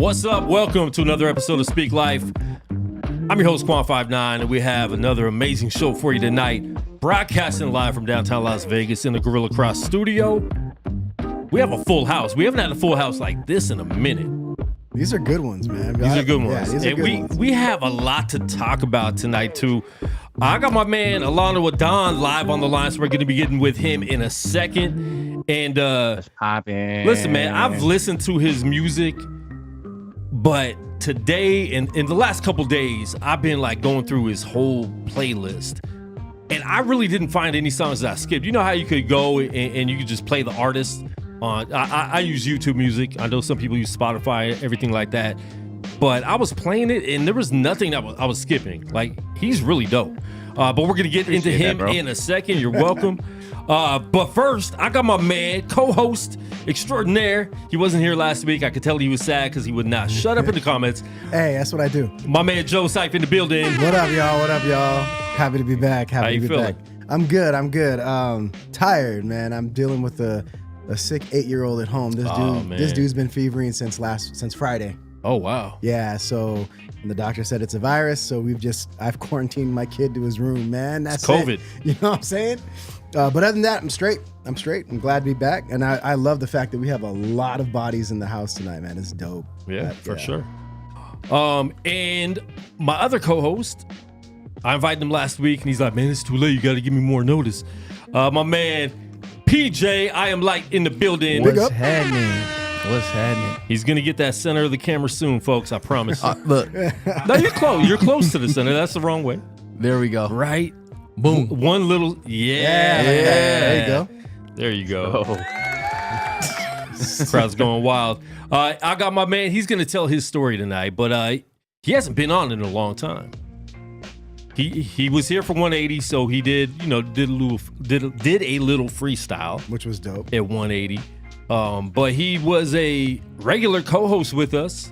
What's up? Welcome to another episode of Speak Life. I'm your host, Quan59, and we have another amazing show for you tonight. Broadcasting live from downtown Las Vegas in the Gorilla Cross studio. We have a full house. We haven't had a full house like this in a minute. These are good ones, man. These are good ones. Yeah, these are good ones. We have a lot to talk about tonight, too. I got my man, Alano Adan, live on the line, so we're going to be getting with him in a second. And listen, man, I've listened to his music, but today and in the last couple days, I've been like going through his whole playlist. And I really didn't find any songs that I skipped. You know how you could go and you could just play the artist on, I use YouTube Music. I know some people use Spotify, everything like that. But I was playing it and there was nothing that I was skipping. Like, he's really dope. But we're going to get into him in a second. You're welcome. But first, I got my man, co-host extraordinaire. He wasn't here last week. I could tell he was sad because he would not shut up in the comments. Hey, that's what I do. My man, Jocyph in the building. What up, y'all? What up, y'all? Happy to be back. Happy to be back. I'm good. Tired, man. I'm dealing with a sick 8-year-old at home. This dude's been fevering since Friday. Oh, wow. Yeah, so the doctor said it's a virus, so I've quarantined my kid to his room, man. That's COVID. It. You know what I'm saying? But other than that, I'm straight. I'm glad to be back. And I love the fact that we have a lot of bodies in the house tonight, man. It's dope. Yeah, for sure. And my other co-host, I invited him last week, and he's like, man, it's too late. You got to give me more notice. My man, PJ, I Am Light in the building. What's happening? He's going to get that center of the camera soon, folks. I promise. Look. No, you're close. You're close to the center. That's the wrong way. There we go. Right? Boom. One little, yeah. There you go. There you go. Crowd's going wild. I got my man. He's going to tell his story tonight, but he hasn't been on in a long time. He was here for 180, so he did a little freestyle, which was dope at 180. But he was a regular co-host with us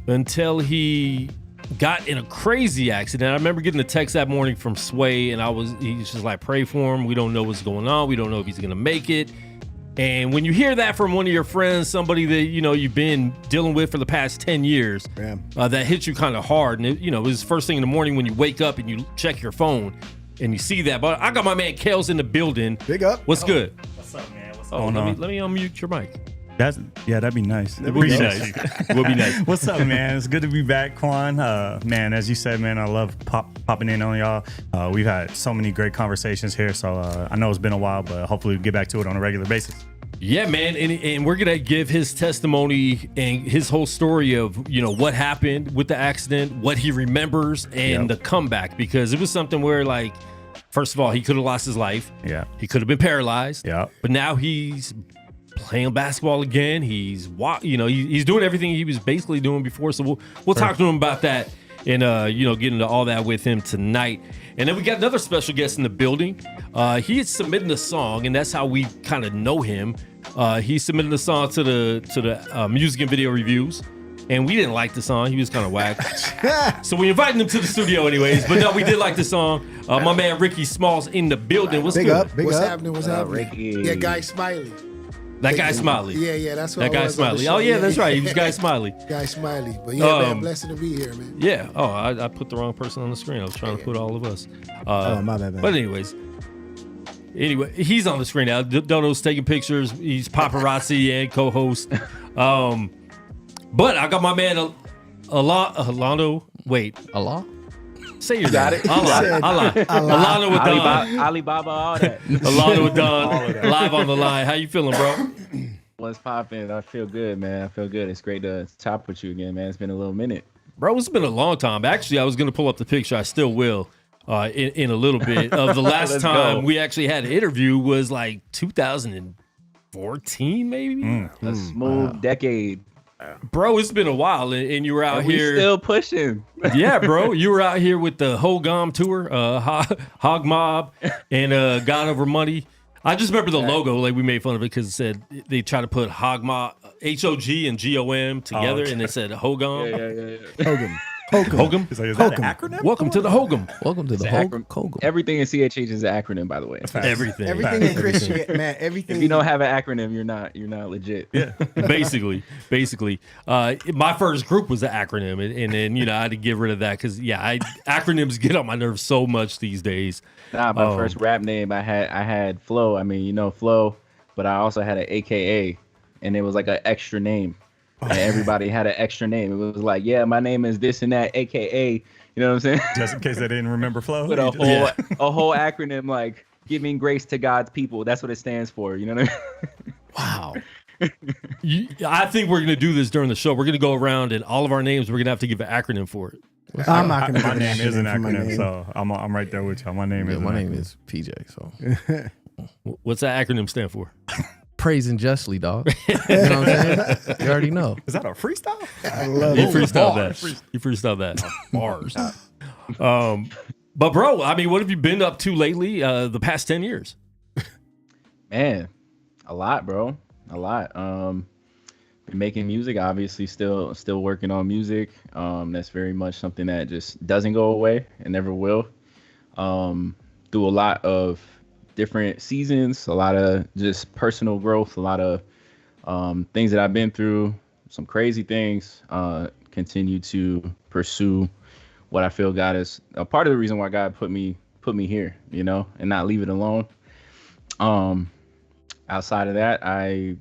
until he got in a crazy accident. I remember getting a text that morning from Sway, and he's just like, pray for him. We don't know what's going on. We don't know if he's going to make it. And when you hear that from one of your friends, somebody that, you've been dealing with for the past 10 years, that hits you kind of hard. And it was first thing in the morning when you wake up and you check your phone and you see that. But I got my man Kale's in the building. Big up. What's good? What's up, man? What's going on? Let me unmute your mic. That'd be nice. That'd be nice. Would be nice. What's up, man? It's good to be back, Quan. Man, as you said, man, I love popping in on y'all. We've had so many great conversations here, so I know it's been a while, but hopefully we get back to it on a regular basis. Yeah, man, and we're gonna give his testimony and his whole story of what happened with the accident, what he remembers, and the comeback, because it was something where, like, first of all, he could have lost his life. Yeah, he could have been paralyzed. Yeah, but now he's playing basketball again. He's doing everything he was basically doing before. So we'll talk to him about that and get into all that with him tonight. And then we got another special guest in the building. He is submitting a song, and that's how we kind of know him. He submitted a song to the music and video reviews, and we didn't like the song. He was kind of whack. So we invited him to the studio anyways. But no, we did like the song. My man Ricky Smalls in the building. What's good? What's happening? What's happening? Ricky. Yeah, Guy Smiley. That Guy Smiley. Yeah, that's what that Guy Smiley. Oh yeah, that's right. He was Guy Smiley. Guy Smiley. But yeah, man, blessed to be here, man. Yeah. Oh, I put the wrong person on the screen. I was trying to put all of us. My bad, man. But anyways, he's on the screen now. Dodo's taking pictures. He's paparazzi and co-host. But I got my man Alano. Wait, Allah. Say your got name. it. Alano Adan. Alibaba, all that. Alano Adan, live on the line. How you feeling, bro? What's poppin'? I feel good, man. I feel good. It's great to top with you again, man. It's been a little minute. Bro, it's been a long time. Actually, I was going to pull up the picture. I still will in a little bit. Of the last time we actually had an interview was like 2014, maybe? A smooth decade. Bro, it's been a while, and you were out here. Still pushing. Yeah, bro. You were out here with the Hogom tour, Hog Mob, and God Over Money. I just remember the logo. Like, we made fun of it because it said they try to put Hog Mob, H-O-G and G-O-M together, and it said Hogom. Yeah. Hogum. It's like, is that an acronym? Welcome to the Hogum. Welcome to the Hogum. Everything in CHH is an acronym, by the way. Everything in Christian, man. Everything. If you don't have an acronym, you're not legit. Yeah, basically. My first group was an acronym, and then I had to get rid of that because acronyms get on my nerves so much these days. Nah, my first rap name, I had Flo. I mean, Flo, but I also had an AKA, and it was like an extra name. And everybody had an extra name. It was like, yeah, my name is this and that, AKA. You know what I'm saying? Just in case they didn't remember Flo. With a whole acronym like giving grace to God's people. That's what it stands for. You know what I mean? Wow. I think we're gonna do this during the show. We're gonna go around and all of our names. We're gonna have to give an acronym for it. I'm not gonna. My name is an acronym, so I'm right there with you. My name is PJ. So, what's that acronym stand for? Praising justly, dog. You know what I'm saying? You already know. Is that a freestyle? I love it. You freestyle that. Bars. But bro, I mean, what have you been up to lately? The past 10 years? Man, a lot, bro. A lot. Been making music, obviously still working on music. That's very much something that just doesn't go away and never will. Do a lot of different seasons, a lot of just personal growth, a lot of things that I've been through, some crazy things. Continue to pursue what I feel God is a part of the reason why God put me here, and not leave it alone. Outside of that, I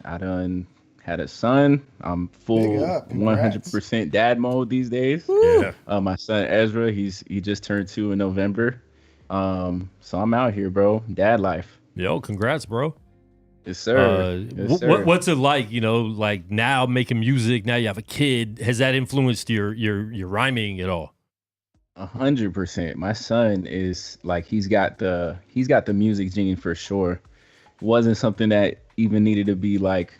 done had a son. I'm full 100% dad mode these days. Yeah. My son Ezra, he just turned 2 in November. So I'm out here, bro. Dad life. Yo, congrats, bro. Yes, sir. Yes, sir. What's it like, like now making music, now you have a kid, has that influenced your rhyming at all? 100%. My son is like, he's got the music gene for sure. It wasn't something that even needed to be like,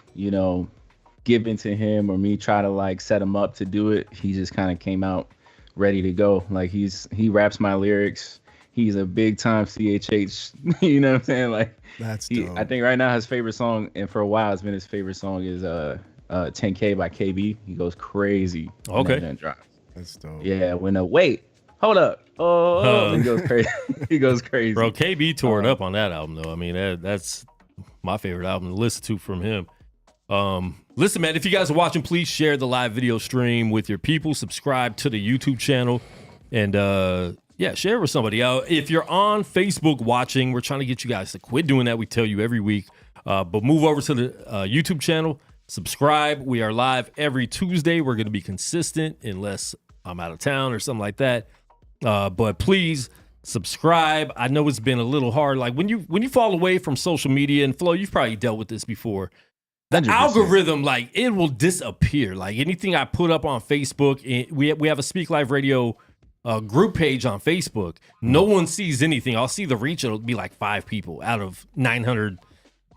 given to him or me try to like set him up to do it. He just kind of came out ready to go. Like he raps my lyrics. He's a big time CHH. You know what I'm saying? Like that's dope. I think right now his favorite song, and for a while it's been his favorite song, is 10K by KB. He goes crazy. Okay. That's dope. Yeah. Wait, hold up. Oh, he goes crazy. He goes crazy. Bro, KB tore it up on that album though. I mean, that's my favorite album to listen to from him. Listen, man, if you guys are watching, please share the live video stream with your people. Subscribe to the YouTube channel, and share with somebody. If you're on Facebook watching, we're trying to get you guys to quit doing that. We tell you every week, but move over to the YouTube channel. Subscribe. We are live every Tuesday. We're going to be consistent unless I'm out of town or something like that. But please subscribe. I know it's been a little hard. Like when you fall away from social media, and Flo, you've probably dealt with this before. The 100%. algorithm, like it will disappear. Like anything I put up on Facebook, we have a Speak Live Radio group page on Facebook. No one sees anything. I'll see the reach. It'll be like 5 people out of 900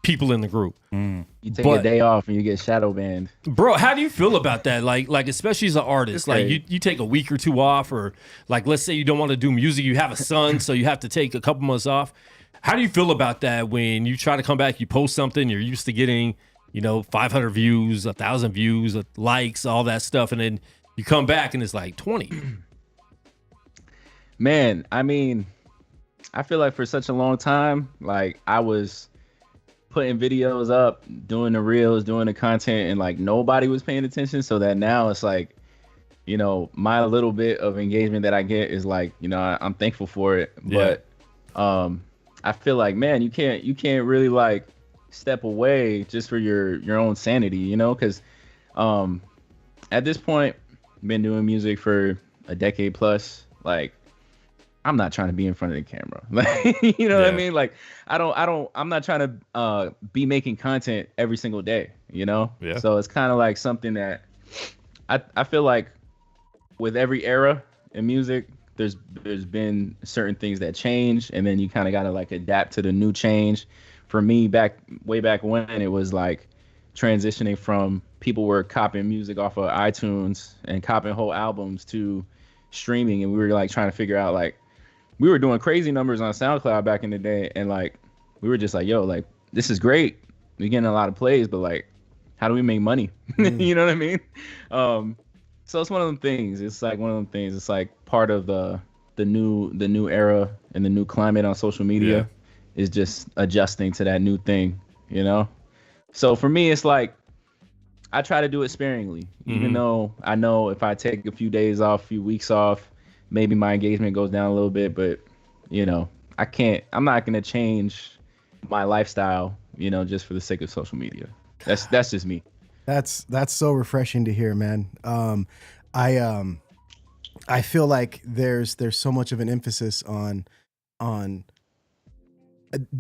people in the group. You take a day off and you get shadow banned. Bro, how do you feel about that? Like especially as an artist, like you take a week or 2 off, or like let's say you don't want to do music, you have a son, so you have to take a couple months off. How do you feel about that when you try to come back, you post something, you're used to getting 500 views, 1,000 views, likes, all that stuff, and then you come back and it's like 20. Man, I mean, I feel like for such a long time, like I was putting videos up, doing the reels, doing the content, and like nobody was paying attention. So that now it's like, my little bit of engagement that I get is like, I'm thankful for it. Yeah. But I feel like, man, you can't really like step away just for your own sanity, because at this point, been doing music for a decade plus. Like I'm not trying to be in front of the camera. Like, what I mean? Like I'm not trying to be making content every single day, Yeah. So it's kind of like something that I feel like with every era in music, there's been certain things that change, and then you kind of got to like adapt to the new change. For me, way back when, it was like transitioning from people were copying music off of iTunes and copying whole albums to streaming, and we were like trying to figure out, like, we were doing crazy numbers on SoundCloud back in the day, and like we were just like, yo, like this is great, we're getting a lot of plays, but like how do we make money? You know what I mean? So it's one of them things. It's like one of them things. It's like part of the new era and the new climate on social media is just adjusting to that new thing, you know? So for me, it's like I try to do it sparingly, even though I know if I take a few days off, a few weeks off, maybe my engagement goes down a little bit, but you know, I'm not going to change my lifestyle, you know, just for the sake of social media. That's just me. That's so refreshing to hear, man. I feel like there's so much of an emphasis on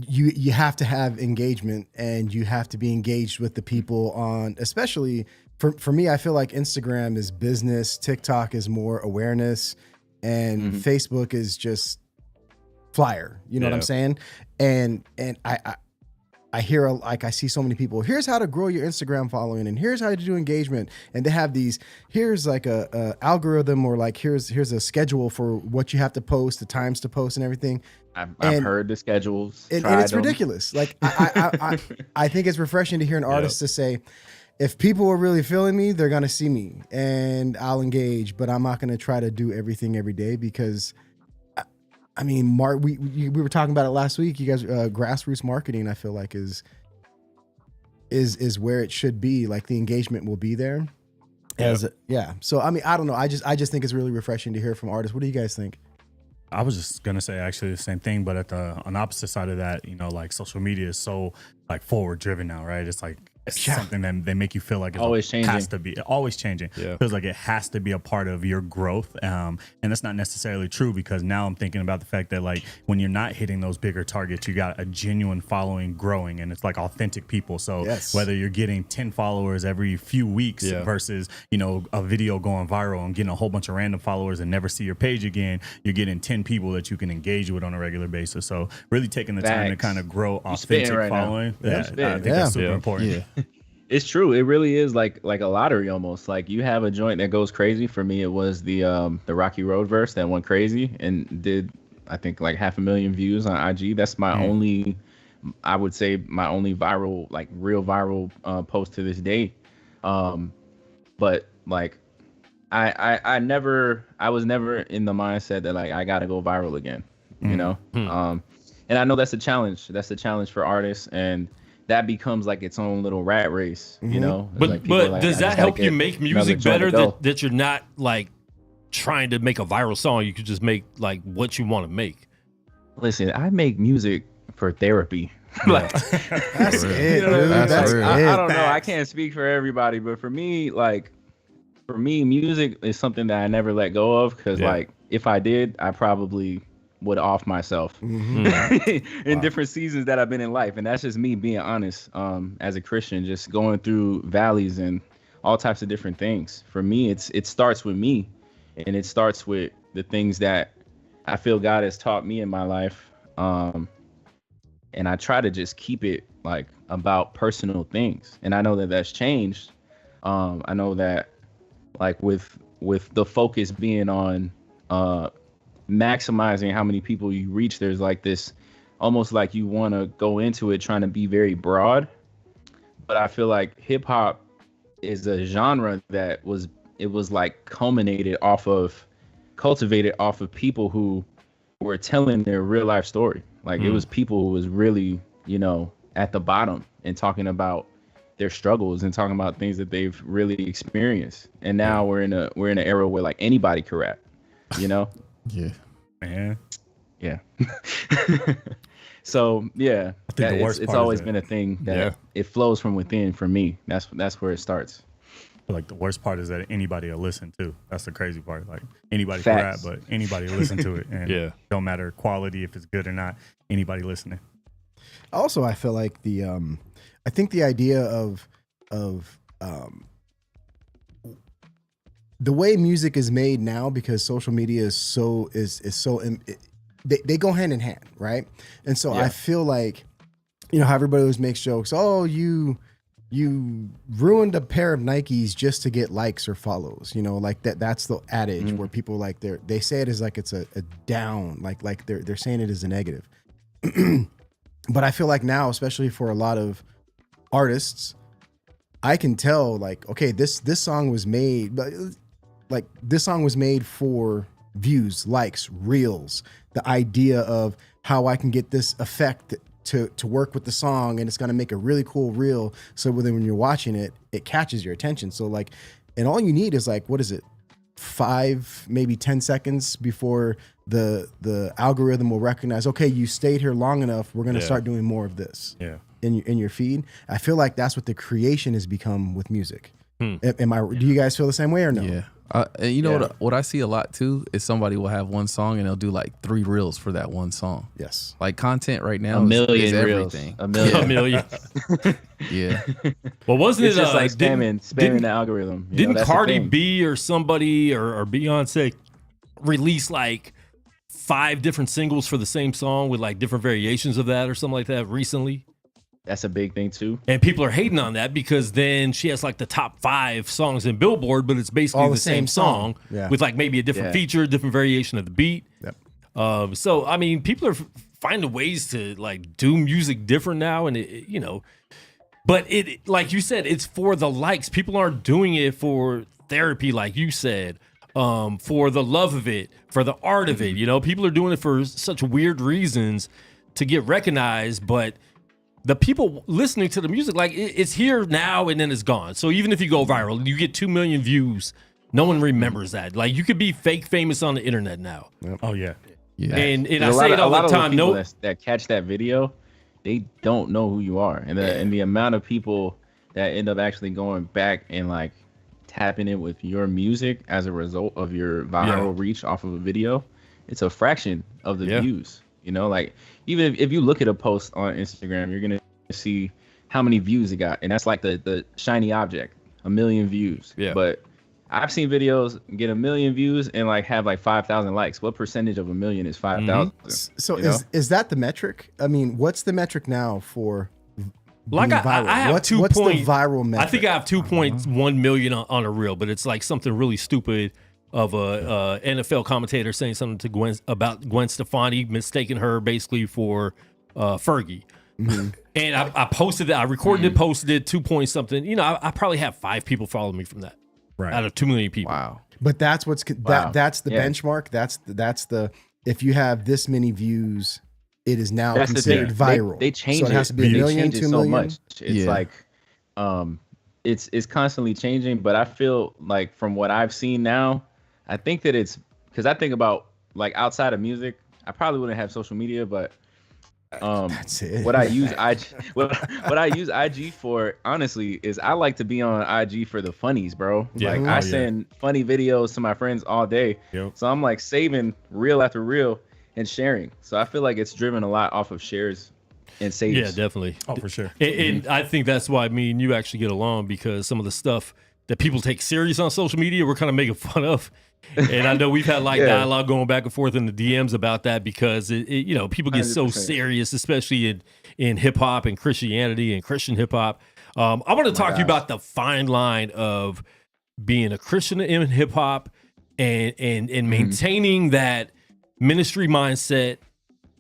you have to have engagement, and you have to be engaged with the people on, especially for me, I feel like Instagram is business, TikTok is more awareness, and Facebook is just flyer. You know what I'm saying? And I hear, like, I see so many people, here's how to grow your Instagram following, and here's how to do engagement. And they have these, here's like a algorithm, or like, here's a schedule for what you have to post, the times to post and everything. I've heard the schedules. And it's ridiculous. Like, I think it's refreshing to hear an artist to say, if people are really feeling me, they're going to see me and I'll engage, but I'm not going to try to do everything every day, because I mean, we were talking about it last week. You guys, grassroots marketing, I feel like is where it should be. Like, the engagement will be there. So I mean, I don't know. I just think it's really refreshing to hear from artists. What do you guys think? I was just gonna say actually the same thing, but on the opposite side of that, you know, like social media is so like forward driven now, right? It's like it's something that they make you feel like it's always changing. Has to be always changing. Yeah. Feels like it has to be a part of your growth, and that's not necessarily true, because now I'm thinking about the fact that, like, when you're not hitting those bigger targets, you got a genuine following growing, and it's like authentic people. So whether you're getting 10 followers every few weeks versus, you know, a video going viral and getting a whole bunch of random followers and never see your page again, you're getting 10 people that you can engage with on a regular basis. So really taking the time to kind of grow authentic following. I think that's super important. Yeah. It's true. It really is like a lottery almost. Like, you have a joint that goes crazy. For me, it was the Rocky Road verse that went crazy and did, I think, like 500,000 views on IG. That's my only, I would say, my only viral, like real viral post to this day. But like, I was never in the mindset that, like, I gotta go viral again, you know? And I know that's a challenge. That's a challenge for artists, and that becomes like its own little rat race, you know? But like does that help you make music better, that you're not like trying to make a viral song? You could just make like what you want to make. Listen, I make music for therapy. Like, that's it. You know, dude. That's it. I don't know. I can't speak for everybody, but for me, music is something that I never let go of, because like, if I did, I probably would off myself in different seasons that I've been in life. And that's just me being honest, as a Christian, just going through valleys and all types of different things. For me, it starts with me, and it starts with the things that I feel God has taught me in my life. And I try to just keep it like about personal things. And I know that that's changed. I know that, like, with the focus being on maximizing how many people you reach, there's like this, almost like you want to go into it trying to be very broad. But I feel like hip hop is a genre that was like cultivated off of people who were telling their real life story. Like, it was people who was really, you know, at the bottom and talking about their struggles and talking about things that they've really experienced. And now we're in an era where like anybody can rap, you know? Yeah, man. Yeah. So yeah, I think it's always been a thing that it flows from within. For me, that's where it starts. Like, the worst part is that anybody will listen to. That's the crazy part. Like, anybody can rap, but anybody will listen to it, and don't matter quality, if it's good or not. Anybody listening. Also, I feel like I think the idea of the way music is made now, because social media is so they go hand in hand, right? And so I feel like, you know, how everybody always makes jokes. Oh, you ruined a pair of Nikes just to get likes or follows, you know, like that's the adage where people, like, they say it as like it's a down, like they're saying it as a negative. But I feel like now, especially for a lot of artists, I can tell, like, okay, this song was made, but like this song was made for views, likes, reels, the idea of how I can get this effect to work with the song, and it's going to make a really cool reel. So when you're watching it, it catches your attention. So like, and all you need is like, what is it? 5, maybe 10 seconds before the algorithm will recognize, okay, you stayed here long enough. We're going to start doing more of this in your feed. I feel like that's what the creation has become with music. Do you guys feel the same way or no? Yeah. And you know what I see a lot too is somebody will have one song and they'll do like 3 reels for that one song. Yes. Like content right now is reels. Everything. A million. Yeah. Well, wasn't it's it just like spamming the algorithm? Didn't Cardi B or somebody or Beyonce release like 5 different singles for the same song with like different variations of that or something like that recently? That's a big thing too. And people are hating on that because then she has like the top 5 songs in Billboard, but it's basically all the same song with like maybe a different feature, different variation of the beat. Yep. So, I mean, people are finding ways to like do music different now. And, but it, like you said, it's for the likes. People aren't doing it for therapy, like you said, for the love of it, for the art of it. People are doing it for such weird reasons to get recognized, but the people listening to the music, like it's here now and then it's gone. So even if you go viral, you get 2 million views, no one remembers that. Like you could be fake famous on the internet now. Yep. Oh yeah. Yeah. And I say it all the time. No, that catch that video, they don't know who you are, and the amount of people that end up actually going back and like tapping in with your music as a result of your viral reach off of a video, it's a fraction of the views. Like even if you look at a post on Instagram, you're gonna see how many views it got, and that's like the shiny object, 1 million views. Yeah. But I've seen videos get 1 million views and like have like 5,000 likes. What percentage of 1 million is 5,000? So is that the metric? I mean, what's the metric now for? Like I have what's 2 the point, viral metric? I think I have 2.1 million on a reel, but it's like something really stupid of a NFL commentator saying something to about Gwen Stefani, mistaking her basically for Fergie. And I posted it. I recorded it, posted it, 2 point something. I probably have 5 people following me from that out of 2 million people. Wow. But that's that's the benchmark. That's the if you have this many views, it is now considered viral. They change so it has to be 1 million, 2 so million. much. It's like it's constantly changing. But I feel like from what I've seen now, I think that it's because I think about like outside of music, I probably wouldn't have social media, but that's it. What I use what I use IG for, honestly, is I like to be on IG for the funnies, bro. Like I send funny videos to my friends all day. So I'm like saving reel after reel and sharing. So I feel like it's driven a lot off of shares and saves. Yeah, definitely. Oh, for sure. And I think that's why me and you actually get along, because some of the stuff that people take serious on social media, we're kind of making fun of. And I know we've had like dialogue going back and forth in the DMs about that, because people get 100%. So serious, especially in hip hop and Christianity and Christian hip hop. I want to talk to you about the fine line of being a Christian in hip hop and maintaining that ministry mindset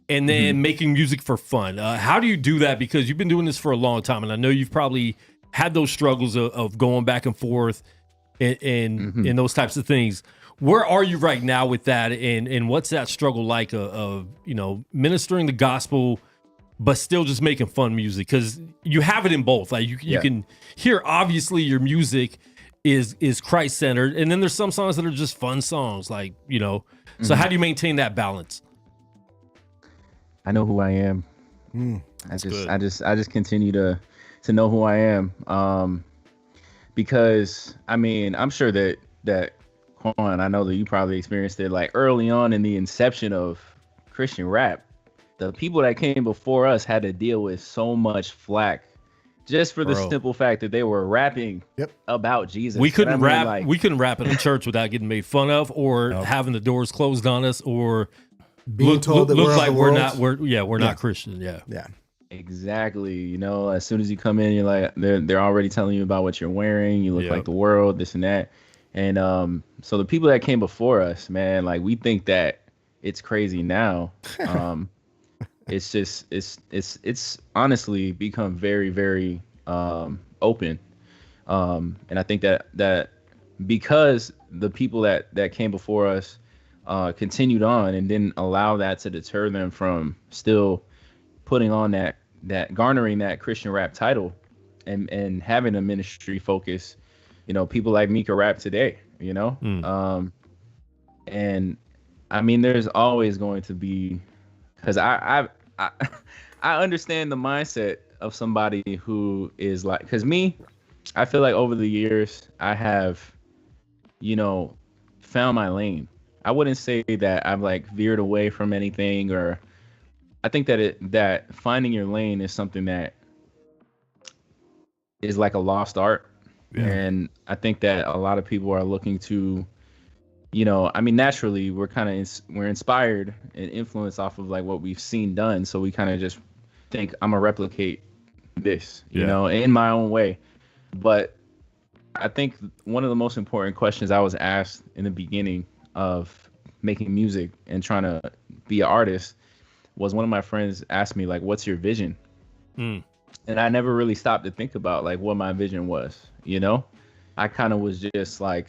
and then making music for fun. How do you do that? Because you've been doing this for a long time, and I know you've probably had those struggles of going back and forth and those types of things. Where are you right now with that, and what's that struggle like of ministering the gospel but still just making fun music? Because you have it in both. Like you can hear, obviously your music is Christ centered, and then there's some songs that are just fun songs, like So how do you maintain that balance? I know who I am. I just continue to know who I am, because I mean, I'm sure that Quan, I know that you probably experienced it like early on in the inception of Christian rap. The people that came before us had to deal with so much flack just for the simple fact that they were rapping about Jesus. We couldn't rap. We couldn't rap in a church without getting made fun of, or having the doors closed on us, or being told that we're not Christian. Yeah. Exactly. As soon as you come in, you're like, they're already telling you about what you're wearing. You look like the world, this and that. And so the people that came before us, man, like we think that it's crazy now. It's just it's honestly become very, very open. And I think that because the people that came before us continued on and didn't allow that to deter them from still putting on that garnering that Christian rap title and having a ministry focus. People like Mika rap today, and I mean, there's always going to be, because I understand the mindset of somebody who is like, because I feel like over the years I have, found my lane. I wouldn't say that I've like veered away from anything, or I think that finding your lane is something that is like a lost art. Yeah. And I think that a lot of people are looking to, I mean, naturally we're we're inspired and influenced off of like what we've seen done. So we kind of just think I'm gonna replicate this, in my own way. But I think one of the most important questions I was asked in the beginning of making music and trying to be an artist was, one of my friends asked me, like, what's your vision? And I never really stopped to think about like what my vision was. I kind of was just like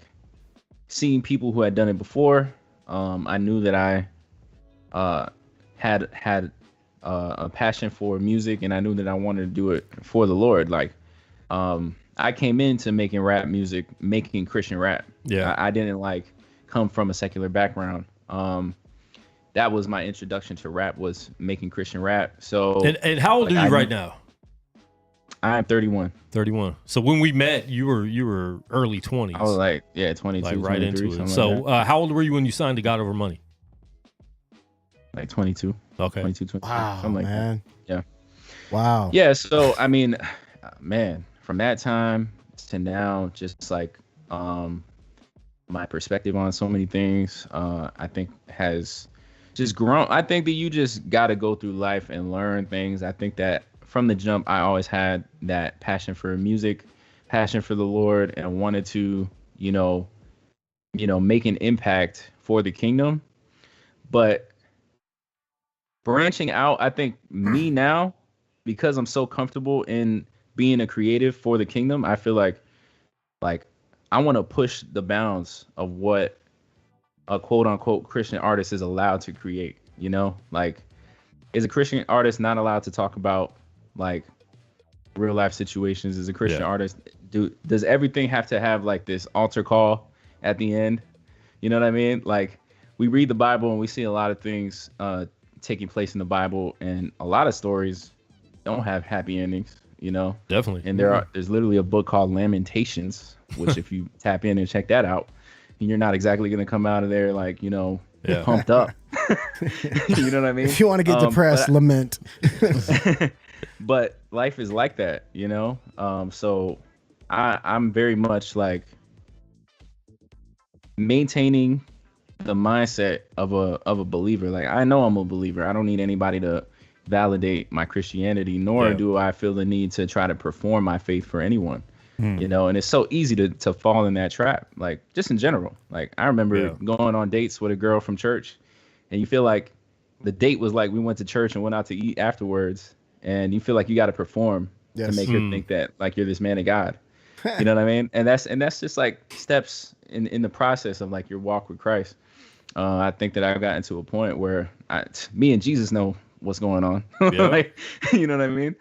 seeing people who had done it before. I knew that I had a passion for music, and I knew that I wanted to do it for the Lord. Like, I came into making rap music, making Christian rap. Yeah, I didn't like come from a secular background. That was my introduction to rap, was making Christian rap. So, and how old are you right now? I'm 31. 31. So when we met, you were early 20s. I was like, 22, like right into it. So like how old were you when you signed to God Over Money? Like 22. Okay. 22, 23. Wow, something like man. That. Yeah. Wow. Yeah. So I mean, man, from that time to now, just like my perspective on so many things, I think has just grown. I think that you just got to go through life and learn things. I think that from the jump, I always had that passion for music, passion for the Lord, and wanted to, make an impact for the kingdom. But branching out, I think me now, because I'm so comfortable in being a creative for the kingdom, I feel like I want to push the bounds of what a quote unquote Christian artist is allowed to create. Like, is a Christian artist not allowed to talk about like real life situations? As a Christian artist, does everything have to have like this altar call at the end? You know what I mean? Like, we read the Bible and we see a lot of things taking place in the Bible, and a lot of stories don't have happy endings, Definitely. And there's literally a book called Lamentations, which if you tap in and check that out, you're not exactly going to come out of there like, pumped up. You know what I mean? If you want to get depressed, lament. But life is like that, so I'm very much like maintaining the mindset of a believer. Like, I know I'm a believer. I don't need anybody to validate my Christianity, nor do I feel the need to try to perform my faith for anyone. And it's so easy to fall in that trap, like just in general. Like, I remember going on dates with a girl from church, and you feel like the date was like we went to church and went out to eat afterwards, and you feel like you got to perform to make her think that like you're this man of God. You know what I mean? And that's just like steps in the process of like your walk with Christ. I think that I've gotten to a point where me and Jesus know what's going on. Like, you know what I mean?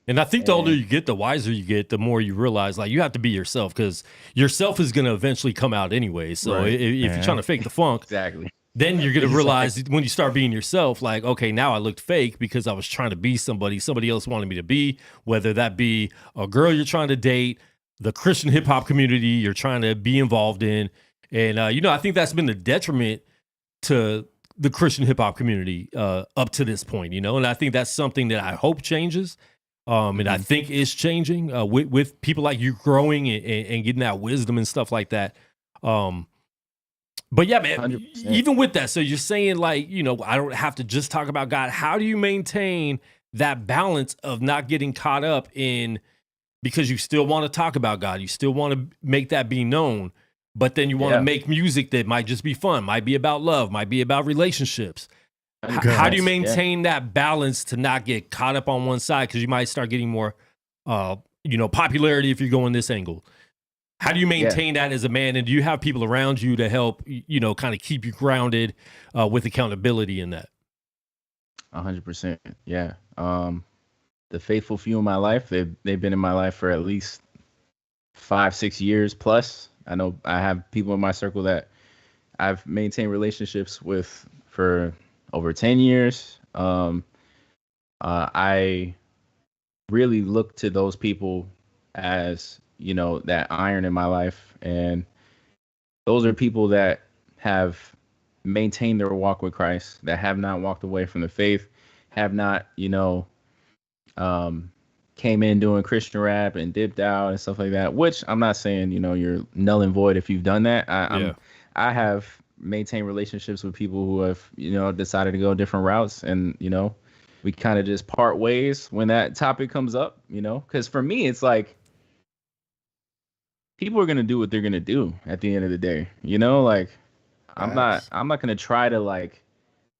And I think the older you get, the wiser you get, the more you realize like you have to be yourself, because yourself is going to eventually come out anyway. So if you're trying to fake the funk, exactly, then you're going to realize when you start being yourself, like, okay, now I looked fake because I was trying to be somebody else wanted me to be, whether that be a girl you're trying to date, the Christian hip hop community you're trying to be involved in. And, I think that's been the detriment to the Christian hip hop community up to this point, and I think that's something that I hope changes. And I think is changing with people like you growing and getting that wisdom and stuff like that. But yeah, man, 100%. Even with that, so you're saying like, I don't have to just talk about God. How do you maintain that balance of not getting caught up in, because you still want to talk about God, you still want to make that be known, but then you want to make music that might just be fun, might be about love, might be about relationships. How do you maintain that balance to not get caught up on one side? Because you might start getting more, popularity if you're going this angle. How do you maintain that as a man? And do you have people around you to help, you know, kind of keep you grounded with accountability in that? 100%. Yeah. The faithful few in my life, they've been in my life for at least 5-6 years plus. I know I have people in my circle that I've maintained relationships with for over 10 years. I really look to those people as, you know, that iron in my life. And those are people that have maintained their walk with Christ, that have not walked away from the faith, have not, you know, came in doing Christian rap and dipped out and stuff like that, which I'm not saying, you know, you're null and void if you've done that. I have maintained relationships with people who have, you know, decided to go different routes, and, you know, we kind of just part ways when that topic comes up, you know, because for me, it's like people are going to do what they're going to do at the end of the day, you know, like I'm not going to try to like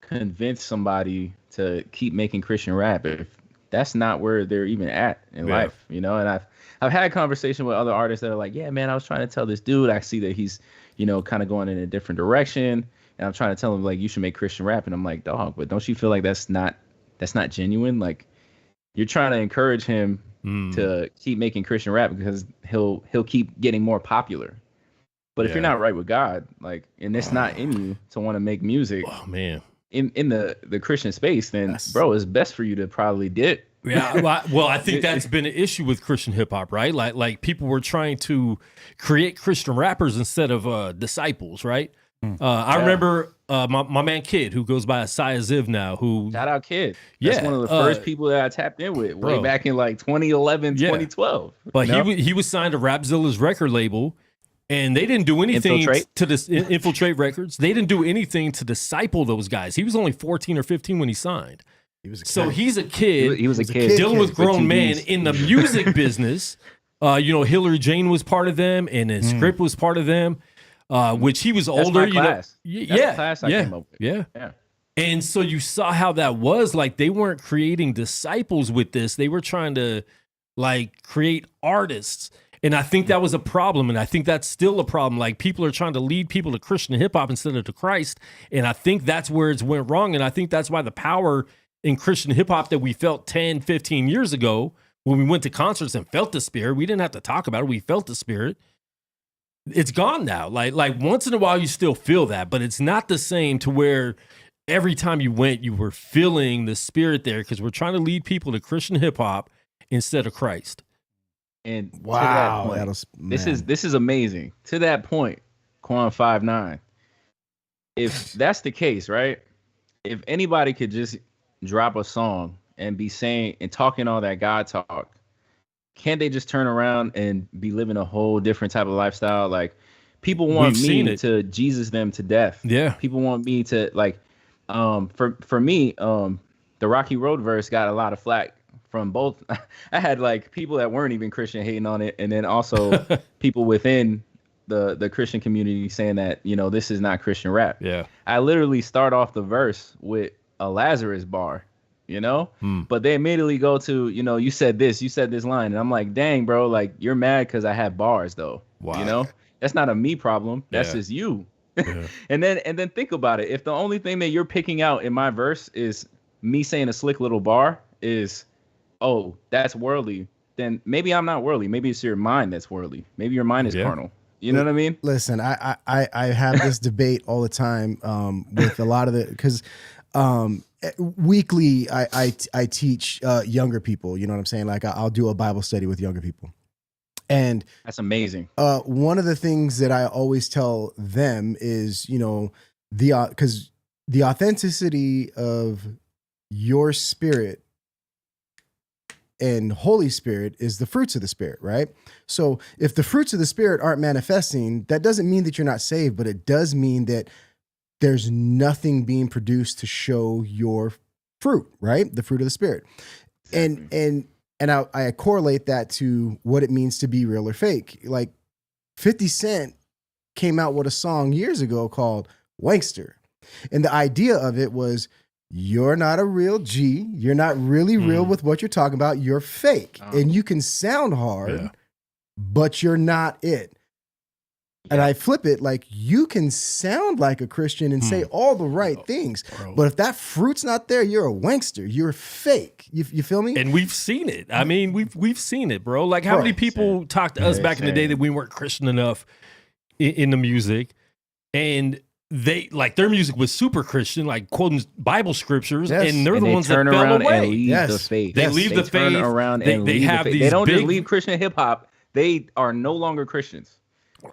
convince somebody to keep making Christian rap if that's not where they're even at in life, you know. And I've had conversation with other artists that are like, yeah, man, I was trying to tell this dude, I see that he's, you know, kind of going in a different direction, and I'm trying to tell him like, you should make Christian rap. And I'm like, dog, but don't you feel like that's not genuine? Like, you're trying to encourage him to keep making Christian rap because he'll keep getting more popular. But if you're not right with God, like, and it's not in you to want to make music, oh man, in the Christian space, then bro, it's best for you to probably dip. Yeah, well, I think that's been an issue with Christian hip hop, right? Like people were trying to create Christian rappers instead of disciples, right? I remember my man Kid, who goes by Asaya Ziv now, who shout out Kid. That's one of the first people that I tapped in with way back in like 2011, 2012. But he was signed to Rapzilla's record label, and they didn't do anything to Infiltrate Records. They didn't do anything to disciple those guys. He was only 14 or 15 when he signed. So he's a kid. He was a kid dealing with grown men in the music business. You know, Hillary Jane was part of them, and then Script was part of them. Which he was older. That's my class. That's the class I came up with. Yeah. And so you saw how that was. Like, they weren't creating disciples with this. They were trying to like create artists. And I think that was a problem. And I think that's still a problem. Like, people are trying to lead people to Christian hip hop instead of to Christ. And I think that's where it's went wrong. And I think that's why the power in Christian hip hop that we felt 10, 15 years ago when we went to concerts and felt the spirit, we didn't have to talk about it. We felt the spirit. It's gone now. Like once in a while you still feel that, but it's not the same to where every time you went, you were feeling the spirit there, because we're trying to lead people to Christian hip hop instead of Christ. And wow, this is amazing. To that point, Quan 5'9", if that's the case, right? If anybody could just drop a song and be saying and talking all that God talk, can't they just turn around and be living a whole different type of lifestyle? Like, people want me to Jesus them to death. Yeah. People want me to like, for me, the Rocky Road verse got a lot of flack from both. I had like people that weren't even Christian hating on it, and then also people within the Christian community saying that, you know, this is not Christian rap. Yeah. I literally start off the verse with a Lazarus bar, you know, but they immediately go to, you know, you said this line, and I'm like, dang, bro, like, you're mad because I have bars though. Wow. You know, that's not a me problem. That's just you. Yeah. and then think about it. If the only thing that you're picking out in my verse is me saying a slick little bar is, oh, that's worldly, then maybe I'm not worldly. Maybe it's your mind that's worldly. Maybe your mind is carnal. You know what I mean? Listen, I have this debate all the time with a lot of because weekly I teach younger people. You know what I'm saying? Like, I'll do a Bible study with younger people. And that's amazing. One of the things that I always tell them is, you know, because the authenticity of your spirit and Holy Spirit is the fruits of the Spirit, right? So if the fruits of the Spirit aren't manifesting, that doesn't mean that you're not saved, but it does mean that there's nothing being produced to show your fruit, right? The fruit of the Spirit. Exactly. And I correlate that to what it means to be real or fake. Like, 50 Cent came out with a song years ago called Wankster. And the idea of it was, you're not a real G. You're not really real with what you're talking about. You're fake. And you can sound hard, but you're not it. And I flip it, like, you can sound like a Christian and say all the right things, but if that fruit's not there, you're a wankster. You're fake. You feel me? And we've seen it. I mean, we've seen it, bro. Like, how many people talked to us back in the day that we weren't Christian enough in the music, and they like their music was super Christian, like quoting Bible scriptures, and they're the ones that fell away. And leave the faith. They leave the faith. Turn around and they have these. They don't just leave Christian hip hop. They are no longer Christians.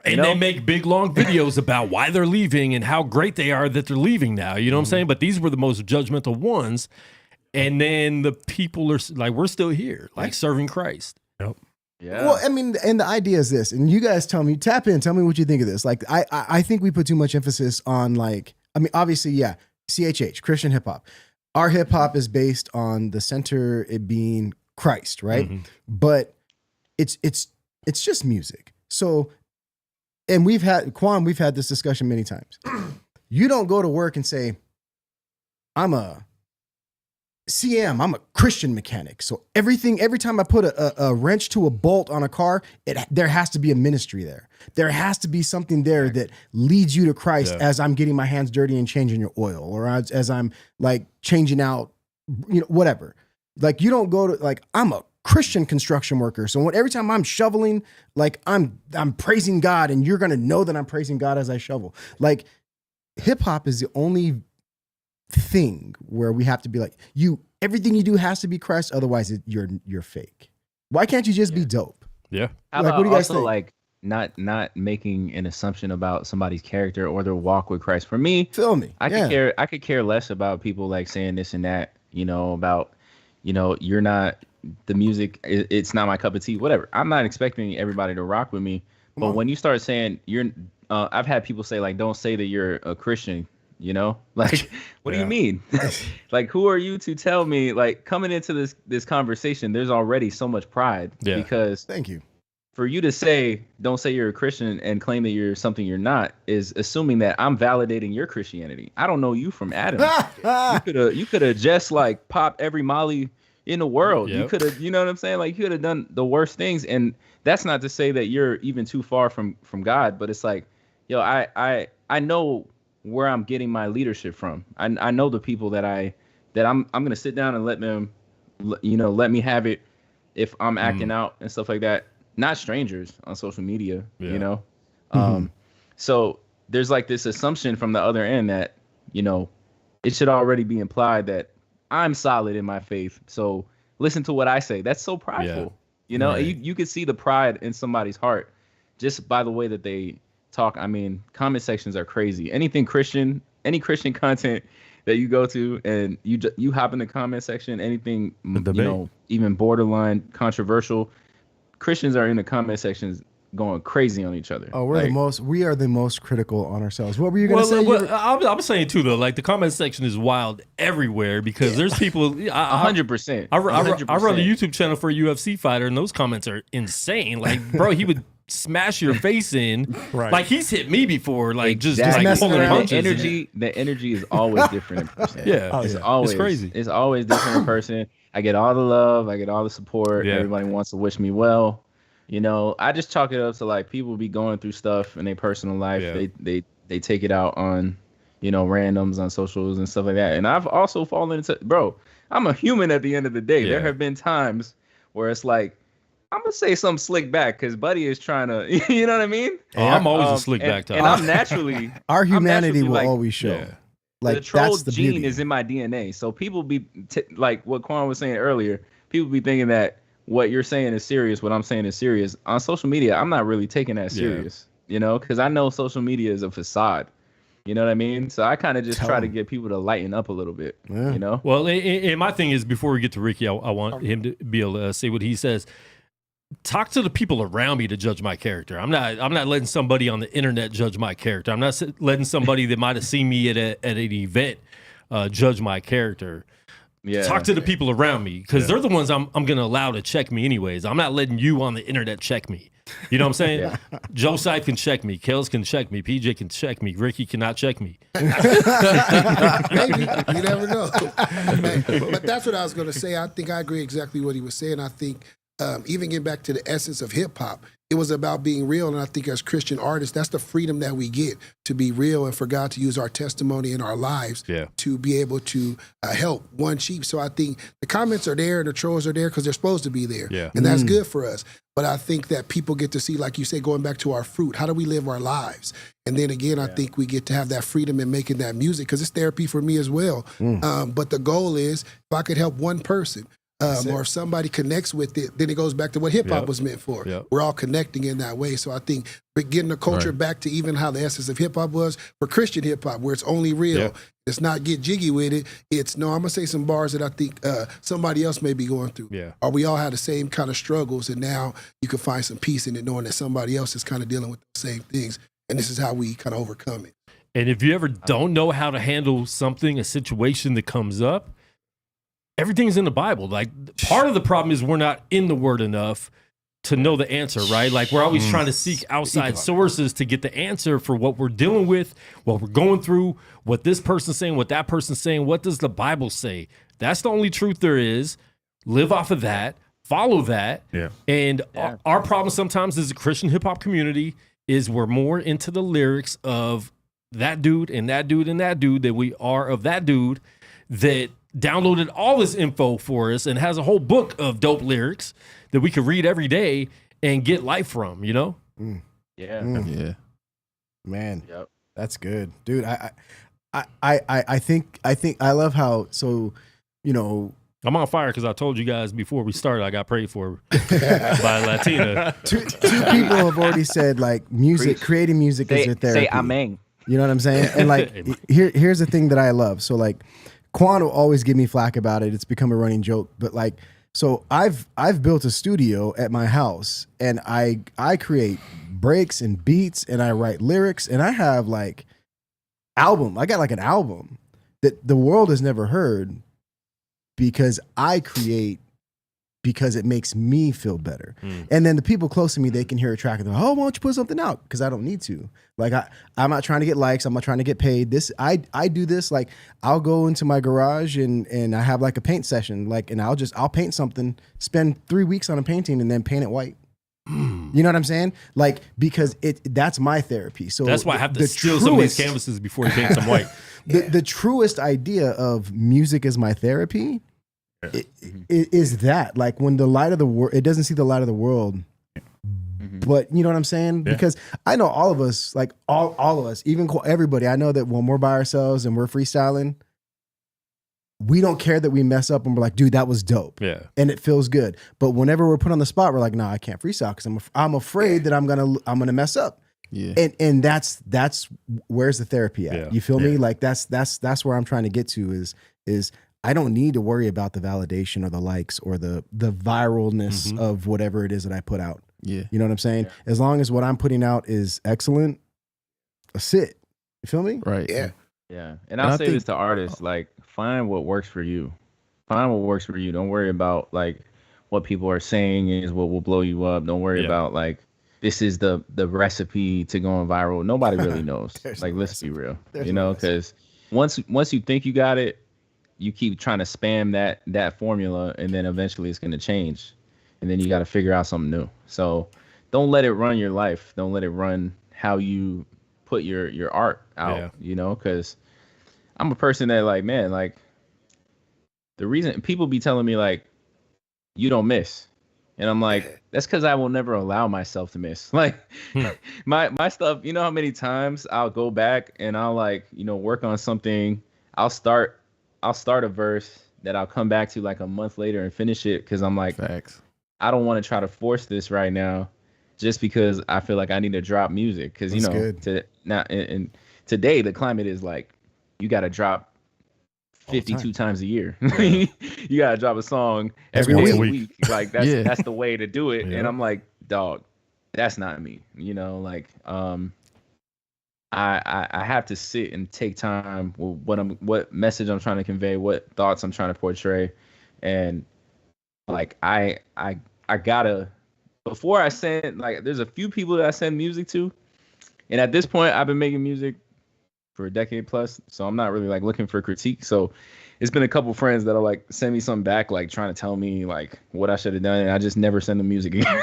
And they make big, long videos about why they're leaving and how great they are that they're leaving now. You know what I'm saying? But these were the most judgmental ones. And then the people are like, we're still here, like serving Christ. Yep. Yeah. Well, I mean, and the idea is this, and you guys tell me, tap in, tell me what you think of this. Like, I think we put too much emphasis on, like, I mean, obviously, yeah, CHH, Christian hip hop. Our hip hop is based on the center, it being Christ, right? But it's just music. So, and we've had this discussion many times. You don't go to work and say, I'm a Christian mechanic. So every time I put a wrench to a bolt on a car, there has to be a ministry there. There has to be something there that leads you to Christ as I'm getting my hands dirty and changing your oil, or as I'm like changing out, whatever. Like, you don't go to, like, I'm a Christian construction worker. So every time I'm shoveling, like, I'm praising God, and you're going to know that I'm praising God as I shovel. Like, hip hop is the only thing where we have to be like, everything you do has to be Christ, otherwise you're fake. Why can't you just be dope? Yeah. How about what do you guys think? Like, not making an assumption about somebody's character or their walk with Christ. For me, feel me. I could care less about people like saying this and that, about, you're not the music, it's not my cup of tea, whatever. I'm not expecting everybody to rock with me. But when you start saying I've had people say, like, don't say that you're a Christian, like, what do you mean? Like, who are you to tell me, like, coming into this conversation, there's already so much pride because thank you. For you to say, don't say you're a Christian and claim that you're something you're not, is assuming that I'm validating your Christianity. I don't know you from Adam. You could have just like popped every Molly in the world. You could have, you know what I'm saying? Like, you could have done the worst things. And that's not to say that you're even too far from God, but it's like, I know where I'm getting my leadership from. I know the people that I'm going to sit down and let them, let me have it if I'm acting out and stuff like that. Not strangers on social media, So there's like this assumption from the other end that, it should already be implied that I'm solid in my faith. So listen to what I say. That's so prideful. You could see the pride in somebody's heart just by the way that they talk. I mean, comment sections are crazy. Anything Christian, any Christian content that you go to and you hop in the comment section, anything, even borderline controversial, Christians are in the comment sections going crazy on each other. Oh, we are the most critical on ourselves. What were you going to say? Well, I'm saying too, though, like, the comment section is wild everywhere because there's people. 100%. I run a YouTube channel for a UFC fighter, and those comments are insane. Like, bro, he would smash your face in. Right. Like, he's hit me before. Like, just like pulling punches. The energy is always different in person. It's crazy. It's always different in person. I get all the love. I get all the support. Everybody wants to wish me well. I just chalk it up to, like, people be going through stuff in their personal life. They take it out on, randoms on socials and stuff like that. And I've also fallen into, bro, I'm a human at the end of the day. There have been times where it's like, I'm going to say something slick back because Buddy is trying to, you know what I mean? Oh, I'm always a slick back type. And I'm naturally. Our humanity will always show. Yeah. Like, the troll gene is in my DNA. So people be, like what Quan was saying earlier, people be thinking that what you're saying is serious, what I'm saying is serious. On social media, I'm not really taking that serious, because I know social media is a facade. You know what I mean? So I kind of just try to get people to lighten up a little bit, Well, and my thing is, before we get to Ricky, I want him to be able to say what he says. Talk to the people around me to judge my character. I'm not letting somebody on the internet judge my character. I'm not letting somebody that might have seen me at an event judge my character. Yeah. Talk to the people around me because they're the ones I'm going to allow to check me anyways. I'm not letting you on the internet check me. You know what I'm saying? Jocyph can check me. Kels can check me. PJ can check me. Ricky cannot check me. Maybe. You never know. But that's what I was going to say. I think I agree exactly what he was saying. I think even getting back to the essence of hip hop, it was about being real. And I think as Christian artists, that's the freedom that we get to be real and for God to use our testimony in our lives to be able to help one sheep. So I think the comments are there and the trolls are there because they're supposed to be there. And that's good for us. But I think that people get to see, like you say, going back to our fruit, how do we live our lives? And then again, I think we get to have that freedom in making that music because it's therapy for me as well. But the goal is if I could help one person, or if somebody connects with it, then it goes back to what hip hop was meant for. We're all connecting in that way. So I think getting the culture back to even how the essence of hip hop was for Christian hip hop, where it's only real. It's not get jiggy with it. It's no, I'm gonna say some bars that I think somebody else may be going through. Or we all have the same kind of struggles, and now you can find some peace in it, knowing that somebody else is kind of dealing with the same things, and this is how we kind of overcome it. And if you ever don't know how to handle something, a situation that comes up, everything's in the Bible. Like, part of the problem is we're not in the Word enough to know the answer, right? Like, we're always trying to seek outside sources to get the answer for what we're dealing with, what we're going through, what this person's saying, what that person's saying. What does the Bible say? That's the only truth there is. Live off of that. Follow that. And our problem sometimes as a Christian hip hop community is we're more into the lyrics of that dude and that dude and that dude than we are of that dude that downloaded all this info for us and has a whole book of dope lyrics that we could read every day and get life from, you know? Man, that's good, dude. I think I love how, so, you know, I'm on fire because I told you guys before we started I got prayed for by a Latina. Two people have already said, like, music, creating music is your therapy. Say amen. You know what I'm saying? And like, here's the thing that I love. So like, Quan will always give me flack about it. It's become a running joke. But like, so I've built a studio at my house, and I create breaks and beats, and I write lyrics, and I have like I got like an album that the world has never heard because I create because it makes me feel better. And then the people close to me, they can hear a track and they're like, oh, why don't you put something out? Because I don't need to. Like, I'm not trying to get likes. I'm not trying to get paid. I do this, like, I'll go into my garage and I have like a paint session, like, and I'll paint something, spend 3 weeks on a painting and then paint it white. You know what I'm saying? Like, because that's my therapy. So that's why I have to steal some of these canvases before you paint some white. The truest idea of music as my therapy is that, like, when the light of the world, it doesn't see the light of the world, but you know what I'm saying? Because I know all of us, like all of us, even everybody, I know that when we're by ourselves and we're freestyling, we don't care that we mess up and we're like, dude, that was dope. And it feels good. But whenever we're put on the spot, we're like, nah, I can't freestyle because I'm afraid that I'm gonna mess up. And that's where's the therapy at? You feel me? Like that's where I'm trying to get to is I don't need to worry about the validation or the likes or the viralness of whatever it is that I put out. You know what I'm saying? As long as what I'm putting out is excellent, that's it. You feel me? Right. Yeah. And I'll say this to artists, like, find what works for you. Find what works for you. Don't worry about, like, what people are saying is what will blow you up. Don't worry about, like, this is the recipe to going viral. Nobody really knows. Like, let's be real. You know, because once you think you got it, you keep trying to spam that formula, and then eventually it's going to change, and then you got to figure out something new. So don't let it run your life. Don't let it run how you put your art out, you know, because I'm a person that, like, man, like, the reason people be telling me, like, you don't miss, and I'm like, that's because I will never allow myself to miss. Like, my stuff, you know how many times I'll go back and I'll, like, you know, work on something. I'll start a verse that I'll come back to like a month later and finish it because I'm like, I don't want to try to force this right now just because I feel like I need to drop music. Because, you know, and today the climate is like, you got to drop 52 times a year. You got to drop a song every day a week. Like, that's the way to do it. And I'm like, dog, that's not me. You know, like, I have to sit and take time with what message I'm trying to convey, what thoughts I'm trying to portray, and like I gotta, before I send, like, there's a few people that I send music to, and at this point I've been making music for a decade plus, so I'm not really like looking for critique. So it's been a couple friends that'll like send me something back, like trying to tell me like what I should have done, and I just never send them music again.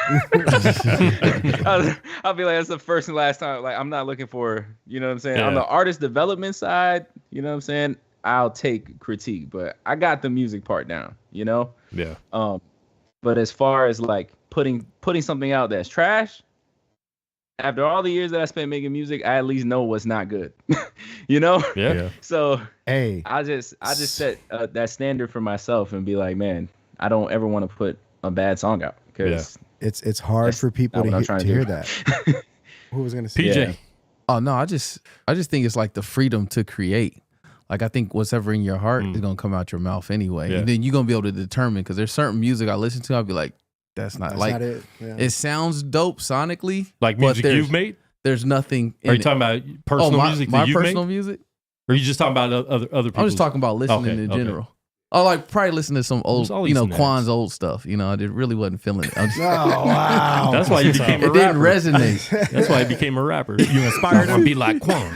I'll be like, that's the first and last time. Like, I'm not looking for, you know what I'm saying? On the artist development side, you know what I'm saying? I'll take critique, but I got the music part down, you know? Yeah. But as far as like putting something out that's trash, after all the years that I spent making music, I at least know what's not good, you know? Yeah. So hey, I just set that standard for myself and be like, man, I don't ever want to put a bad song out because it's hard for people to hear that. Who was gonna say PJ? Yeah. Oh no, I just think it's like the freedom to create. Like, I think whatever in your heart is gonna come out your mouth anyway, and then you're gonna be able to determine. Because there's certain music I listen to, I'll be like, that's not it. Yeah. It sounds dope sonically, like music you've made. There's nothing. Are you talking about personal music that you've made? My personal music? Or are you just talking about other people? I'm just talking about listening in general. Oh, like probably listen to some old, Quan's old stuff. You know, I really wasn't feeling it. Oh, wow. That's why you became a rapper. It didn't resonate. That's why I became a rapper. You inspired him to be like Quan.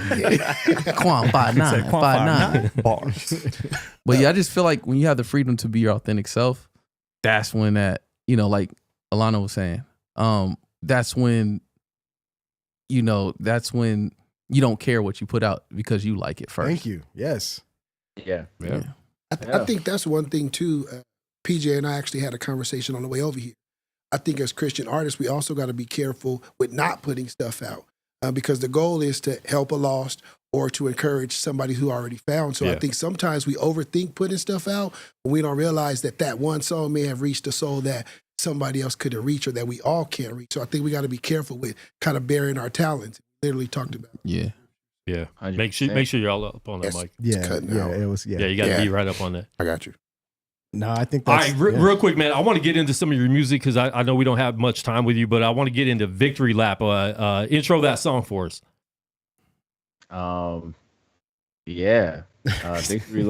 Quan 5'9", 5'9". Bars. But yeah, I just feel like when you have the freedom to be your authentic self, that's when like Alano was saying, that's when you don't care what you put out because you like it first. Thank you. Yes. Yeah. I think that's one thing too. PJ and I actually had a conversation on the way over here. I think as Christian artists, we also got to be careful with not putting stuff out because the goal is to help a lost or to encourage somebody who already found. So I think sometimes we overthink putting stuff out when we don't realize that one song may have reached a soul that somebody else couldn't reach or that we all can't reach. So I think we got to be careful with kind of burying our talents. Literally talked about. Yeah. Yeah. 100%. Make sure you're all up on that, Mike. It was. Yeah, you got to be right up on that. I got you. No, I think that's... All right, real quick, man. I want to get into some of your music because I know we don't have much time with you, but I want to get into Victory Lap. Intro that song for us. Victory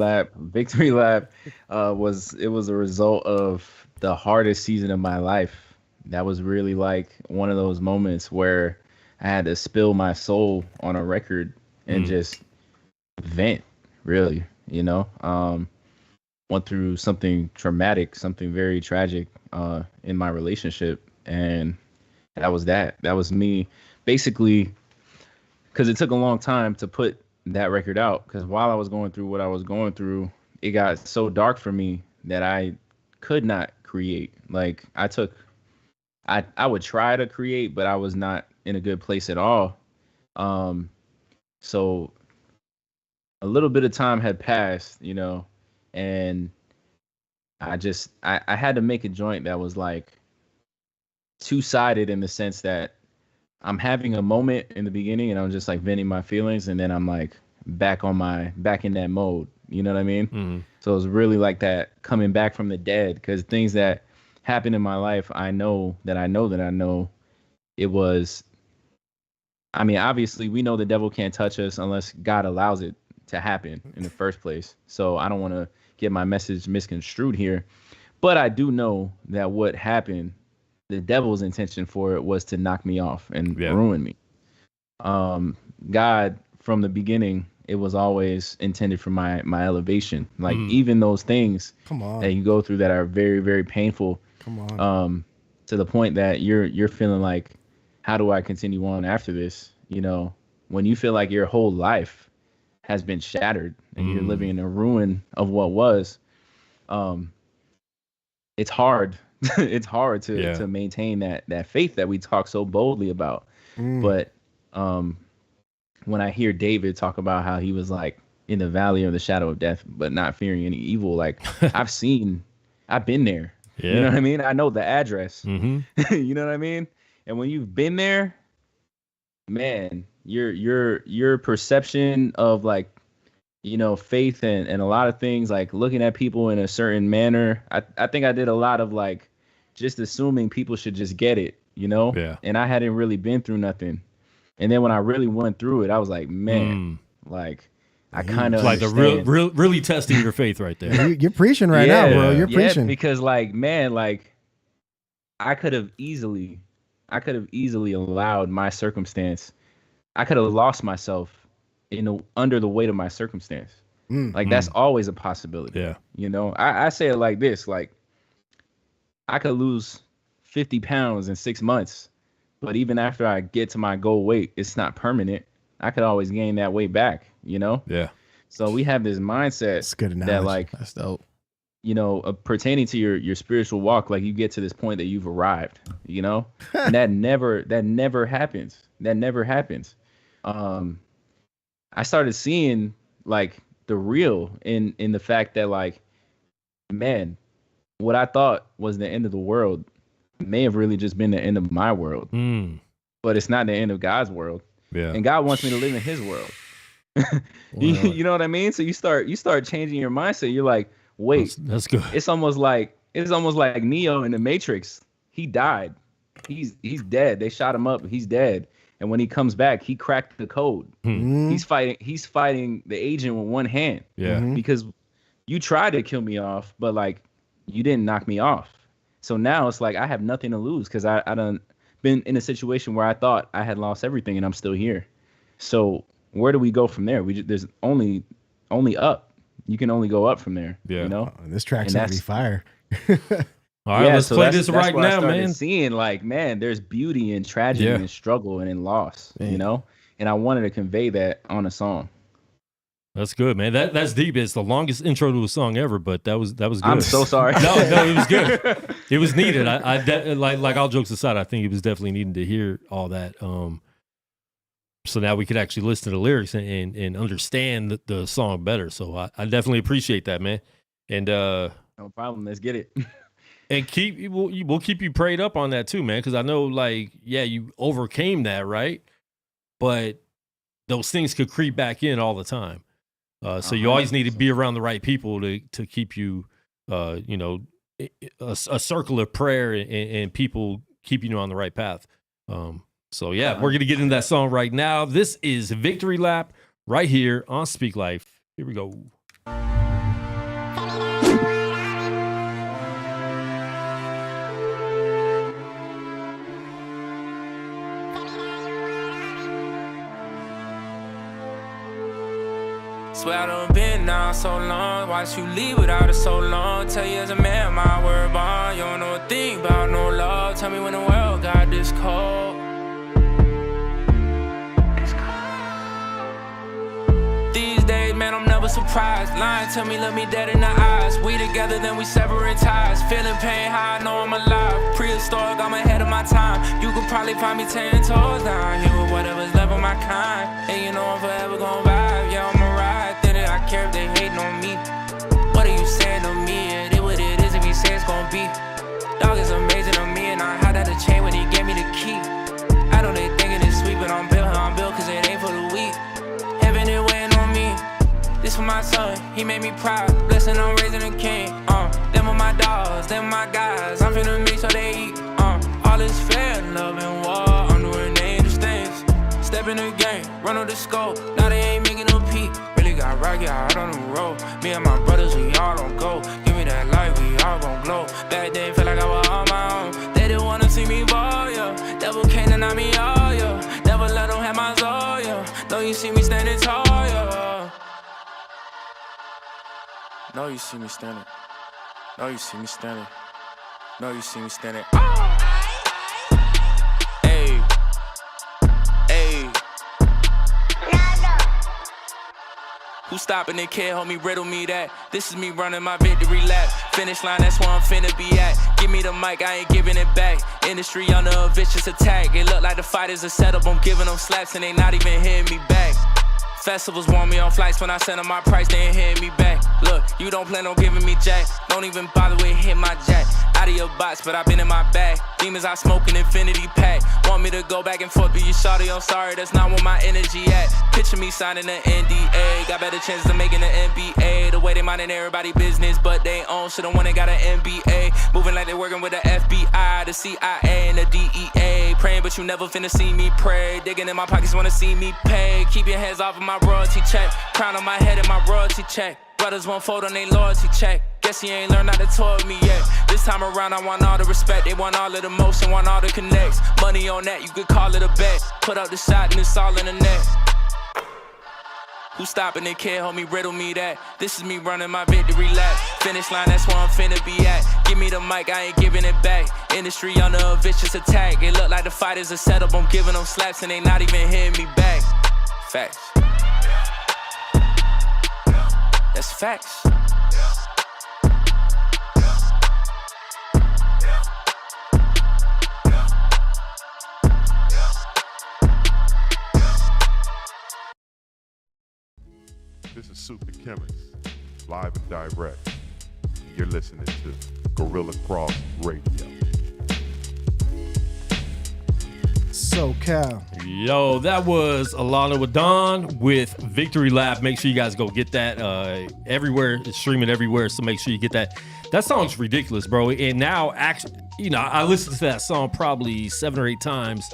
Lap was a result of the hardest season of my life. That was really like one of those moments where I had to spill my soul on a record and just vent, really, went through something traumatic, something very tragic in my relationship. And that was me basically, because it took a long time to put that record out. Because while I was going through what I was going through, it got so dark for me that I could not create. Like I would try to create, but I was not in a good place at all. So a little bit of time had passed, and I had to make a joint that was like two-sided in the sense that I'm having a moment in the beginning and I'm just like venting my feelings, and then I'm like back in that mode. You know what I mean? Mm-hmm. So it was really like that coming back from the dead, because things that happened in my life, I know it was, obviously we know the devil can't touch us unless God allows it to happen in the first place. So I don't want to get my message misconstrued here, but I do know that what happened, the devil's intention for it was to knock me off and ruin me. God, from the beginning, it was always intended for my elevation. Like even those things that you go through that are very, very painful, to the point that you're feeling like, how do I continue on after this? When you feel like your whole life has been shattered and you're living in a ruin of what was, it's hard. It's hard to maintain that faith that we talk so boldly about. But when I hear David talk about how he was like in the valley of the shadow of death, but not fearing any evil, like I've been there. Yeah. You know what I mean? I know the address. Mm-hmm. You know what I mean? And when you've been there, man, your perception of like, faith and a lot of things, like looking at people in a certain manner. I think I did a lot of like just assuming people should just get it, Yeah. And I hadn't really been through nothing. And then when I really went through it, I was like, man, like I kind of like the really testing your faith right there. You're preaching right now, bro. You're preaching. Because like, man, like I could have easily allowed my circumstance. I could have lost myself under the weight of my circumstance. Like that's always a possibility. Yeah. You know, I say it like this, like I could lose 50 pounds in 6 months, but even after I get to my goal weight, it's not permanent. I could always gain that weight back, you know? Yeah. So we have this mindset That's good analogy. that like, That's dope. you know, pertaining to your spiritual walk, like you get to this point that you've arrived, you know, and that never happens. That never happens. I started seeing like the real in the fact that like, man, what I thought was the end of the world may have really just been the end of my world, but it's not the end of God's world. Yeah. And God wants me to live in his world. You know what I mean? So you start changing your mindset. You're like, wait, that's good. It's almost like Neo in the Matrix. He died. He's dead. They shot him up. He's dead. And when he comes back, he cracked the code. He's fighting the agent with one hand. Yeah. Because you tried to kill me off, but like you didn't knock me off. So now it's like I have nothing to lose because I done been in a situation where I thought I had lost everything and I'm still here. So where do we go from there? There's only up. You can only go up from there. Yeah. You know? This track's gonna be fire. All right, let's play this right now, man. Seeing like, man, there's beauty in tragedy and struggle and in loss, you know? And I wanted to convey that on a song. That's good, man. That's deep. It's the longest intro to a song ever, but that was good. I'm so sorry. No, it was good. It was needed. Like all jokes aside, I think it was definitely needed to hear all that. So now we could actually listen to the lyrics and understand the song better. So I definitely appreciate that, man. And no problem. Let's get it. And we'll keep you prayed up on that too, man. Because I know, like, yeah, you overcame that, right? But those things could creep back in all the time. So you always need to be around the right people to keep you, you know, a circle of prayer and people keeping you on the right path. So yeah, we're gonna get into that song right now. This is Victory Lap right here on Speak Life. Here we go. Swear I done been down so long. Watch you leave without it so long. Tell you as a man, my word bond. You don't know a thing about no love. Tell me when the world got this cold. These days, man, I'm never surprised. Lying, tell me, look me dead in the eyes. We together, then we severing ties. Feeling pain, how I know I'm alive. Prehistoric, I'm ahead of my time. You could probably find me 10 toes down here with whatever's left of my kind. And you know I'm forever gon' vibe. Yeah, I'm a ride. Then I care if they hating on me. What are you saying to me? It is what it is if you say it's gon' be. Dog is amazing to me, and I had that a chain when he gave me the key. I know they thinking it's sweet, but I'm built cause it ain't for the weak. Heaven is waiting on me. This for my son, he made me proud. Blessing, I'm raising a king. Them are my dogs, them my guys. I'm finna make sure they eat. All is fair, love and war. I'm doing dangerous things. Step in the game, run on the scope. Now they ain't making no peak. Really got rocky out on the road. Me and my brothers, we all don't go. Give me that light, we all gon' glow. Back then, felt like I was on my own. They didn't wanna see me ball, yeah. Devil came to knock me all, yeah. Never let them have my soul, yeah. Know you see me standing tall, yeah. Know you see me standing. Know you see me standing. Know you see me standing. Hey. Hey. Who stopping and care, homie, riddle me that. This is me running my victory lap. Finish line, that's where I'm finna be at. Give me the mic, I ain't giving it back. Industry under a vicious attack. It look like the fighters are set up, I'm giving them slaps and they not even hitting me back. Festivals want me on flights when I send them my price, they ain't hitting me back. Look, you don't plan on giving me jack. Don't even bother with hit my jack. Out of your box, but I've been in my bag. Demons, I smoke an infinity pack. Want me to go back and forth, but you shawty, I'm sorry, that's not where my energy at. Picture me signing an NDA. Got better chances of making an NBA. The way they minding everybody business, but they own shit. One they got an MBA. Moving like they working with the FBI, the CIA, and the DEA. Praying, but you never finna see me pray. Digging in my pockets, wanna see me pay. Keep your hands off of my royalty check. Crown on my head and my royalty check. Brothers won't fold on their loyalty check. Guess he ain't learned how to toy with me yet. This time around, I want all the respect. They want all of the motion, want all the connects. Money on that, you could call it a bet. Put up the shot and it's all in the net. Who stopping and can't help me riddle me that? This is me running my victory lap. Finish line, that's where I'm finna be at. Give me the mic, I ain't giving it back. Industry under a vicious attack. It look like the fighters are set up, I'm giving them slaps and they not even hitting me back. Facts. That's facts. This is Super Chemist, live and direct. You're listening to Guerrilla Cross Radio. SoCal. Yo, that was Alano Adan with Victory Lap. Make sure you guys go get that everywhere. It's streaming everywhere, so make sure you get that. That song's ridiculous, bro. And now, actually, you know, I listened to that song probably 7 or 8 times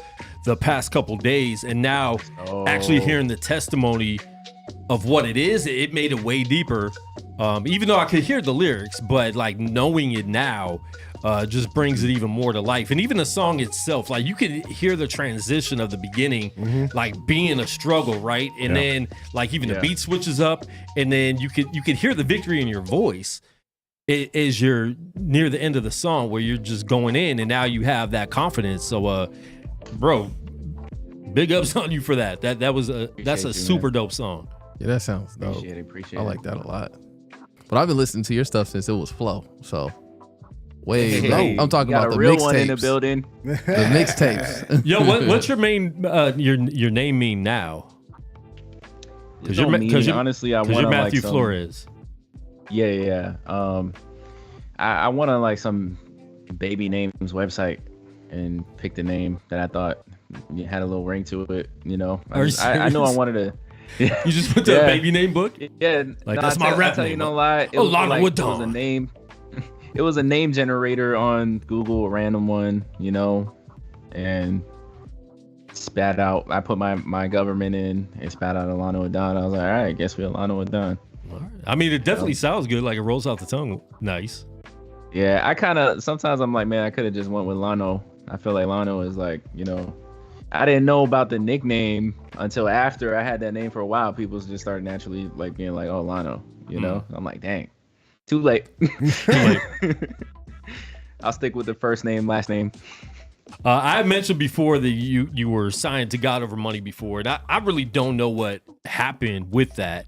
the past couple days, and now actually hearing the testimony of what it is, it made it way deeper. Even though I could hear the lyrics, but like knowing it now just brings it even more to life. And even the song itself, like you could hear the transition of the beginning, like being a struggle, right? And then like even the beat switches up, and then you could hear the victory in your voice as you're near the end of the song, where you're just going in, and now you have that confidence. So, bro, big ups on you for that. That's a super dope song. Yeah, that sounds dope. Appreciate I like that a lot. But I've been listening to your stuff since it was Flow. So I'm talking about the real mixtapes. One in the building. The mixtapes. Yo, what's your main your name mean now? Because honestly, I want you're Matthew like Flores. Yeah. I went on like some baby names website and picked a name that I thought had a little ring to it. You know, I know I wanted to. You just put the baby name book? Yeah, like that's my rap name. No lie, it was a name. It was a name generator on Google, a random one, you know, and spat out. I put my government in and spat out Alano Adan. I was like, all right, guess we're Alano Adan. All right. I mean, it definitely sounds good. Like it rolls off the tongue. Nice. Yeah, I kind of sometimes I'm like, man, I could have just went with Lano. I feel like Lano is like, you know. I didn't know about the nickname until after I had that name for a while. People just started naturally like being like, "Oh, Lano," you know. I'm like, "Dang, too late." I'll stick with the first name, last name. I mentioned before that you were signed to God Over Money before, and I really don't know what happened with that.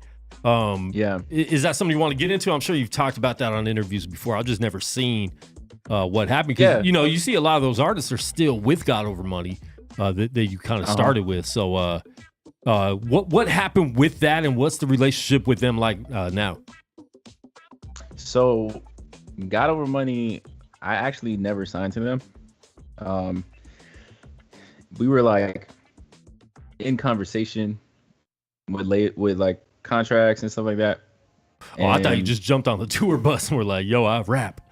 Is that something you want to get into? I'm sure you've talked about that on interviews before. I've just never seen what happened because you know you see a lot of those artists are still with God Over Money. That you kind of started with. So what happened with that, and what's the relationship with them like now? So God Over Money, I actually never signed to them. We were like in conversation with like contracts and stuff like that. Oh, I thought you just jumped on the tour bus and were like, yo, I rap.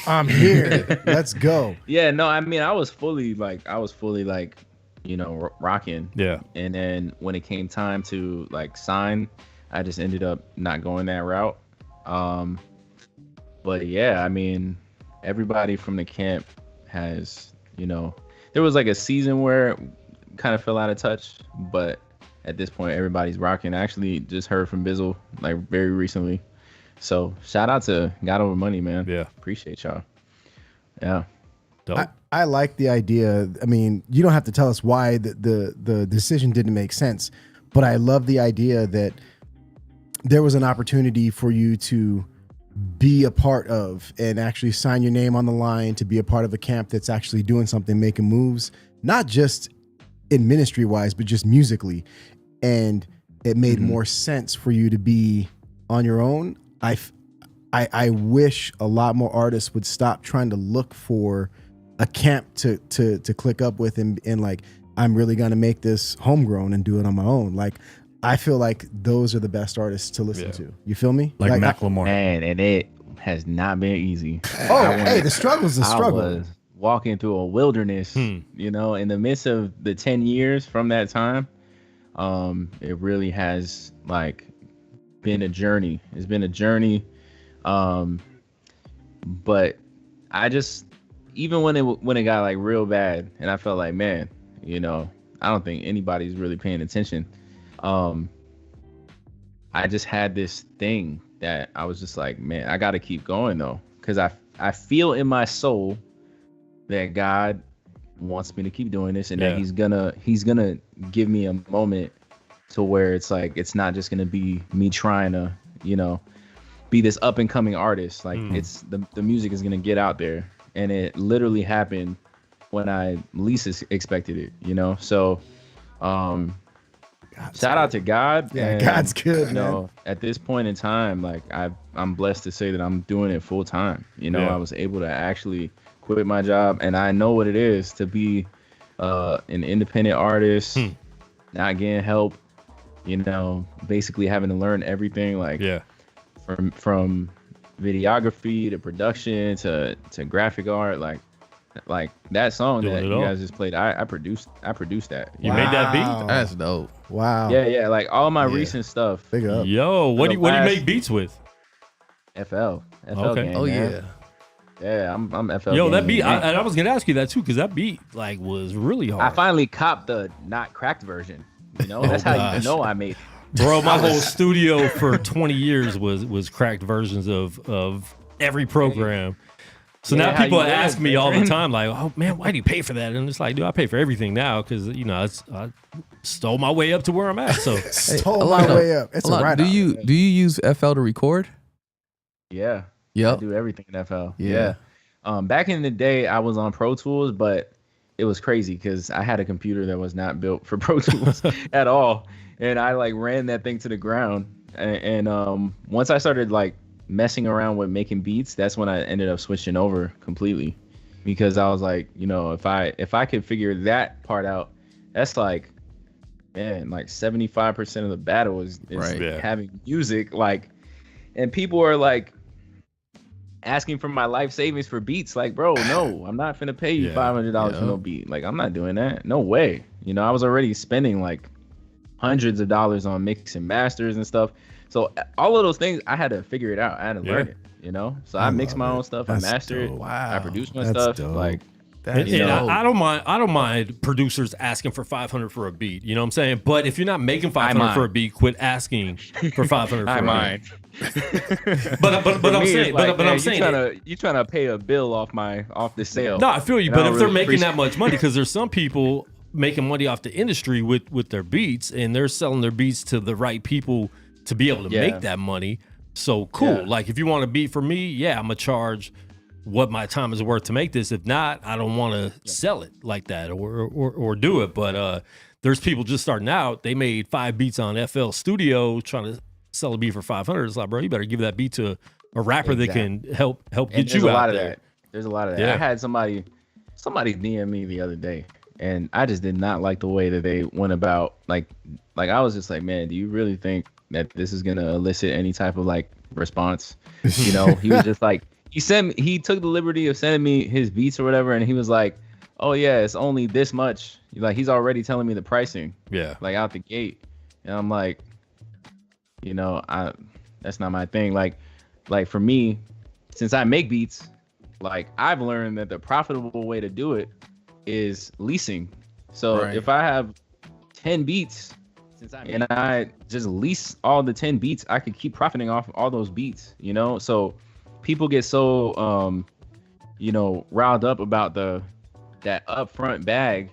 I'm here. Let's go. Yeah, no, I mean, I was fully like, you know, rocking. Yeah. And then when it came time to like sign, I just ended up not going that route. But yeah, I mean, everybody from the camp has, you know, there was like a season where it kind of fell out of touch, but at this point, everybody's rocking. I actually just heard from Bizzle like very recently. So shout out to God Over Money, man. Yeah. Appreciate y'all. Yeah. I like the idea. I mean, you don't have to tell us why the decision didn't make sense, but I love the idea that there was an opportunity for you to be a part of and actually sign your name on the line to be a part of a camp that's actually doing something, making moves, not just in ministry wise, but just musically. And it made more sense for you to be on your own. I wish a lot more artists would stop trying to look for a camp to click up with and like, I'm really going to make this homegrown and do it on my own. Like, I feel like those are the best artists to listen to. You feel me? Like Macklemore. Man, and it has not been easy. Hey, the struggle's a struggle. I was walking through a wilderness, you know, in the midst of the 10 years from that time. It really has like been a journey. It's been a journey. But I just, even when it got like real bad and I felt like, man, you know, I don't think anybody's really paying attention. I just had this thing that I was just like, man, I got to keep going though, because I feel in my soul that God wants me to keep doing this, and that he's gonna give me a moment to where it's like, it's not just gonna be me trying to, you know, be this up and coming artist. Like it's the music is gonna get out there, and it literally happened when I least expected it, you know. So shout out to God. Yeah, and, God's good, you know, at this point in time, like I'm blessed to say that I'm doing it full time. You know, I was able to actually quit my job, and I know what it is to be an independent artist, not getting help, you know, basically having to learn everything, like from videography to production to graphic art, like that song that you guys just played, I produced that. You made that beat? That's dope. Wow. Yeah, like all my recent stuff. Big up. Yo, what do you make beats with? FL Okay. gang, Oh man. yeah. Yeah, I'm FL. Yo, gang, that beat, man. I was gonna ask you that too, because that beat like was really hard. I finally copped the not cracked version. You know, that's how you know I made it. Bro, my whole studio for 20 years was cracked versions of every program. So now people ask me all the time, like, "Oh man, why do you pay for that?" And it's like, dude, I pay for everything now because, you know, I stole my way up to where I'm at. So Stole my way up. It's a write-off. Do you use FL to record? Yeah. Yep. I do everything in FL. Yeah. Back in the day, I was on Pro Tools, but it was crazy because I had a computer that was not built for Pro Tools at all, and I like ran that thing to the ground. And once I started like messing around with making beats, that's when I ended up switching over completely, because I was like, you know, if I could figure that part out, that's like, man, like 75% of the battle is having music, like, and people are like asking for my life savings for beats. Like, bro, no, I'm not finna pay you $500 for no beat. Like, I'm not doing that. No way. You know, I was already spending like hundreds of dollars on mix and masters and stuff. So all of those things, I had to figure it out. I had to learn it, you know? So I mix my own stuff. I master it. I produce my stuff. Dope. Like, and I don't mind producers asking for $500 for a beat. You know what I'm saying? But if you're not making $500 for a beat, quit asking for $500 for a beat. But I'm saying, like, but I'm saying, you trying to pay a bill off the sale. No, I feel you. But if they're making that much money, because there's some people making money off the industry with their beats, and they're selling their beats to the right people to be able to make that money. So cool. Like, if you want a beat for me, I'm gonna charge what my time is worth to make this. If not, I don't want to sell it like that or do it. But there's people just starting out. They made 5 beats on FL Studio trying to sell a beat for $500. It's like, bro, you better give that beat to a rapper that can help get you out there. There's a lot of that. I had somebody DM me the other day, and I just did not like the way that they went about. Like I was just like, man, do you really think that this is gonna elicit any type of like response? You know, he was just like, he took the liberty of sending me his beats or whatever, and he was like, oh yeah, it's only this much. Like, he's already telling me the pricing. Yeah. Like, out the gate. And I'm like, you know, that's not my thing. Like for me, since I make beats, like, I've learned that the profitable way to do it is leasing. So if I have 10 beats and I just lease all the 10 beats, I could keep profiting off all those beats, you know? So people get so, you know, riled up about that upfront bag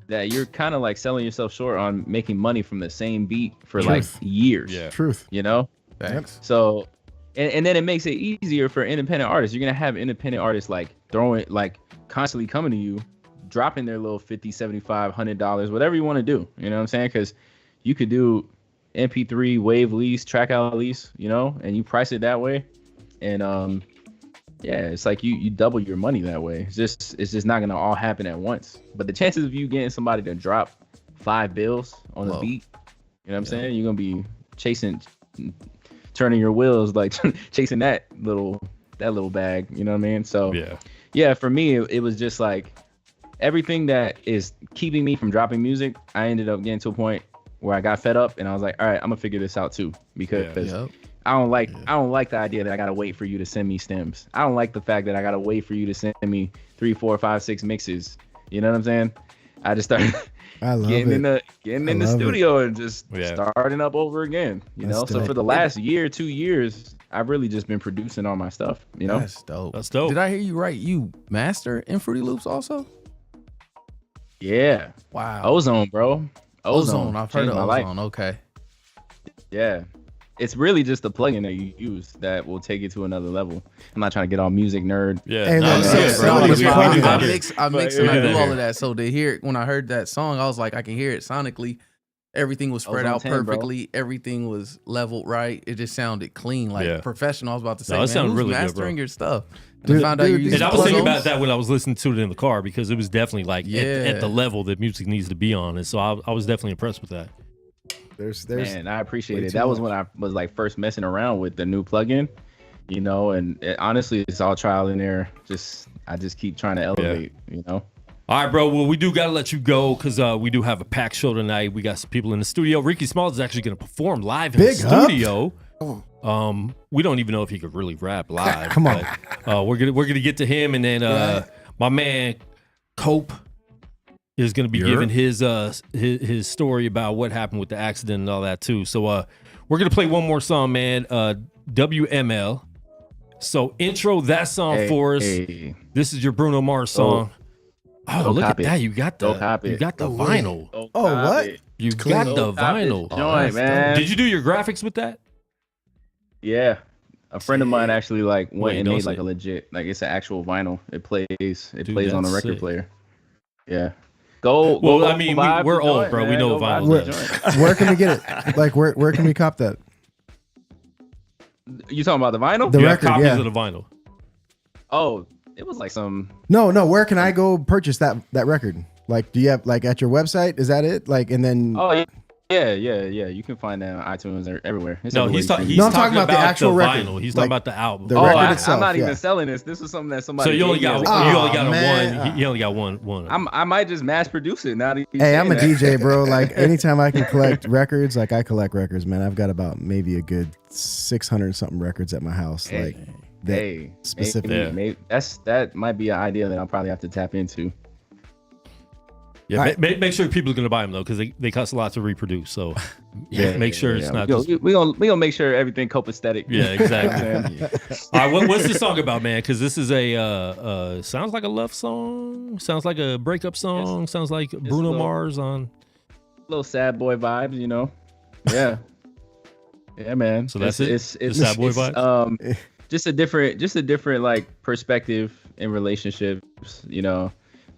that you're kind of like selling yourself short on making money from the same beat for like years. Yeah. Truth. You know? Thanks. So, and then it makes it easier for independent artists. You're going to have independent artists like constantly coming to you, dropping their little $50, $75, $100, whatever you want to do. You know what I'm saying? Because you could do MP3, wave lease, track out lease, you know, and you price it that way. And it's like you double your money that way. It's just not gonna all happen at once. But the chances of you getting somebody to drop 5 bills on the beat, you know what I'm saying? You're gonna be turning your wheels, like chasing that little bag, you know what I mean? So yeah, for me it was just like everything that is keeping me from dropping music. I ended up getting to a point where I got fed up, and I was like, all right, I'm gonna figure this out too, because I don't like the idea that I gotta wait for you to send me stems. I don't like the fact that I gotta wait for you to send me 3, 4, 5, 6 mixes. You know what I'm saying? I just started getting in the studio and just starting up over again. You know, so for the last year, 2 years, I've really just been producing all my stuff. You know, that's dope. That's dope. Did I hear you right? You master in Fruity Loops also? Yeah. Wow. Ozone, bro. Ozone. I've heard of Ozone. Okay. Yeah. It's really just a plugin that you use that will take it to another level. I'm not trying to get all music nerd. Yeah. Hey, I mix and I do all of that. So to hear when I heard that song, I was like, I can hear it sonically. Everything was spread out perfectly. Everything was leveled right. It just sounded clean, like professional. I was about to say, it sounded really mastering good, your stuff. And I was thinking about that when I was listening to it in the car because it was definitely like at the level that music needs to be on, and so I was definitely impressed with that. Man, I appreciate it. That was when I was like first messing around with the new plugin, you know, and honestly, it's all trial and error. I just keep trying to elevate, you know. All right, bro. Well, we do got to let you go because we do have a packed show tonight. We got some people in the studio. Ricky Smalls is actually going to perform live in the studio. We don't even know if he could really rap live. Come on. We're gonna get to him, and then my man Cope is gonna be giving his story about what happened with the accident and all that too. So we're gonna play one more song, man. WML. So intro that song for us. This is your Bruno Mars song. Oh, look at that! You got the vinyl. What? You got the vinyl. Joint, man. Did you do your graphics with that? Yeah. A friend of mine actually like went and made like a legit, like it's an actual vinyl. It plays on a record player. Yeah. Well, I mean, we're old, bro. We know vinyl. Where can we get it? Like, where can we cop that? You talking about the vinyl? The record, copies of the vinyl. Oh, it was like some. No. Where can I go purchase that record? Like, do you have like at your website? Is that it? Like, and then. Oh yeah. Yeah. You can find that on iTunes or everywhere. He's talking about the actual record. Vinyl. He's talking about the album. The record itself. I'm not even selling this. This was something that somebody. So you only got one. You only got one. I might just mass produce it. Now hey, I'm a DJ, bro. Like anytime I can collect records, like I collect records, man. I've got about maybe a good 600 something records at my house. Like that specific. Maybe that might be an idea that I'll probably have to tap into. Yeah, right. Make sure people are going to buy them though, because they cost a lot to reproduce. So make sure it's not. We gonna make sure everything copacetic. Yeah, exactly. All right, what's this song about, man? Because this is a sounds like a love song, sounds like a breakup song, sounds like Bruno Mars on. Little sad boy vibes, you know. Yeah, yeah, man. So that's it's sad boy vibes. Just a different like perspective in relationships, you know,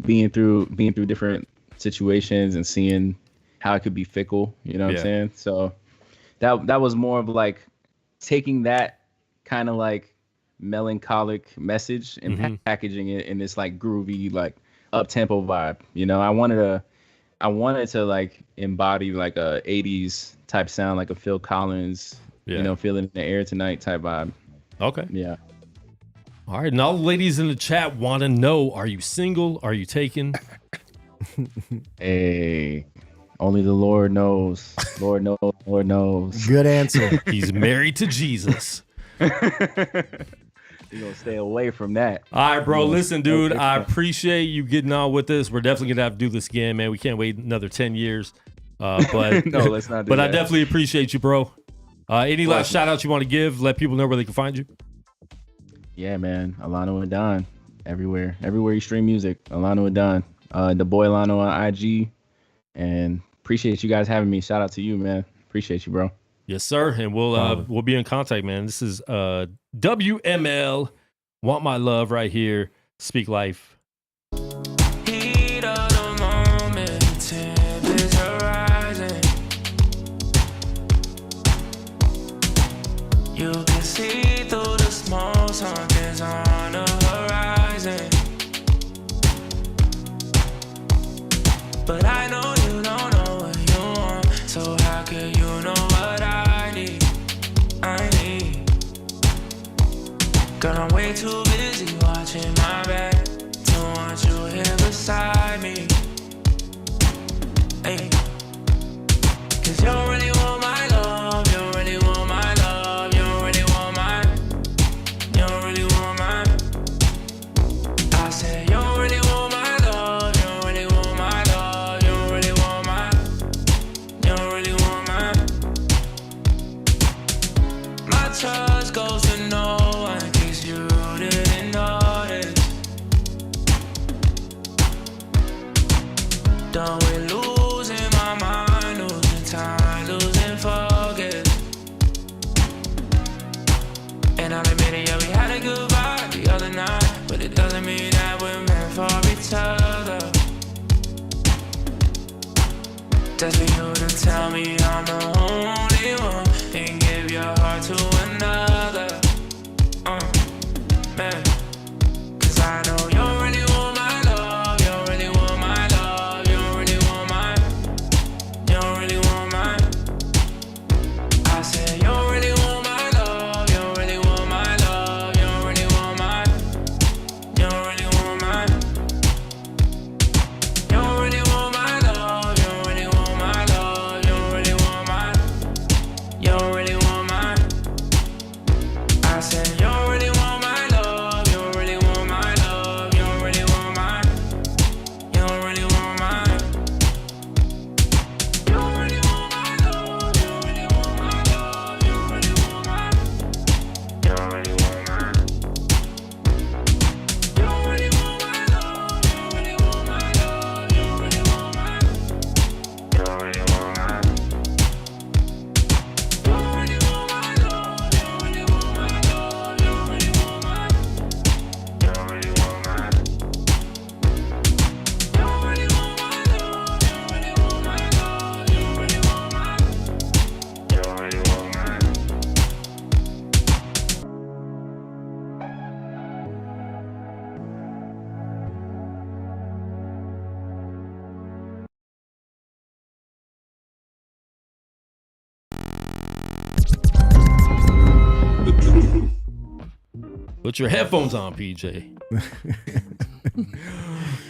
being through different situations and seeing how it could be fickle, you know what I'm saying? So that was more of like taking that kind of like melancholic message and packaging it in this like groovy, like up tempo vibe. You know, I wanted to like embody like a 80s type sound, like a Phil Collins, you know, Feeling in the Air Tonight type vibe. Okay. Yeah. All right. And all the ladies in the chat want to know, are you single? Are you taken? Hey, only the Lord knows. Lord knows. Good answer. He's married to Jesus. You're gonna stay away from that. All right, bro. Listen, dude, I appreciate you getting on with us. We're definitely gonna have to do this again, man. We can't wait another 10 years. But no, let's not do but that. I definitely appreciate you, bro. Any last shout outs you want to give? Let people know where they can find you. Yeah, man. Alano Adan. Everywhere you stream music. Alano Adan. The boy Alano on IG. And appreciate you guys having me. Shout out to you, man. Appreciate you, bro. Yes, sir. And we'll be in contact, man. This is WML. Want My Love right here. Speak Life. Heat of the moment, temperature rising. You can see through the small something's on the horizon. But I know you don't know what you want, so how can you know what I need? Girl, I'm way too busy watching my back to want you here beside me. Hey. 'Cause you really want my love, you really want my love, you really want mine, you really want mine. I said you really want my love, you really want my love. Done with losing my mind, losing time, losing focus. And I'll admit it, yeah, we had a good vibe the other night, but it doesn't mean that we're meant for each other. Just for you to tell me I'm the only one and give your heart to another. Man, 'cause I know you really want my love, you really want my love, you really want mine, you really want mine. I said you really want my love, you really want my love, you really want mine, you really want mine. You really want my love, you really want my love, you really want mine, you really want mine. I said you really want my love, you really want my love, you really want mine, you really want mine. You really want my love, you really want my love, you really want mine, you really want mine. You really want my love, you really want my love, you really want mine, you really want mine. You really want my love, you really want my love, you really want mine, you really want mine. You really want my love, you really want my love, you really want mine, you really want mine. Put your headphones on, PJ.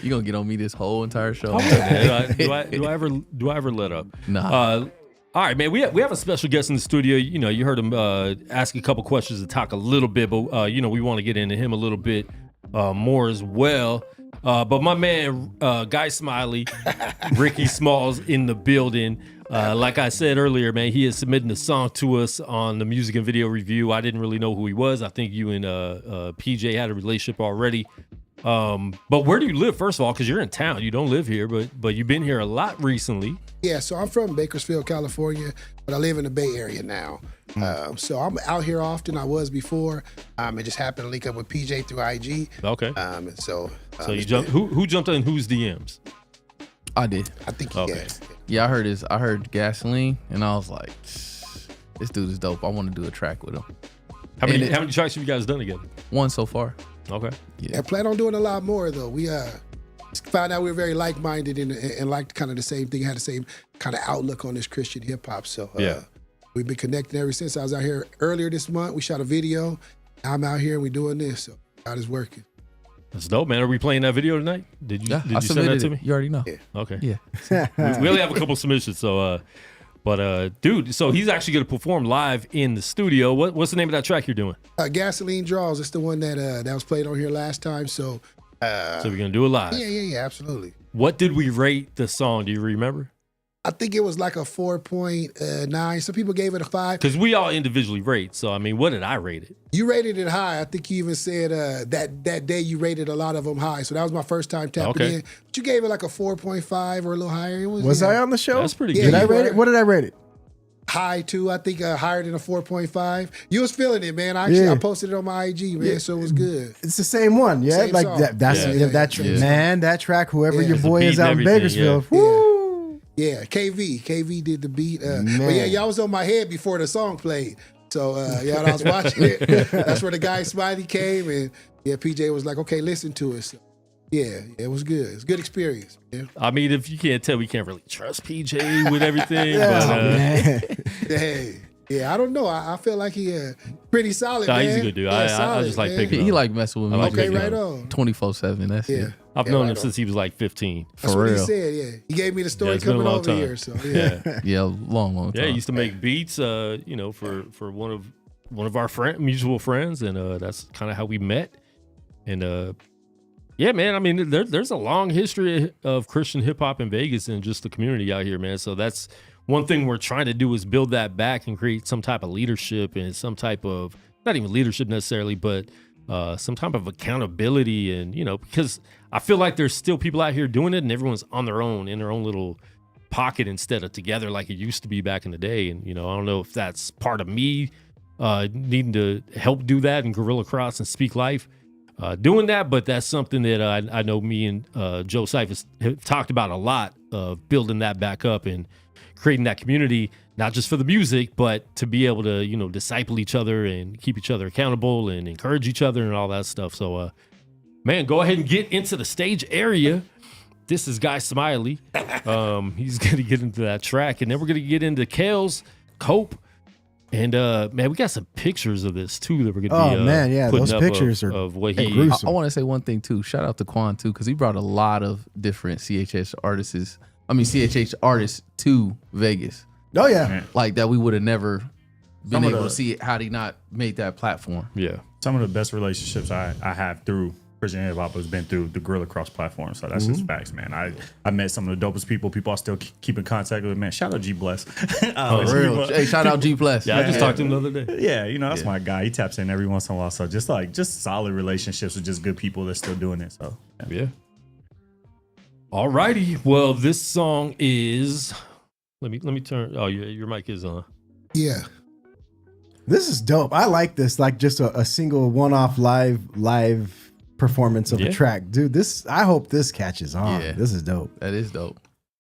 You gonna get on me this whole entire show? do I ever let up? Nah. All right, man. We have a special guest in the studio. You know, you heard him ask a couple questions and talk a little bit, but you know, we want to get into him a little bit more as well. But my man, Guy Smiley, Ricky Smalls in the building. Like I said earlier, man, he is submitting a song to us on the music and video review. I didn't really know who he was. I think you and PJ had a relationship already. But where do you live, first of all? Because you're in town. You don't live here, but you've been here a lot recently. Yeah, so I'm from Bakersfield, California, but I live in the Bay Area now. So I'm out here often. I was before. It just happened to link up with PJ through IG. Okay. And so you jumped. Who jumped in whose DMs? I did. I think he has. Yeah, I heard Gasoline, and I was like, this dude is dope. I want to do a track with him. How many tracks have you guys done together? One so far. Okay. Yeah, I plan on doing a lot more though. We found out we were very like-minded and liked kind of the same thing, had the same kind of outlook on this Christian hip hop. So we've been connecting ever since. I was out here earlier this month. We shot a video. I'm out here and we're doing this. So God is working. That's dope, man. Are we playing that video tonight? Did you send that to me? You already know. Yeah. Okay. Yeah. we only have a couple submissions, so dude, so he's actually gonna perform live in the studio. What's the name of that track you're doing? Gasoline Draws. It's the one that was played on here last time. So so we're gonna do it live. Yeah, absolutely. What did we rate the song? Do you remember? I think it was like a 4.9. Some people gave it a 5. Because we all individually rate. So I mean, what did I rate it? You rated it high. I think you even said that day you rated a lot of them high. So that was my first time tapping in. But you gave it like a 4.5 or a little higher. It was I on the show? That's pretty Yeah, good. Did I rate it? What did I rate it? High too. I think higher than a 4.5. You was feeling it, man. I posted it on my IG, man. So it was good. It's the same one, yeah. Same like song. that track. Whoever your boy is out in Bakersfield. Yeah. Woo. Yeah, KV did the beat. But yeah, y'all was on my head before the song played. So yeah, I was watching it. That's where the Guy Smiley came, and yeah, PJ was like, "Okay, listen to us." So, yeah, it was good. It's a good experience. Yeah. I mean, if you can't tell, we can't really trust PJ with everything. Yeah, I don't know. I feel like he pretty solid. Nah, man. he's a good dude. Yeah, I just like picking He like messing with me. Okay, right on. 24/7. That's it. I've known him since he was like 15. That's what he said. Yeah, he gave me the story coming over here. So yeah, long time. Yeah, he used to make beats. For one of our mutual friends, and that's kind of how we met. And yeah, man. I mean, there's a long history of Christian hip hop in Vegas and just the community out here, man. So that's one thing we're trying to do is build that back and create some type of leadership and some type of, not even leadership necessarily, but some type of accountability, and because I feel like there's still people out here doing it, and everyone's on their own in their own little pocket instead of together like it used to be back in the day. And I don't know if that's part of me needing to help do that in Guerrilla Cross and Speak Life, doing that, but that's something that I know me and Jocyph have talked about a lot, of building that back up and creating that community, not just for the music, but to be able to disciple each other and keep each other accountable and encourage each other and all that stuff. So man, go ahead and get into the stage area. This is Guy Smiley. He's going to get into that track, and then we're going to get into Kale's Cope. And man, we got some pictures of this too that we're going to be man, yeah, putting those up pictures are of what he. gruesome. I want to say one thing too. Shout out to Quan too, because he brought a lot of different CHH artists to Vegas. Oh yeah, like that we would have never been able to see it had he not made that platform. Yeah, some of the best relationships I have through Christian hip hop has been through the Guerrilla Cross platform. So that's just facts, man. I met some of the dopest people. People I still keep in contact with, man. Shout out G Bless. Real. Hey, shout out G Bless. Yeah, I just talked to him the other day. Yeah, that's my guy. He taps in every once in a while. So just solid relationships with just good people that's still doing it. So yeah. Alrighty. Well, this song is. Let me turn. Oh, your mic is on. Yeah. This is dope. I like this. Like just a single one-off live performance of a track, dude. I hope this catches on. Yeah. This is dope. That is dope.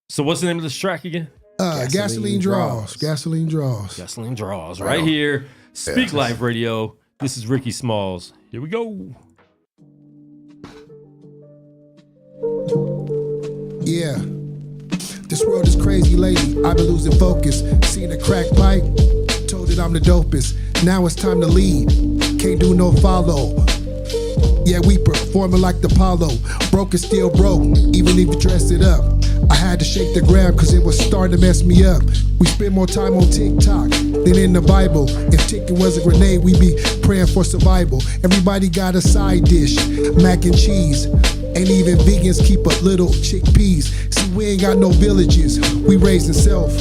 So what's the name of this track again? Gasoline Draws. Gasoline Draws. Gasoline Draws. Right here. Speak Live Radio. This is Ricky Smalls. Here we go. Yeah. This world is crazy lately. I've been losing focus. Seen a crack pipe. Told it I'm the dopest. Now it's time to lead. Can't do no follow. Yeah, we performing like the Apollo. Broke is still broke, even if you dress it up. I had to shake the ground cause it was starting to mess me up. We spend more time on TikTok than in the Bible. If ticking was a grenade, we'd be praying for survival. Everybody got a side dish, mac and cheese. And even vegans keep a little chickpeas. See, we ain't got no villages, we raising self.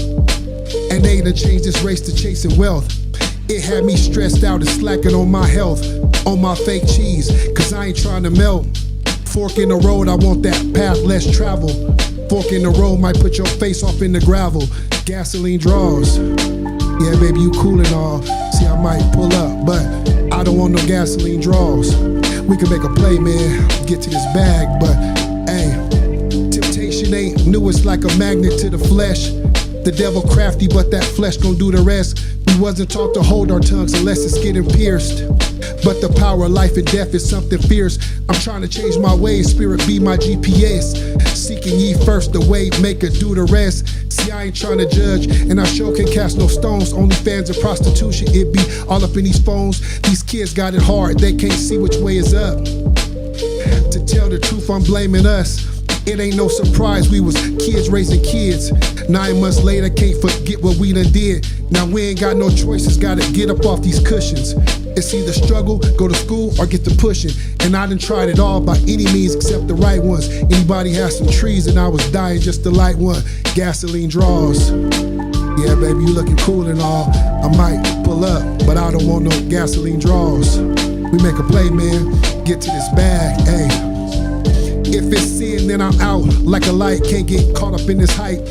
And they done changed this race to chasing wealth. It had me stressed out and slacking on my health, on my fake cheese, cause I ain't trying to melt. Fork in the road, I want that path less travel. Fork in the road might put your face off in the gravel. Gasoline draws. Yeah, baby, you cool and all. See, I might pull up, but I don't want no gasoline draws. We can make a play, man, get to this bag, but hey, temptation ain't new, it's like a magnet to the flesh. The devil crafty, but that flesh gon' do the rest. We wasn't taught to hold our tongues unless it's getting pierced. But the power of life and death is something fierce. I'm trying to change my ways, spirit be my GPS. Seeking ye first the way, maker do the rest. See, I ain't trying to judge, and I sure can cast no stones. Only fans of prostitution, it be all up in these phones. These kids got it hard, they can't see which way is up. To tell the truth, I'm blaming us. It ain't no surprise, we was kids raising kids. 9 months later, can't forget what we done did. Now we ain't got no choices, gotta get up off these cushions. It's either struggle, go to school, or get to pushing. And I done tried it all by any means except the right ones. Anybody has some trees and I was dying just to light one. Gasoline draws. Yeah, baby, you looking cool and all. I might pull up, but I don't want no gasoline draws. We make a play, man, get to this bag, ayy. If it's sin, then I'm out like a light. Can't get caught up in this hype.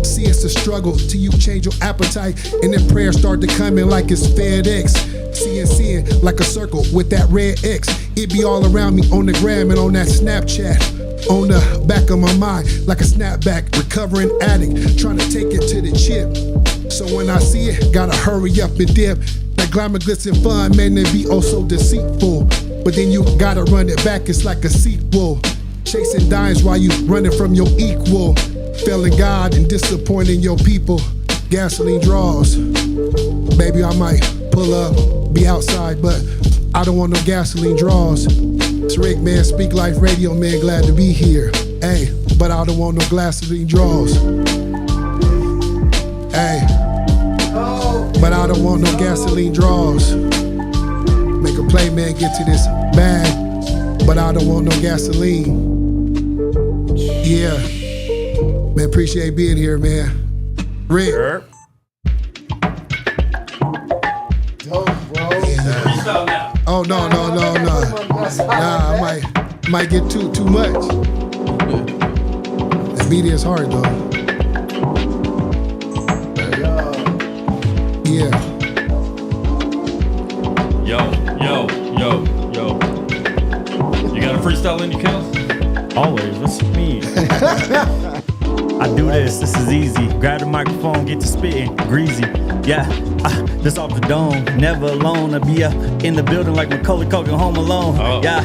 See, it's a struggle till you change your appetite. And then prayers start to come in like it's FedEx. Seeing sin like a circle with that red X. It be all around me on the gram and on that Snapchat. On the back of my mind like a snapback. Recovering addict, trying to take it to the chip. So when I see it, gotta hurry up and dip. That glamour, glitz, and fun, man, they be oh so deceitful. But then you gotta run it back, it's like a sequel. Chasing dimes while you running from your equal. Failing God and disappointing your people. Gasoline draws. Baby, I might pull up, be outside, but I don't want no gasoline draws. It's Rick, man, Speak Life Radio, man, glad to be here. Hey, but I don't want no gasoline draws. Hey, but I don't want no gasoline draws. Make a play, man, get to this bag, but I don't want no gasoline. Yeah, man, appreciate being here, man. Rick. Dope, bro. Yeah. Oh, no. Nah, I might get too much. That beat is hard though. Yeah. Yo. You got a freestyle in your Kels? Always. What's me? I do this is easy. Grab the microphone, get to spitting, greasy. Yeah, this off the dome, never alone. I be in the building like Macaulay Culkin, Home Alone. Oh. Yeah,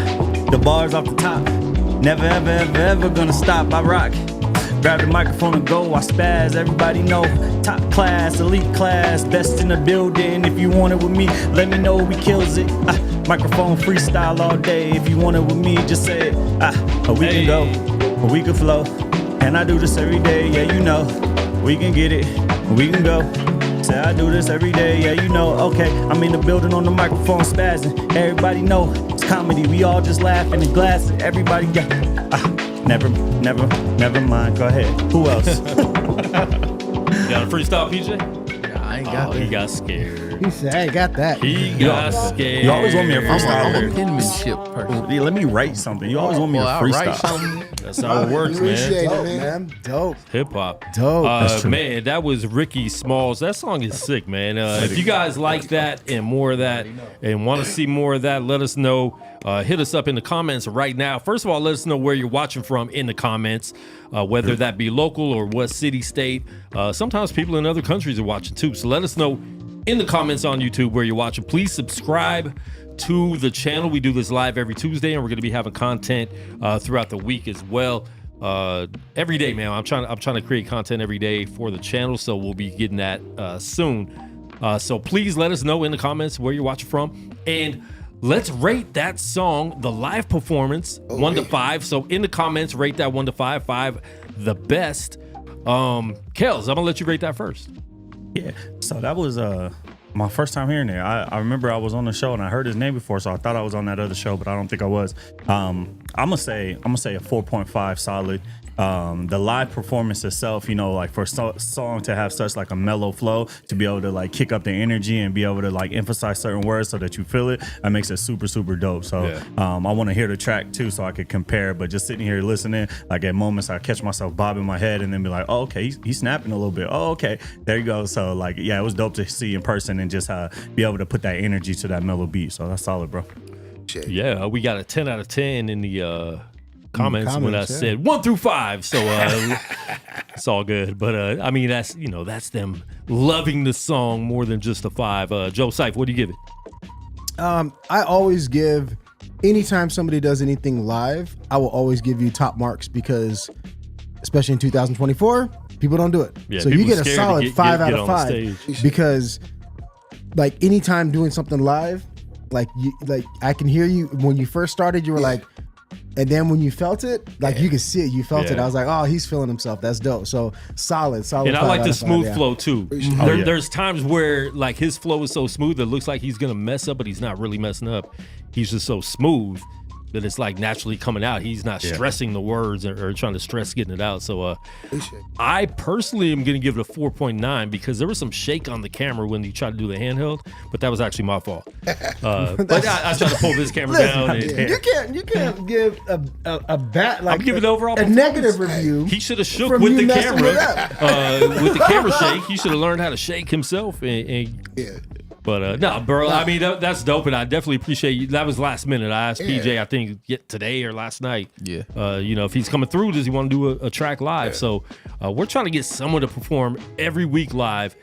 the bars off the top, never ever gonna stop. I rock. Grab the microphone and go, I spaz, everybody know. Top class, elite class, best in the building. If you want it with me, let me know, we kills it. Microphone freestyle all day. If you want it with me, just say it. We can go, we can flow. And I do this every day, yeah, you know. We can get it, we can go. Say I do this every day, yeah, you know. Okay, I'm in the building on the microphone spazzing. Everybody know it's comedy, we all just laughing and glassing. Everybody got, never mind, go ahead. Who else? You got a freestyle, PJ? I ain't got that. He got scared. He said, I ain't got that. He got scared. You always want me to freestyle. I'm a penmanship person. Yeah, let me write something. You always want me to I'll write freestyle. something. That's how it works, Appreciate man. it, man. Dope. Hip hop. Dope. That's true. Man, that was Ricky Smalls. That song is sick, man. If you guys like that and more of that and want to see more of that, let us know. Hit us up in the comments right now. First of all, let us know where you're watching from in the comments, whether that be local or what city, state. Sometimes people in other countries are watching too. So let us know in the comments on YouTube where you're watching. Please subscribe to the channel. We do this live every Tuesday, and we're going to be having content throughout the week as well. Every day, man. I'm trying to create content every day for the channel, so we'll be getting that soon. So please let us know in the comments where you're watching from, and let's rate that song, the live performance, 1 to 5. So in the comments, rate that 1 to 5. 5 the best. Kels, I'm gonna let you rate that first. Yeah, so that was my first time hearing it. I remember I was on the show and I heard his name before, so I thought I was on that other show, but I don't think I was. I'm gonna say a 4.5 solid. The live performance itself, you know, like for a song to have such like a mellow flow, to be able to like kick up the energy and be able to like emphasize certain words so that you feel it, that makes it super dope. So Yeah. I want to hear the track too so I could compare, but just sitting here listening, like at moments I catch myself bobbing my head and then be like, oh, okay, he's snapping a little bit. Oh, okay, there you go. So like, yeah, it was dope to see in person and just be able to put that energy to that mellow beat. So that's solid, bro. Yeah, we got a 10 out of 10 in the comments when I yeah. said 1 through 5. So it's all good. But I mean, that's them loving the song more than just a 5. Jocyph, what do you give it? I always give, anytime somebody does anything live, I will always give you top marks because, especially in 2024, people don't do it. Yeah, so you people get a scared to solid get 5 out on of the 5 stage. because, like, anytime doing something live, like I can hear you when you first started, you were like, and then when you felt it, like you could see it, you felt it. I was like, oh, he's feeling himself. That's dope. So solid. And I 5 like out the of 5, smooth yeah. flow too. There's times where like his flow is so smooth it looks like he's gonna mess up, but he's not really messing up. He's just so smooth that it's like naturally coming out. He's not stressing the words or trying to stress getting it out. So I personally am gonna give it a 4.9 because there was some shake on the camera when he tried to do the handheld, but that was actually my fault. But I tried to pull this camera down. And, You can't give a bad like I'm giving overall a negative review. He should have shook from with you the messing camera. it With the camera shake, he should have learned how to shake himself. But no, bro. I mean, that's dope, and I definitely appreciate you. That was last minute. I asked PJ, I think today or last night. Yeah. If he's coming through, does he want to do a track live? So we're trying to get someone to perform every week live.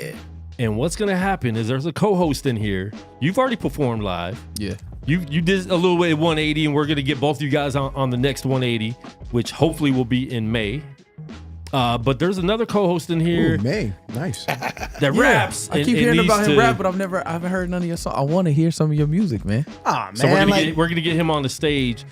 And what's gonna happen is there's a co-host in here. You've already performed live. Yeah. You did a little bit at 180, and we're gonna get both of you guys on the next 180, which hopefully will be in May. But there's another co-host in here. Ooh, May, nice. That raps. I keep hearing about him rap, but I haven't heard none of your songs. I want to hear some of your music, man. Oh man, So we're gonna get him on the stage.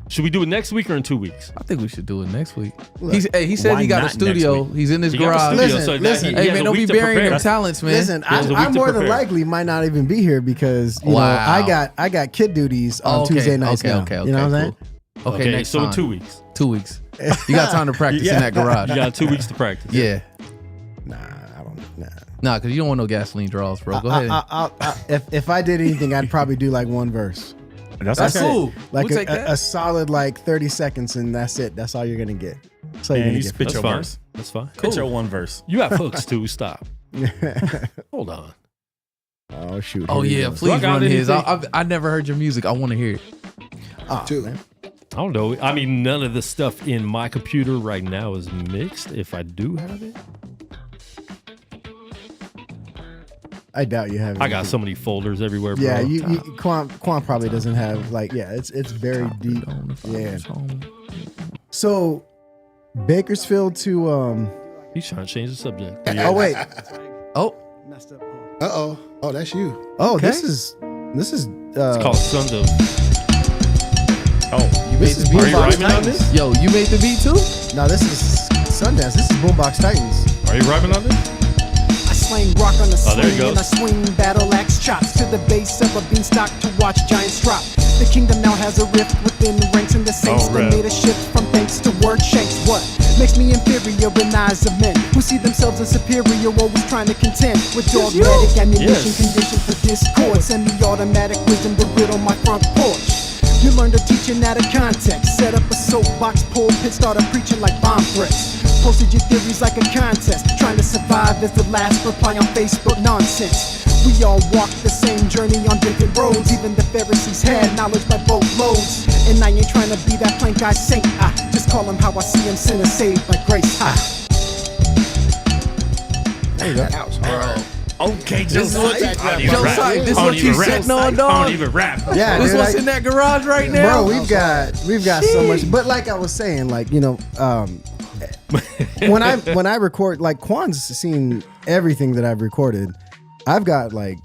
Should we do it next week or in 2 weeks? I think we should do it next week. Look, He said he got a not studio. next week? He's in his He got garage. the studio, Listen, so listen. he Hey has man, a don't be week to burying prepare. them talents, man. Listen, has a week I'm to more than prepare. likely might not even be here because you know Wow. I got kid duties on Okay, Tuesday nights okay, now. okay, you know what I'm saying? cool. Okay, next so time. in 2 weeks. 2 weeks. You got time to practice in that garage. You got 2 weeks to practice. Nah, I don't. Nah. Nah, because you don't want no gasoline draws, bro. Go ahead. If I did anything, I'd probably do like one verse. That's cool. Like a solid like 30 seconds, and that's it. That's all you're gonna get. That's all you're gonna get. Spit your verse. That's fine. Spit your one verse. You have hooks too. Stop. Hold on. Oh shoot. Oh yeah, please run his. I never heard your music. I want to hear it. Man. I don't know. I mean, none of the stuff in my computer right now is mixed. If I do have it, I doubt you have it. I got so many folders everywhere, bro. Yeah, Quan probably doesn't have like. Yeah, it's very deep. Yeah. So, Bakersfield to He's trying to change the subject. Oh wait. Oh. Oh, that's you. Oh, Okay. this is. It's called Sons of. Oh, you made This the is beat. Are you Boombox rhyming on Titans. this? Yo, you made the beat too? No, this is Sundance. This is Boombox Titans. Are you rhyming on this? I slang rock on the there he swing goes. and I swing battle axe chops to the base of a beanstalk to watch giants drop. The kingdom now has a rift within the ranks and the saints. They rap. made a shift from thanks to word shanks. What makes me inferior in the eyes of men who see themselves as superior, always trying to contend with dogmatic ammunition Yes. conditioned for discord. Semi-automatic wisdom to riddle my front porch. You learned to teaching out of context. Set up a soapbox, pulpit, started preaching like bomb threats. Posted your theories like a contest. Trying to survive as the last reply on Facebook nonsense. We all walk the same journey on different roads. Even the Pharisees had knowledge by boatloads. And I ain't trying to be that plank eye saint. I just call him how I see him, sinner saved by grace. There you go. That was hard. Okay, This is what I this don't what you even rap. sitting on, I don't dog. even rap. Yeah, This dude, what's like- in that garage right now? Bro, we've got so much. But like I was saying, like when I record, like Quan's seen everything that I've recorded. I've got like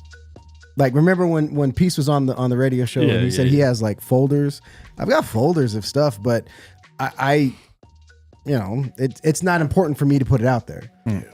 remember when Peace was on the radio show and he said he has like folders. I've got folders of stuff, but I it's not important for me to put it out there.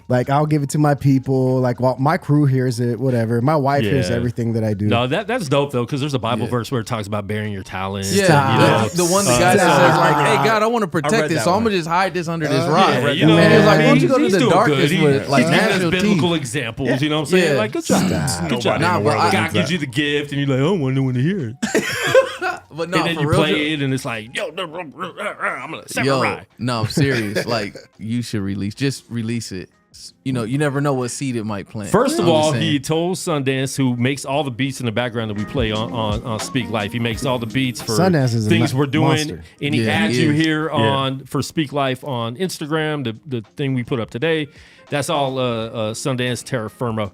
Like I'll give it to my people. Like my crew hears it, whatever. My wife hears everything that I do. No, that's dope though, because there's a Bible verse where it talks about bearing your talents. Yeah, you know? the one the guy that says like, "Hey God, I want to protect this, so I'm gonna just hide this under this rock." Yeah, And you know, he was like, "Why don't you go to he's the doing darkness good. with like he's giving us natural biblical teeth?" examples. You know what I'm saying? Yeah. Like, good job, good job. Nah, but God gives you the gift, and you're like, "I don't want no one to hear it." But no, and then for you real, play it, and it's like, "Yo, I'm gonna samurai." no, I'm serious. Like you should release it. You know, you never know what seed it might plant. First of I'm all, just saying. he told Sundance, who makes all the beats in the background that we play on Speak Life. He makes all the beats for Sundance is a things we're doing. monster. And he Yeah, adds he you is. here on for Speak Life on Instagram, the thing we put up today. That's all Sundance Terra Firma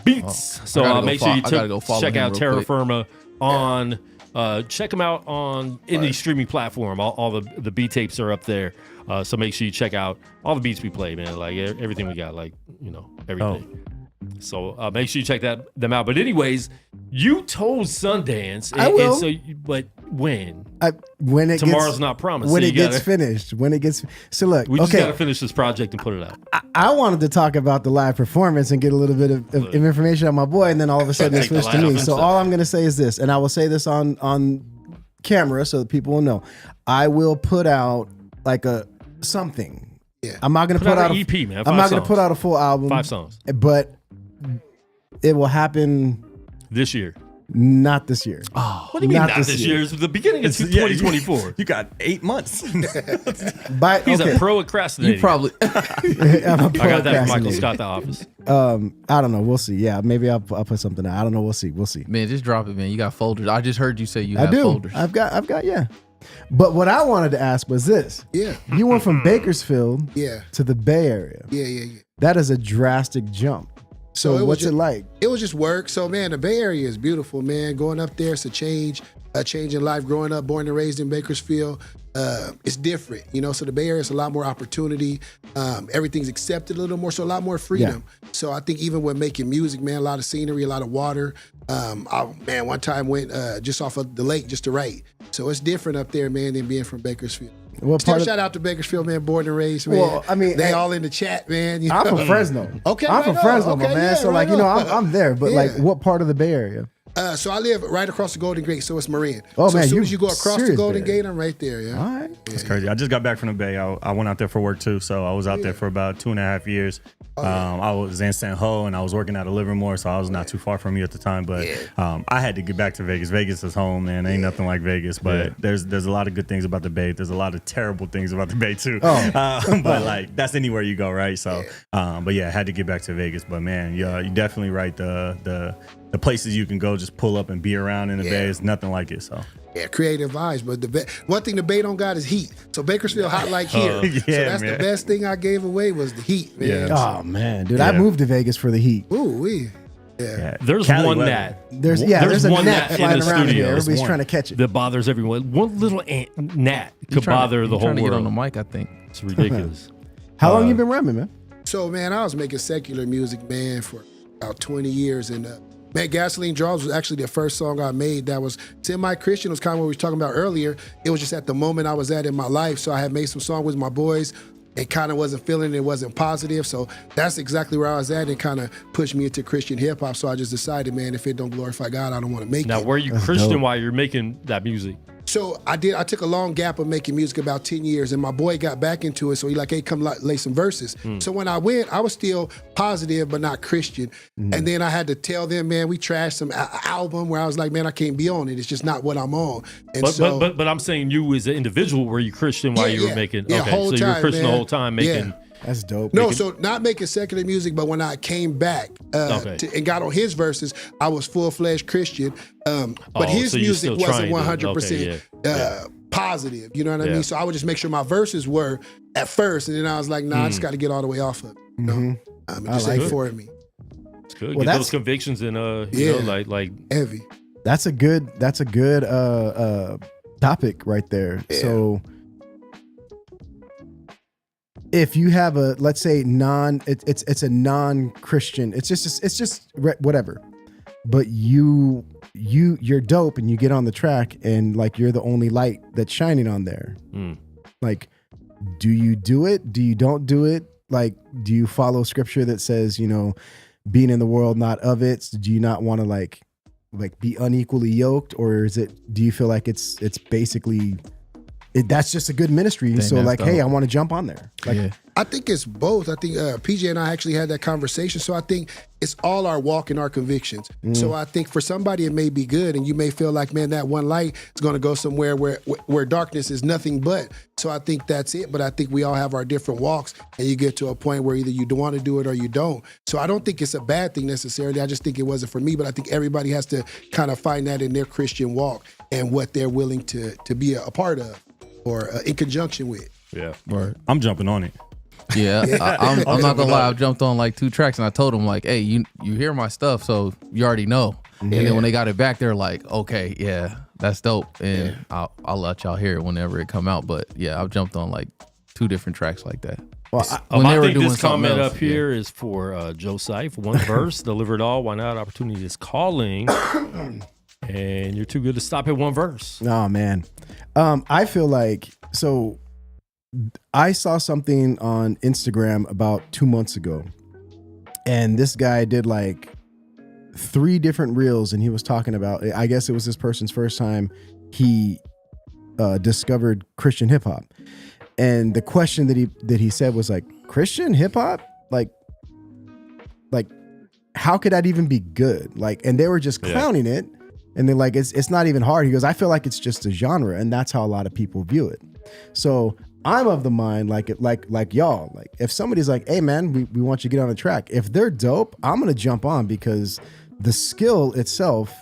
beats. So I gotta go make sure you I gotta go follow check him out real Terra quick. Firma on check them out on any streaming platform. All the beat tapes are up there. So make sure you check out all the beats we play, man. Like everything we got, like, you know, everything. So make sure you check them out. But anyways, you told Sundance. I will. But when? When it Tomorrow's gets, not promised. When so it you gets finished. When it gets so look. we just okay. gotta finish this project and put it out. I wanted to talk about the live performance and get a little bit of information on my boy, and then all of a sudden it Take the switched to light me. off So himself. all I'm going to say is this, and I will say this on camera so that people will know. I will put out like something. Yeah. I'm not going to Put put out out an EP, man. I'm not going to put out a full album. 5 songs But it will happen this year. not this year. What do you mean not this year? It's the beginning of 2024. You got 8 months. He's a procrastinator. You probably I'm a I got that from Michael procrastinator. Scott, The Office. I don't know. We'll see. Yeah, maybe I'll put something out. I don't know. We'll see. man, just drop it, man. You got folders. I just heard you say you I have do. folders. I've got. Yeah. But what I wanted to ask was this. Yeah. You went from Bakersfield Yeah. to the Bay Area. Yeah. That is a drastic jump. So it was what's just- it like? It was just work. So man, the Bay Area is beautiful, man. Going up there, it's a change in life. Growing up, born and raised in Bakersfield, it's different, you know. So the Bay Area is a lot more opportunity. Everything's accepted a little more, so a lot more freedom. So I think even with making music, man, a lot of scenery, a lot of water. One time went just off of the lake just to write. So it's different up there, man, than being from Bakersfield. What Still part of- shout out to Bakersfield, man, born and raised, man. Well, I mean, they all in the chat, man. You I'm know? from Fresno. Okay, I'm right from on. Fresno, my Okay, man. yeah, So like, right on. I'm there. But like, Yeah. what part of the Bay Area? So I live right across the Golden Gate, so it's Marin. Oh, so man, as soon as you go across the Golden there. Gate, I'm right there. Yeah. All right. That's crazy. I just got back from the Bay. I went out there for work too, so I was out there for about 2.5 years. I was in San Ho and I was working out of Livermore, so I was not too far from you at the time. But I had to get back to Vegas. Vegas is home, man. Ain't nothing like Vegas. But there's a lot of good things about the Bay. There's a lot of terrible things about the Bay too. But like that's anywhere you go, right? So, but yeah, I had to get back to Vegas. But man, yeah, you're definitely right. The places you can go just pull up and be around in the Bay is nothing like it. So. Yeah, creative vibes. But one thing the Bay don't got is heat. So Bakersfield hot like here. So that's the best thing I gave away was the heat, man. Oh man, dude, I moved to Vegas for the heat. Ooh wee. Yeah. There's Cali one weather. gnat. There's a one gnat gnat flying in the around studio. here. Everybody's trying to catch it. That bothers everyone. One little gnat could bother the whole trying to world. get on the mic, I think. It's ridiculous. How long you been rapping, man? So man, I was making secular music, man, for about 20 years, and man, Gasoline Draws was actually the first song I made that was semi-Christian. It was kind of what we were talking about earlier. It was just at the moment I was at in my life. So I had made some songs with my boys. It kind of wasn't feeling it, wasn't positive. So that's exactly where I was at. It kind of pushed me into Christian hip hop. So I just decided, man, if it don't glorify God, I don't want to make it. Now, were you Christian while you're making that music? So I took a long gap of making music, about 10 years, and my boy got back into it. So he like, hey, come lay some verses. So when I went, I was still positive, but not Christian. And then I had to tell them, man, we trashed some album where I was like, man, I can't be on it. It's just not what I'm on. And but I'm saying you as an individual, were you Christian while you were making? Yeah, okay, whole so you were time, Christian man. the whole time making. Yeah. That's dope. No, so not making secular music, but when I came back and got on his verses, I was full-fledged Christian. But his so music wasn't 100% positive. You know what I mean? So I would just make sure my verses were at first, and then I was like, nah, I just got to get all the way off of it. You know? It just ain't for me. It's good. Get those convictions and you know, like heavy. That's a good topic right there. Yeah. So if you have a, let's say it's a non-Christian, it's just whatever, but you're dope and you get on the track and like you're the only light that's shining on there. Like, do you do it? Do you don't do it? Like, do you follow scripture that says, you know, being in the world, not of it? Do you not want to like be unequally yoked, or do you feel like it's basically that's just a good ministry? Dang, so like, dope. hey, I want to jump on there. Like, I think it's both. I think PJ and I actually had that conversation. So I think it's all our walk and our convictions. So I think for somebody it may be good, and you may feel like, man, that one light is going to go somewhere where darkness is nothing but. So I think that's it. But I think we all have our different walks, and you get to a point where either you don't want to do it or you don't. So I don't think it's a bad thing necessarily. I just think it wasn't for me. But I think everybody has to kind of find that in their Christian walk and what they're willing to be a part of or in conjunction with. Yeah, right. I'm jumping on it. Yeah, I'm not gonna lie. I jumped on like 2 tracks and I told them like, hey, you hear my stuff, so you already know. And then when they got it back, they're like, okay, yeah, that's dope, and I'll let y'all hear it whenever it come out. But yeah, I've jumped on like 2 different tracks like that. well, I think this comment up here is for Jocyph. One verse, deliver it all. Why not? Opportunity is calling, and you're too good to stop at one verse. oh man, I feel like so. I saw something on Instagram about 2 months ago, and this guy did like 3 different reels, and he was talking about, I guess it was this person's first time he discovered Christian hip hop, and the question that he said was like, Christian hip hop, like how could that even be good? Like, and they were just clowning it, and they're like, it's not even hard. He goes, I feel like it's just a genre, and that's how a lot of people view it. So I'm of the mind, like y'all, like if somebody's like, hey man, we want you to get on the track. If they're dope, I'm going to jump on, because the skill itself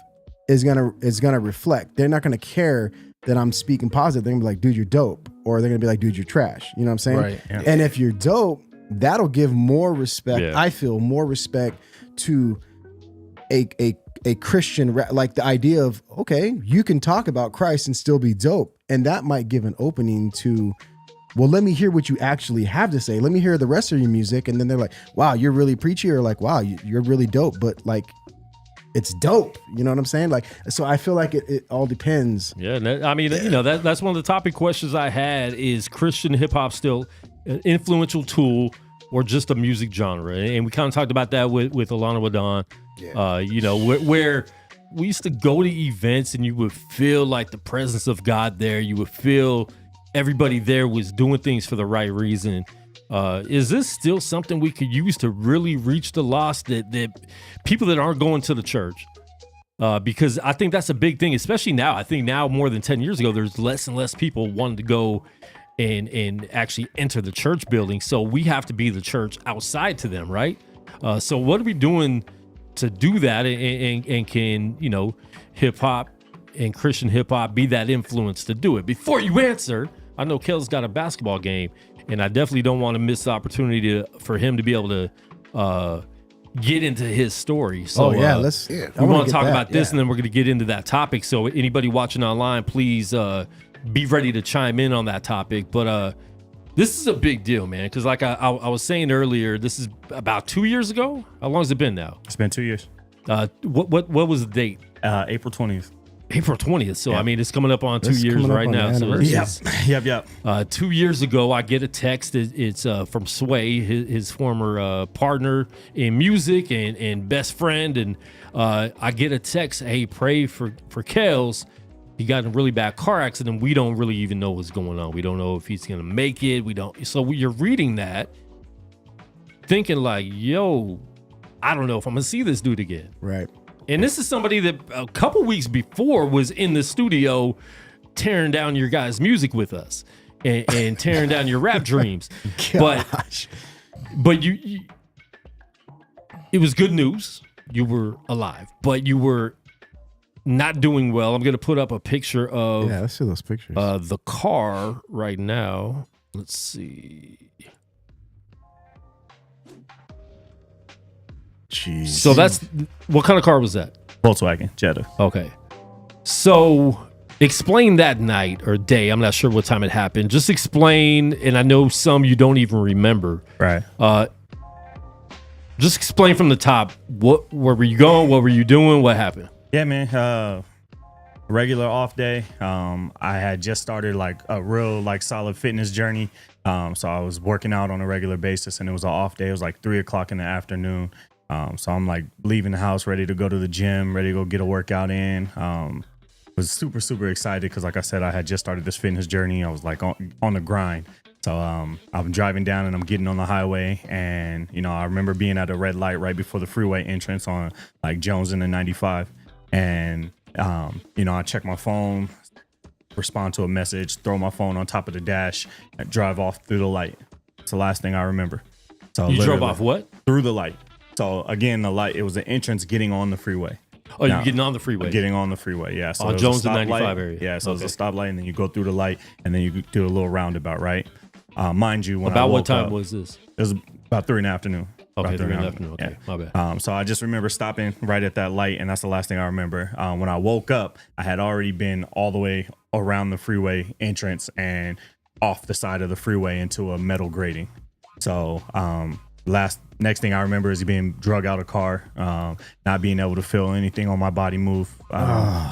is going to reflect. They're not going to care that I'm speaking positive. They're going to be like, dude, you're dope. Or they're going to be like, dude, you're trash. You know what I'm saying? Right. Yeah. And if you're dope, that'll give more respect. Yeah. I feel more respect to a Christian, like the idea of, okay, you can talk about Christ and still be dope. And that might give an opening to, well, let me hear what you actually have to say. Let me hear the rest of your music. And then they're like, wow, you're really preachy, or like, wow, you're really dope, but like, it's dope. You know what I'm saying? Like, so I feel like it all depends. Yeah, I mean, you know, that's one of the topic questions I had is Christian hip hop still an influential tool or just a music genre? And we kind of talked about that with Alano Adan. You know, where we used to go to events and you would feel like the presence of God there. You would feel everybody there was doing things for the right reason. Is this still something we could use to really reach the lost, that people that aren't going to the church? Because I think that's a big thing, especially now. I think now more than 10 years ago, there's less and less people wanting to go and actually enter the church building. So we have to be the church outside to them, right? So what are we doing to do that? And can, you know, hip hop and Christian hip hop be that influence to do it? Before you answer, I know Kel's got a basketball game, and I definitely don't want to miss the opportunity for him to be able to get into his story. So we want to talk about this, and then we're going to get into that topic. So anybody watching online, please be ready to chime in on that topic. But this is a big deal, man, because like I was saying earlier, this is about 2 years ago. How long has it been now? It's been 2 years. What was the date? April 20th. April 20th. So, I mean, it's coming up on 2 years right now. So Yep. 2 years ago, I get a text. It's from Sway, his former partner in music and best friend. And I get a text, hey, pray for Kels. He got in a really bad car accident. We don't really even know what's going on. We don't know if he's going to make it. We don't. So you're reading that, thinking like, yo, I don't know if I'm going to see this dude again. Right. And this is somebody that a couple weeks before was in the studio tearing down your guys' music with us and tearing down your rap dreams. But you, it was good news. You were alive, but you were not doing well. I'm going to put up a picture of let's see those pictures. The car right now. Let's see. Jeez. So that's, what kind of car was that? Volkswagen Jetta. Okay. So explain that night or day. I'm not sure what time it happened. Just explain, and I know some you don't even remember. Right. Just explain from the top. Where were you going? What were you doing? What happened? Yeah, man. Regular off day. I had just started like a real like solid fitness journey. So I was working out on a regular basis, and it was an off day. It was like 3:00 in the afternoon. So I'm like leaving the house, ready to go to the gym, ready to go get a workout in. Was super, super excited because, like I said, I had just started this fitness journey. I was like on the grind. So I'm driving down and I'm getting on the highway, and you know, I remember being at a red light right before the freeway entrance on like Jones and the 95, and you know, I check my phone, respond to a message, throw my phone on top of the dash, and drive off through the light. It's the last thing I remember. So you drove off what? Through the light. So again, the light, it was the entrance getting on the freeway. Oh, you're getting on the freeway? Getting on the freeway, yeah. So on Jones and 95 area. Yeah, so it's a stoplight, and then you go through the light, and then you do a little roundabout, right? Mind you, when about I woke what time up, was this? It was about 3 in the afternoon. Okay, 3 in the afternoon. Okay, my bad. So I just remember stopping right at that light, and that's the last thing I remember. When I woke up, I had already been all the way around the freeway entrance and off the side of the freeway into a metal grating. So next thing I remember is being drug out of car, not being able to feel anything on my body move.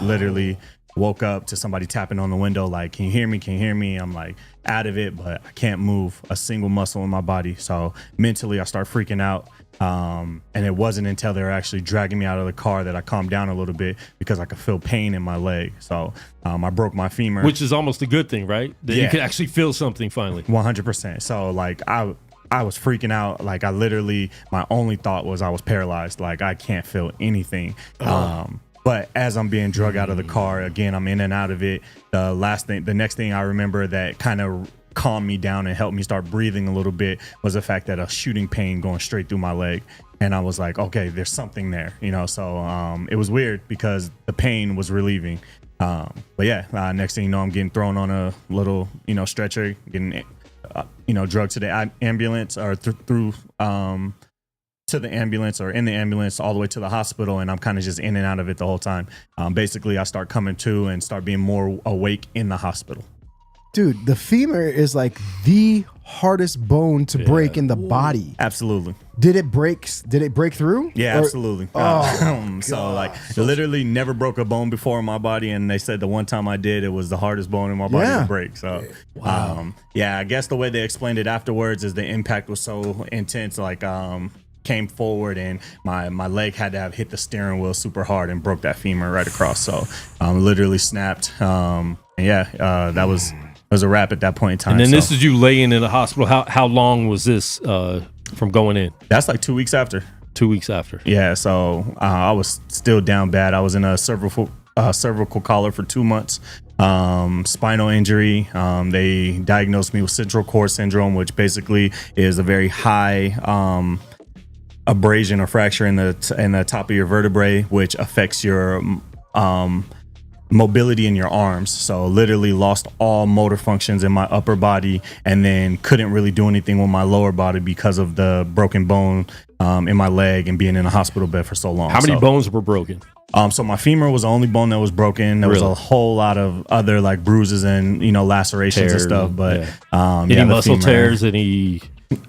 Literally woke up to somebody tapping on the window like, can you hear me? Can you hear me? I'm like out of it, but I can't move a single muscle in my body. So mentally I start freaking out. And it wasn't until they were actually dragging me out of the car that I calmed down a little bit because I could feel pain in my leg. So I broke my femur. Which is almost a good thing, right? That you could actually feel something finally. 100%. So like I was freaking out. Like I literally, my only thought was I was paralyzed. Like I can't feel anything. But as I'm being drug out of the car, again, I'm in and out of it. The next thing I remember that kind of calmed me down and helped me start breathing a little bit was the fact that a shooting pain going straight through my leg. And I was like, okay, there's something there, you know? So it was weird because the pain was relieving. But yeah, next thing you know, I'm getting thrown on a little, you know, stretcher, getting drugged to the ambulance or through to the ambulance or in the ambulance all the way to the hospital, and I'm kind of just in and out of it the whole time. Basically, I start coming to and start being more awake in the hospital. Dude, the femur is like the hardest bone to break in the body. Absolutely. Did it break through? Yeah, absolutely. So like literally never broke a bone before in my body, and they said the one time I did, it was the hardest bone in my body to break. So I guess the way they explained it afterwards is the impact was so intense. Like came forward and my leg had to have hit the steering wheel super hard and broke that femur right across. So literally snapped. That was a wrap at that point in time. And then this is you laying in the hospital. How long was this from going in? That's like 2 weeks after. 2 weeks after. Yeah. So I was still down bad. I was in a cervical collar for 2 months. Spinal injury. They diagnosed me with central cord syndrome, which basically is a very high abrasion or fracture in the top of your vertebrae, which affects your mobility in your arms. So literally lost all motor functions in my upper body, and then couldn't really do anything with my lower body because of the broken bone in my leg and being in a hospital bed for so long. How many bones were broken? So my femur was the only bone that was broken. There was a whole lot of other like bruises and lacerations and stuff. But any muscle tears? Any?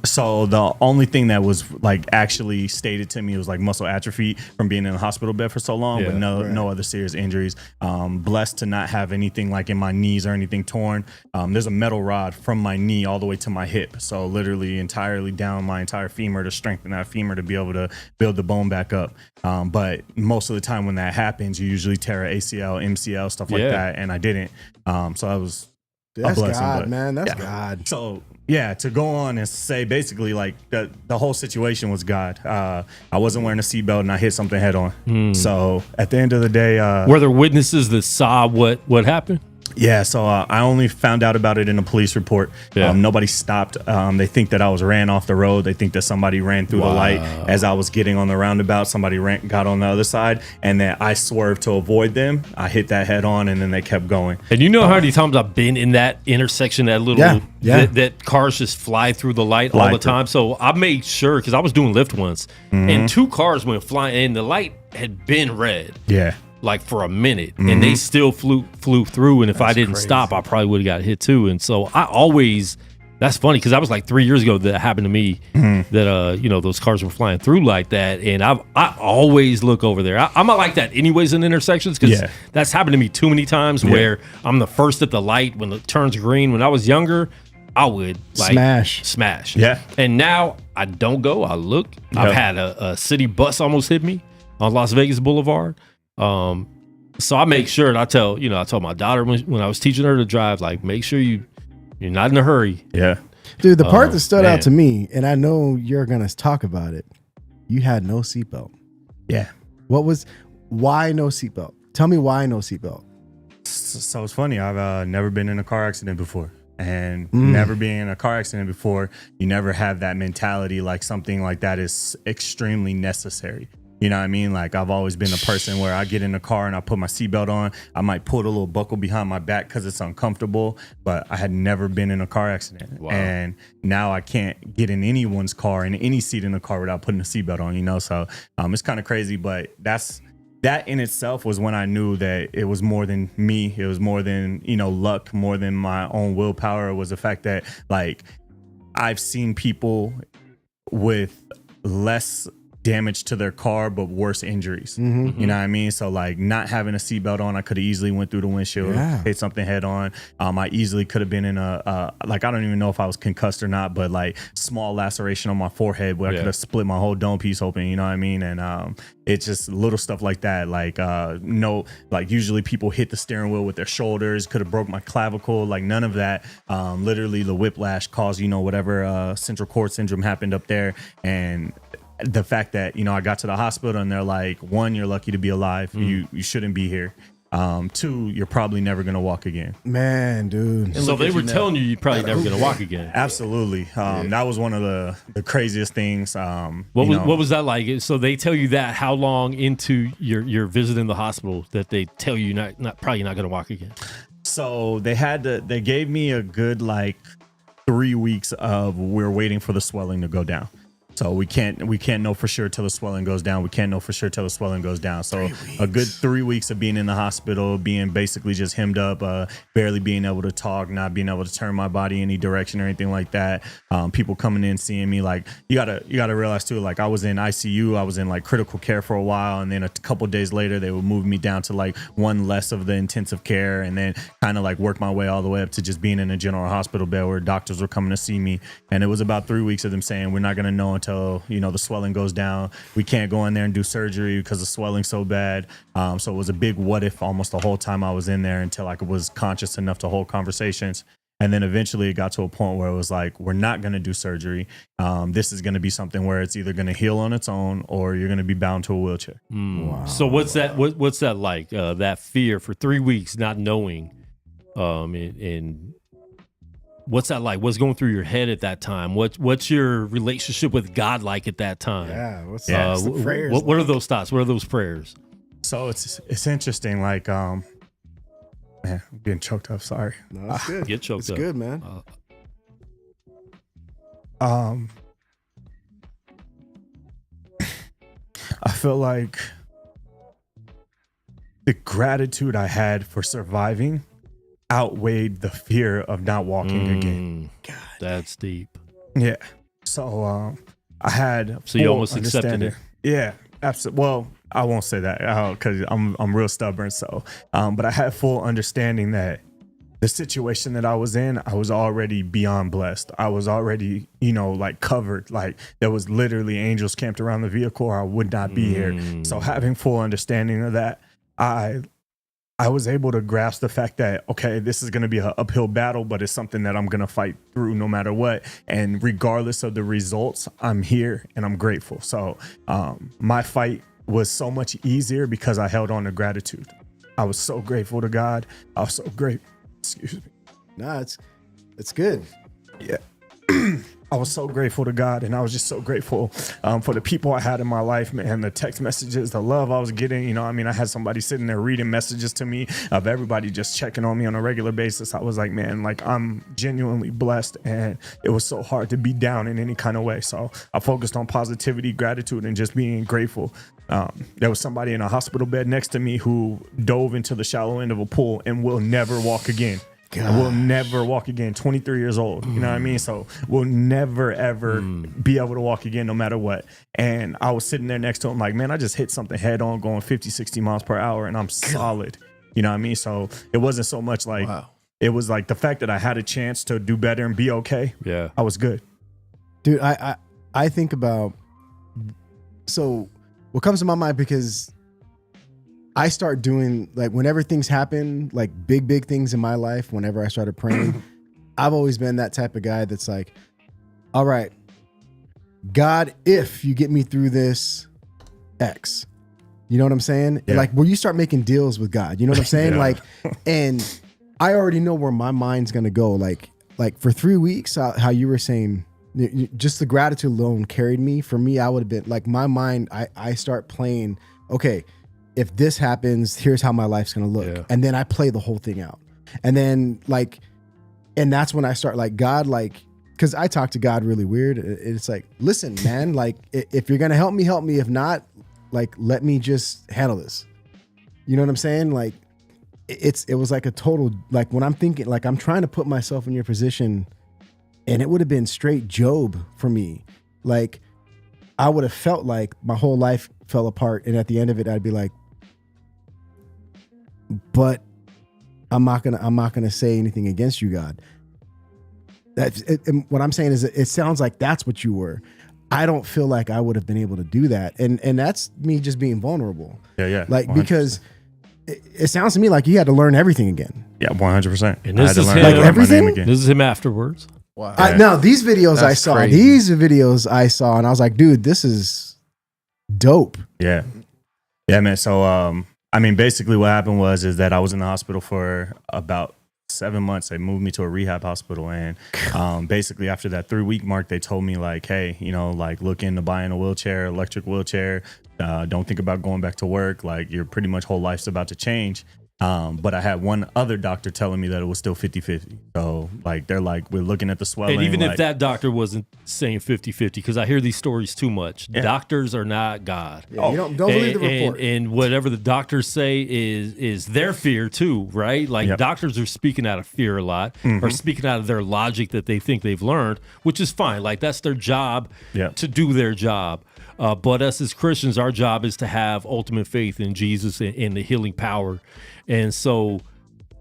So the only thing that was like actually stated to me was like muscle atrophy from being in a hospital bed for so long, but no other serious injuries. Blessed to not have anything like in my knees or anything torn. There's a metal rod from my knee all the way to my hip, so literally entirely down my entire femur to strengthen that femur to be able to build the bone back up. But most of the time when that happens, you usually tear an ACL, MCL, stuff like that, and I didn't. So I was. That's God, man. That's God. So to go on and say basically like the whole situation was God. I wasn't wearing a seatbelt and I hit something head on. So at the end of the day, were there witnesses that saw what happened? Yeah, so I only found out about it in a police report. Nobody stopped. They think that I was ran off the road. They think that somebody ran through the light as I was getting on the roundabout. Somebody got on the other side, and then I swerved to avoid them. I hit that head on, and then they kept going. And you know how many times I've been in that intersection, that little that cars just fly through the light all the time. So I made sure, because I was doing Lyft once, and 2 cars went flying, and the light had been red. Yeah. Like for a minute, and they still flew through. And if I didn't stop, I probably would have got hit too. And so I always, that's funny, because that was like 3 years ago that happened to me. That those cars were flying through like that, and I always look over there. I'm not like that anyways in intersections, because that's happened to me too many times where I'm the first at the light when it turns green. When I was younger, I would like smash. Yeah. And now I don't go. I look. I've had a city bus almost hit me on Las Vegas Boulevard. So I make sure, and I told my daughter when I was teaching her to drive, like, make sure you're not in a hurry. Yeah. Dude, the part that stood out to me, and I know you're going to talk about it, you had no seatbelt. Yeah. Why no seatbelt? Tell me why no seatbelt. So it's funny. I've never been in a car accident before. And never being in a car accident before, you never have that mentality like something like that is extremely necessary. You know what I mean? Like, I've always been a person where I get in the car and I put my seatbelt on. I might put a little buckle behind my back because it's uncomfortable, but I had never been in a car accident. Wow. And now I can't get in anyone's car, in any seat in the car, without putting a seatbelt on, So it's kind of crazy, but that in itself was when I knew that it was more than me. It was more than, luck, more than my own willpower. It was the fact that, like, I've seen people with less damage to their car but worse injuries. You know what I mean? So like, not having a seatbelt on, I could have easily went through the windshield, hit something head on. I easily could have been in a like, I don't even know if I was concussed or not, but like small laceration on my forehead where I could have split my whole dome piece open, you know what I mean? And it's just little stuff like that. Like like usually people hit the steering wheel with their shoulders, could have broke my clavicle, like none of that. Literally the whiplash caused, whatever central cord syndrome happened up there. And the fact that, I got to the hospital and they're like, 1, you're lucky to be alive. You shouldn't be here. 2, you're probably never going to walk again. Man, dude. So they were telling you're probably never going to walk again. Absolutely. That was one of the craziest things. What was that like? So they tell you that how long into your visit in the hospital that they tell you probably not going to walk again? So they gave me a good like 3 weeks of we're waiting for the swelling to go down. So we can't know for sure till the swelling goes down. We can't know for sure till the swelling goes down. So a good 3 weeks of being in the hospital, being basically just hemmed up, barely being able to talk, not being able to turn my body any direction or anything like that. People coming in, seeing me, like, you gotta realize too, like, I was in ICU, I was in like critical care for a while, and then a couple days later they would move me down to like one less of the intensive care, and then kind of like work my way all the way up to just being in a general hospital bed where doctors were coming to see me. And it was about 3 weeks of them saying, we're not gonna know until, you know, the swelling goes down. We can't go in there and do surgery because the swelling's so bad. So it was a big what if almost the whole time I was in there until I was conscious enough to hold conversations. And then eventually it got to a point where it was like, we're not going to do surgery. This is going to be something where it's either going to heal on its own or you're going to be bound to a wheelchair. Wow. So what's that? What's that like? That fear for 3 weeks, not knowing, and what's that like? What's going through your head at that time? What's your relationship with God like at that time? Yeah. What's the prayers? What are those thoughts? What are those prayers? So it's interesting. Like, man, I'm getting choked up. Sorry. No, that's good. Get choked up. It's good, man. I feel like the gratitude I had for surviving outweighed the fear of not walking again. God, that's deep. Yeah. So I had. So you almost accepted it. Yeah, absolutely. Well, I won't say that because I'm real stubborn. So, but I had full understanding that the situation that I was in, I was already beyond blessed. I was already, you know, like covered. Like there was literally angels camped around the vehicle, or I would not be here. So having full understanding of that, I was able to grasp the fact that, okay, this is going to be an uphill battle, but it's something that I'm going to fight through no matter what. And regardless of the results, I'm here and I'm grateful. So my fight was so much easier because I held on to gratitude. I was so grateful to God. I was so grateful. Excuse me. Nah, it's good. Yeah. I was so grateful to God, and I was just so grateful for the people I had in my life, man, the text messages, the love I was getting. You know, I mean, I had somebody sitting there reading messages to me of everybody just checking on me on a regular basis. I was like, man, like I'm genuinely blessed, and it was so hard to be down in any kind of way. So I focused on positivity, gratitude, and just being grateful. There was somebody in a hospital bed next to me who dove into the shallow end of a pool and will never walk again. We'll never walk again. 23 years old. You know what I mean? So we'll never, ever be able to walk again no matter what. And I was sitting there next to him like, man, I just hit something head on going 50, 60 miles per hour and I'm solid. You know what I mean? So it wasn't so much like, it was like the fact that I had a chance to do better and be okay. Yeah. I was good. Dude, I think about, so what comes to my mind, because I start doing, like, whenever things happen, like big things in my life, whenever I started praying, I've always been that type of guy that's like, all right, God, if you get me through this X, you know what I'm saying? Yeah. Like where you start making deals with God, you know what I'm saying? Yeah. Like, and I already know where my mind's going to go. Like for 3 weeks, how you were saying, just the gratitude alone carried me. For me, I would have been like, my mind, I start playing, okay, if this happens, here's how my life's going to look. Yeah. And then I play the whole thing out. And then like, and that's when I start like, God, like, cause I talk to God really weird. It's like, listen, man, like if you're going to help me, help me. If not, like, let me just handle this. You know what I'm saying? Like it was like a total, like when I'm thinking, like I'm trying to put myself in your position, and it would have been straight Job for me. Like I would have felt like my whole life fell apart. And at the end of it, I'd be like, but I'm not gonna say anything against you, God. That's it, what I'm saying is, it sounds like that's what you were. I don't feel like I would have been able to do that, and that's me just being vulnerable. Yeah. Like 100%. Because it sounds to me like you had to learn everything again. Yeah, 100%. And this is him, like everything. This is him afterwards. Wow. No, these videos That's I saw. crazy. These videos I saw, and I was like, dude, this is dope. Yeah, man. So I mean, basically what happened is that I was in the hospital for about 7 months. They moved me to a rehab hospital. And basically after that 3-week mark, they told me like, hey, you know, like look into buying a wheelchair, electric wheelchair. Don't think about going back to work. Like your pretty much whole life's about to change. But I had one other doctor telling me that it was still 50-50. So like, they're like, we're looking at the swelling. And even like, if that doctor wasn't saying 50-50, because I hear these stories too much. Yeah. Doctors are not God. Yeah, you don't believe the report. And whatever the doctors say is their fear too, right? Like doctors are speaking out of fear a lot, or speaking out of their logic that they think they've learned, which is fine. Like that's their job to do their job. But us as Christians, our job is to have ultimate faith in Jesus and the healing power. And so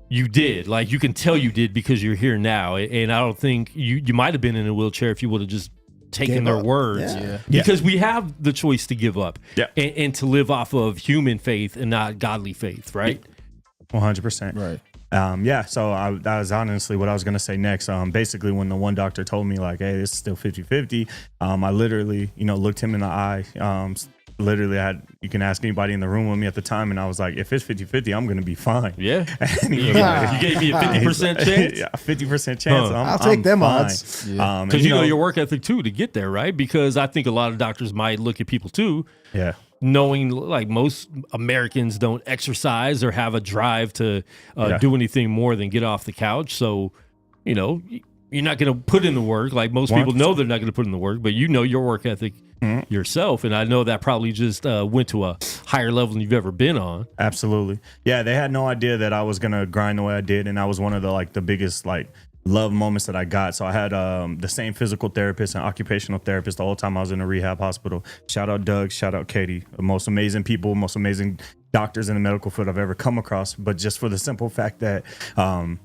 you did, like you can tell you did, because you're here now. And I don't think you might have been in a wheelchair if you would have just taking their words because we have the choice to give up and to live off of human faith and not godly faith, right? 100%. Right. So that was honestly what I was going to say next. Basically, when the one doctor told me, like, hey, this is still 50-50, I literally, looked him in the eye. You can ask anybody in the room with me at the time, and I was like, if it's 50-50, I'm going to be fine. Yeah. And he was like, you gave me a 50% chance? Yeah, 50% chance. I'll take them odds. Because your work ethic, too, to get there, right? Because I think a lot of doctors might look at people, too. Yeah. Knowing like most Americans don't exercise or have a drive to do anything more than get off the couch. So, you're not going to put in the work. Like most people know they're not going to put in the work, but your work ethic yourself. And I know that probably just went to a higher level than you've ever been on. Absolutely. Yeah, they had no idea that I was going to grind the way I did. And that was one of the biggest love moments that I got. So I had the same physical therapist and occupational therapist the whole time I was in a rehab hospital. Shout out Doug, shout out Katie, the most amazing people, most amazing doctors in the medical field I've ever come across. But just for the simple fact that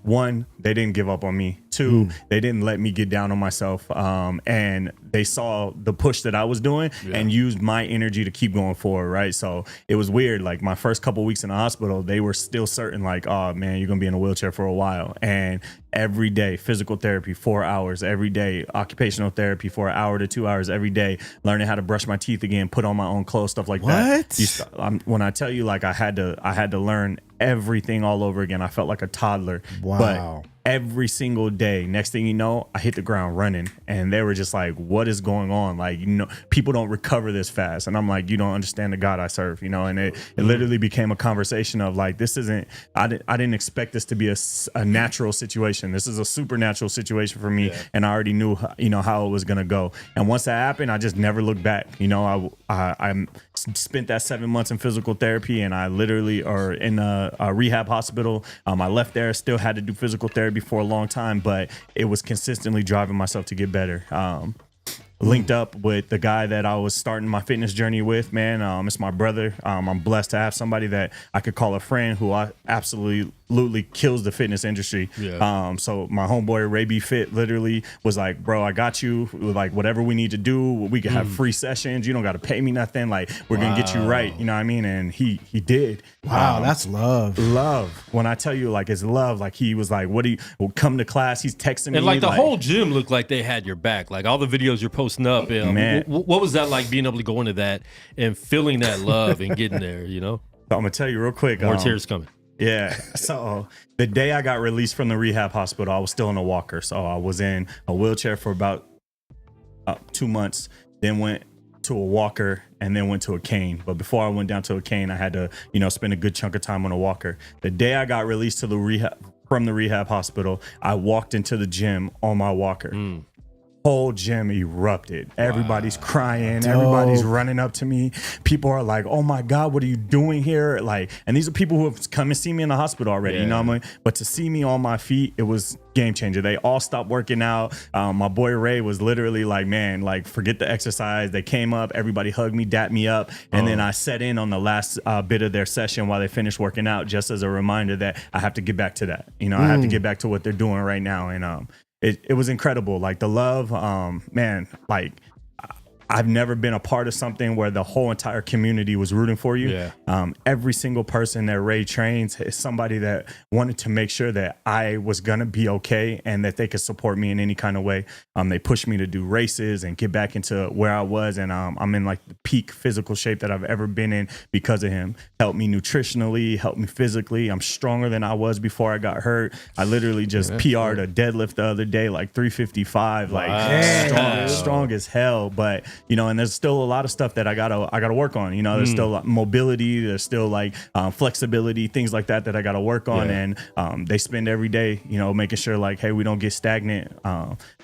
one, they didn't give up on me. Two, they didn't let me get down on myself. And they saw the push that I was doing and used my energy to keep going forward, right? So it was weird. Like my first couple weeks in the hospital, they were still certain like, oh man, you're gonna be in a wheelchair for a while. And every day, physical therapy, 4 hours every day, occupational therapy for 1 hour to 2 hours every day, learning how to brush my teeth again, put on my own clothes, stuff like that. When I tell you, like I had to learn everything all over again. I felt like a toddler. Wow. But every single day, next thing you know, I hit the ground running, and they were just like, what is going on? Like, people don't recover this fast. And I'm like, you don't understand the God I serve, and it literally became a conversation of like, this isn't, I didn't expect this to be a natural situation. This is a supernatural situation for me. And I already knew, how it was going to go. And once that happened, I just never looked back. I spent that 7 months in physical therapy, and I literally are in a rehab hospital. I left there, still had to do physical therapy for a long time, but it was consistently driving myself to get better. Linked up with the guy that I was starting my fitness journey with, man. It's my brother. I'm blessed to have somebody that I could call a friend who I absolutely kills the fitness industry. So my homeboy Ray B Fit literally was like, bro, I got you. Like whatever we need to do, we can have free sessions. You don't got to pay me nothing. Like we're gonna get you right. You know what I mean? And he did. Wow, that's love. Love. When I tell you, like it's love. Like he was like, we'll come to class. He's texting me. And like the whole gym looked like they had your back. Like all the videos you're posting up. Man, what was that like being able to go into that and feeling that love and getting there? So I'm gonna tell you real quick. More tears coming. Yeah. So the day I got released from the rehab hospital, I was still in a walker. So I was in a wheelchair for about 2 months, then went to a walker and then went to a cane. But before I went down to a cane, I had to, spend a good chunk of time on a walker. The day I got released to from the rehab hospital, I walked into the gym on my walker. Whole gym erupted. Everybody's crying. Everybody's running up to me. People are like, "Oh my God, what are you doing here?" Like, and these are people who have come and seen me in the hospital already. You know what I mean? But to see me on my feet, it was game changer. They all stopped working out. My boy Ray was literally like, "Man, like forget the exercise." They came up. Everybody hugged me, dapped me up, and then I sat in on the last bit of their session while they finished working out, just as a reminder that I have to get back to that. I have to get back to what they're doing right now, and it was incredible. Like the love, man, like I've never been a part of something where the whole entire community was rooting for you. Every single person that Ray trains is somebody that wanted to make sure that I was going to be okay and that they could support me in any kind of way. They pushed me to do races and get back into where I was. And I'm in like the peak physical shape that I've ever been in because of him. Helped me nutritionally, helped me physically. I'm stronger than I was before I got hurt. I literally just PR'd a deadlift the other day, like 355, like strong as hell. But and there's still a lot of stuff that I gotta work on. There's still mobility, there's still like flexibility, things like that I gotta work on. And they spend every day, making sure like, hey, we don't get stagnant.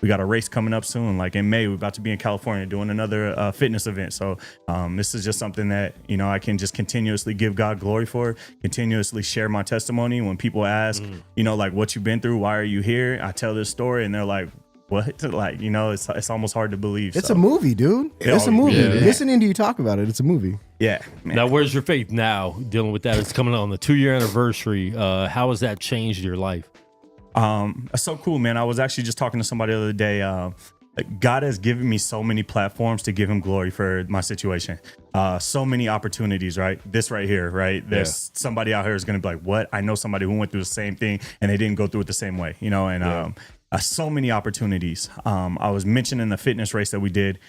We got a race coming up soon, like in May. We're about to be in California doing another fitness event. So this is just something that I can just continuously give God glory for, continuously share my testimony. When people ask, like what you've been through, why are you here? I tell this story, and they're like, what? Like, it's almost hard to believe. It's a movie, dude. It's a movie. Listening to you talk about it, it's a movie. Yeah. Man. Now, where's your faith now dealing with that? It's coming on the 2-year anniversary. How has that changed your life? It's so cool, man. I was actually just talking to somebody the other day. God has given me so many platforms to give him glory for my situation. So many opportunities, right? This right here, right? There's somebody out here is going to be like, what? I know somebody who went through the same thing and they didn't go through it the same way, and so many opportunities. I was mentioning the fitness race that we did.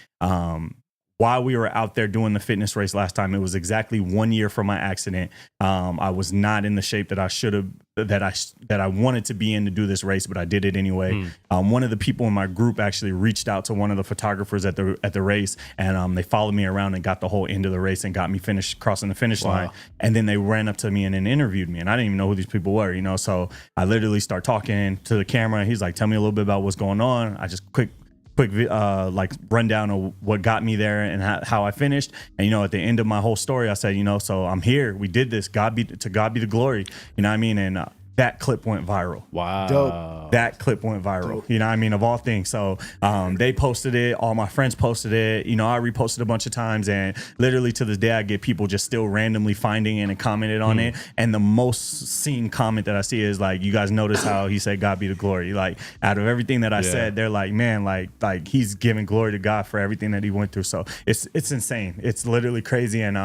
While we were out there doing the fitness race last time, it was exactly 1 year from my accident. I was not in the shape that I should have, that I wanted to be in to do this race, but I did it anyway. One of the people in my group actually reached out to one of the photographers at the race, and they followed me around and got the whole end of the race and got me crossing the finish line. And then they ran up to me and then interviewed me, and I didn't even know who these people were, So I literally start talking to the camera, and he's like, "Tell me a little bit about what's going on." I just quick like rundown of what got me there and how I finished. And at the end of my whole story, I said, so I'm here. We did this. God be the glory. You know what I mean? And that clip went viral. Wow. Dope. That clip went viral. Dope. You know what I mean? Of all things. So they posted it. All my friends posted it. I reposted a bunch of times, and literally to this day, I get people just still randomly finding it and commented on it. And the most seen comment that I see is like, you guys notice how he said, God be the glory. Like, out of everything that I said, they're like, man, like he's giving glory to God for everything that he went through. So it's insane. It's literally crazy. And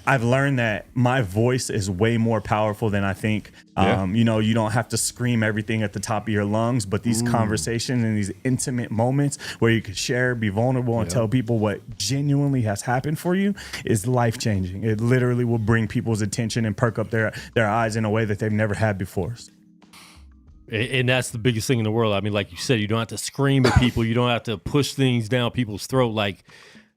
I've learned that my voice is way more powerful than I think. You don't have to scream everything at the top of your lungs, but these conversations and these intimate moments where you can share, be vulnerable, and tell people what genuinely has happened for you is life-changing. It literally will bring people's attention and perk up their eyes in a way that they've never had before. And that's the biggest thing in the world. I mean, like you said, you don't have to scream at people. You don't have to push things down people's throat. Like,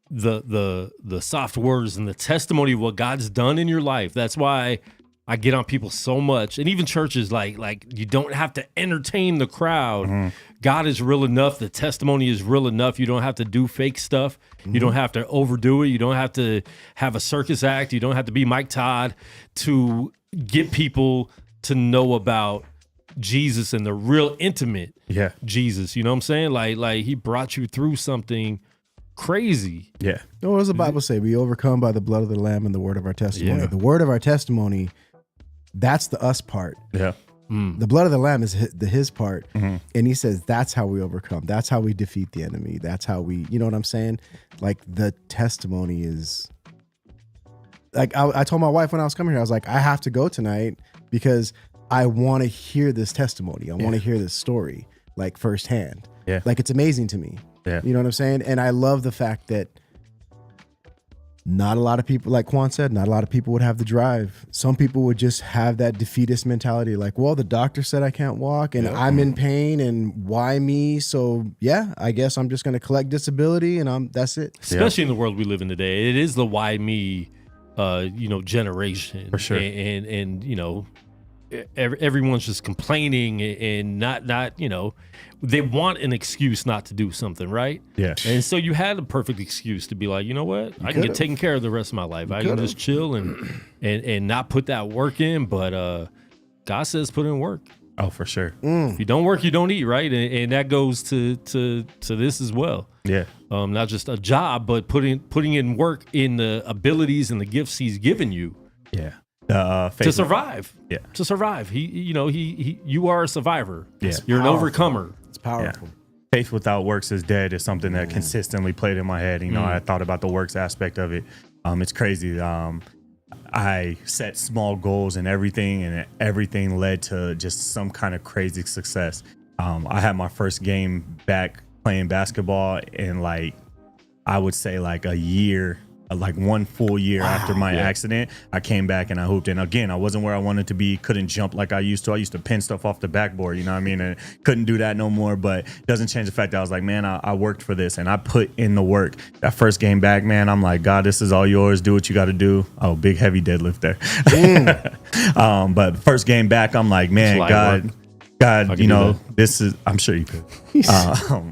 the soft words and the testimony of what God's done in your life. That's why I get on people so much. And even churches, like you don't have to entertain the crowd. God is real enough. The testimony is real enough. You don't have to do fake stuff. You don't have to overdo it. You don't have to have a circus act. You don't have to be Mike Todd to get people to know about Jesus and the real intimate Jesus. You know what I'm saying? Like he brought you through something crazy. Yeah. What does the Bible say? We overcome by the blood of the Lamb and the word of our testimony. Yeah. The word of our testimony, that's the us part. Yeah. The blood of the Lamb is his part. And he says that's how we overcome. That's how we defeat the enemy. That's how we, you know what I'm saying? Like, the testimony is, like, I told my wife when I was coming here, I was like, I have to go tonight because I want to hear this testimony. I want to hear this story, like, firsthand. Yeah. Like, it's amazing to me. Yeah. You know what I'm saying? And I love the fact that not a lot of people, like Quan said, not a lot of people would have the drive. Some people would just have that defeatist mentality, like, well, the doctor said I can't walk and I'm in pain and why me? So yeah, I guess I'm just going to collect disability and that's it. Especially in the world we live in today. It is the why me, generation. For sure. And everyone's just complaining and not, they want an excuse not to do something, right? Yeah. And so you had a perfect excuse to be like, you know what? I can get taken care of the rest of my life. I can just chill and not put that work in. But God says put in work. Oh, for sure. If you don't work, you don't eat, right? And that goes to this as well. Yeah. Not just a job, but putting in work in the abilities and the gifts He's given you. Yeah. To survive. Yeah. To survive. You are a survivor. Yeah. You're an overcomer. It's powerful. Yeah. Faith without works is dead is something that consistently played in my head. I thought about the works aspect of it. It's crazy. I set small goals and everything led to just some kind of crazy success. I had my first game back playing basketball in I would say a year, like 1 full year after my accident. I came back and I hooped. And again, I wasn't where I wanted to be. Couldn't jump like I used to. I used to pin stuff off the backboard, you know what I mean? And couldn't do that no more. But it doesn't change the fact that I was like, man, I worked for this and I put in the work. That first game back, man, I'm like, God, this is all yours. Do what you got to do. Oh, big heavy deadlift there. But first game back, I'm like, man, God, this is, I'm sure you could.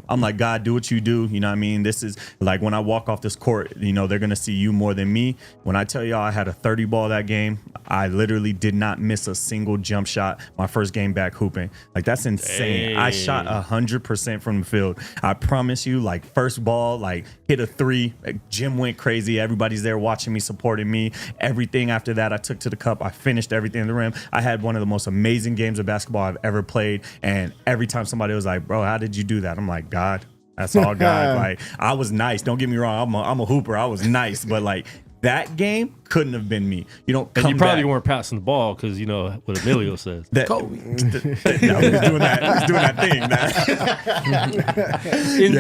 I'm like, God, do what you do. You know what I mean? This is like when I walk off this court, they're going to see you more than me. When I tell y'all I had a 30 ball that game, I literally did not miss a single jump shot my first game back hooping. Like, that's insane. Dang. I shot 100% from the field. I promise you, first ball, hit a 3. Gym went crazy. Everybody's there watching me, supporting me. Everything after that, I took to the cup. I finished everything in the rim. I had one of the most amazing games of basketball I've ever played. And every time somebody was like, bro, how did you do that? I'm like, God, That's all God. Like, I was nice. Don't get me wrong. I'm a hooper. I was nice, but like that game couldn't have been me. You don't come and you probably back. weren't passing the ball because you know what Emilio says. That, Kobe. No, he was doing that thing.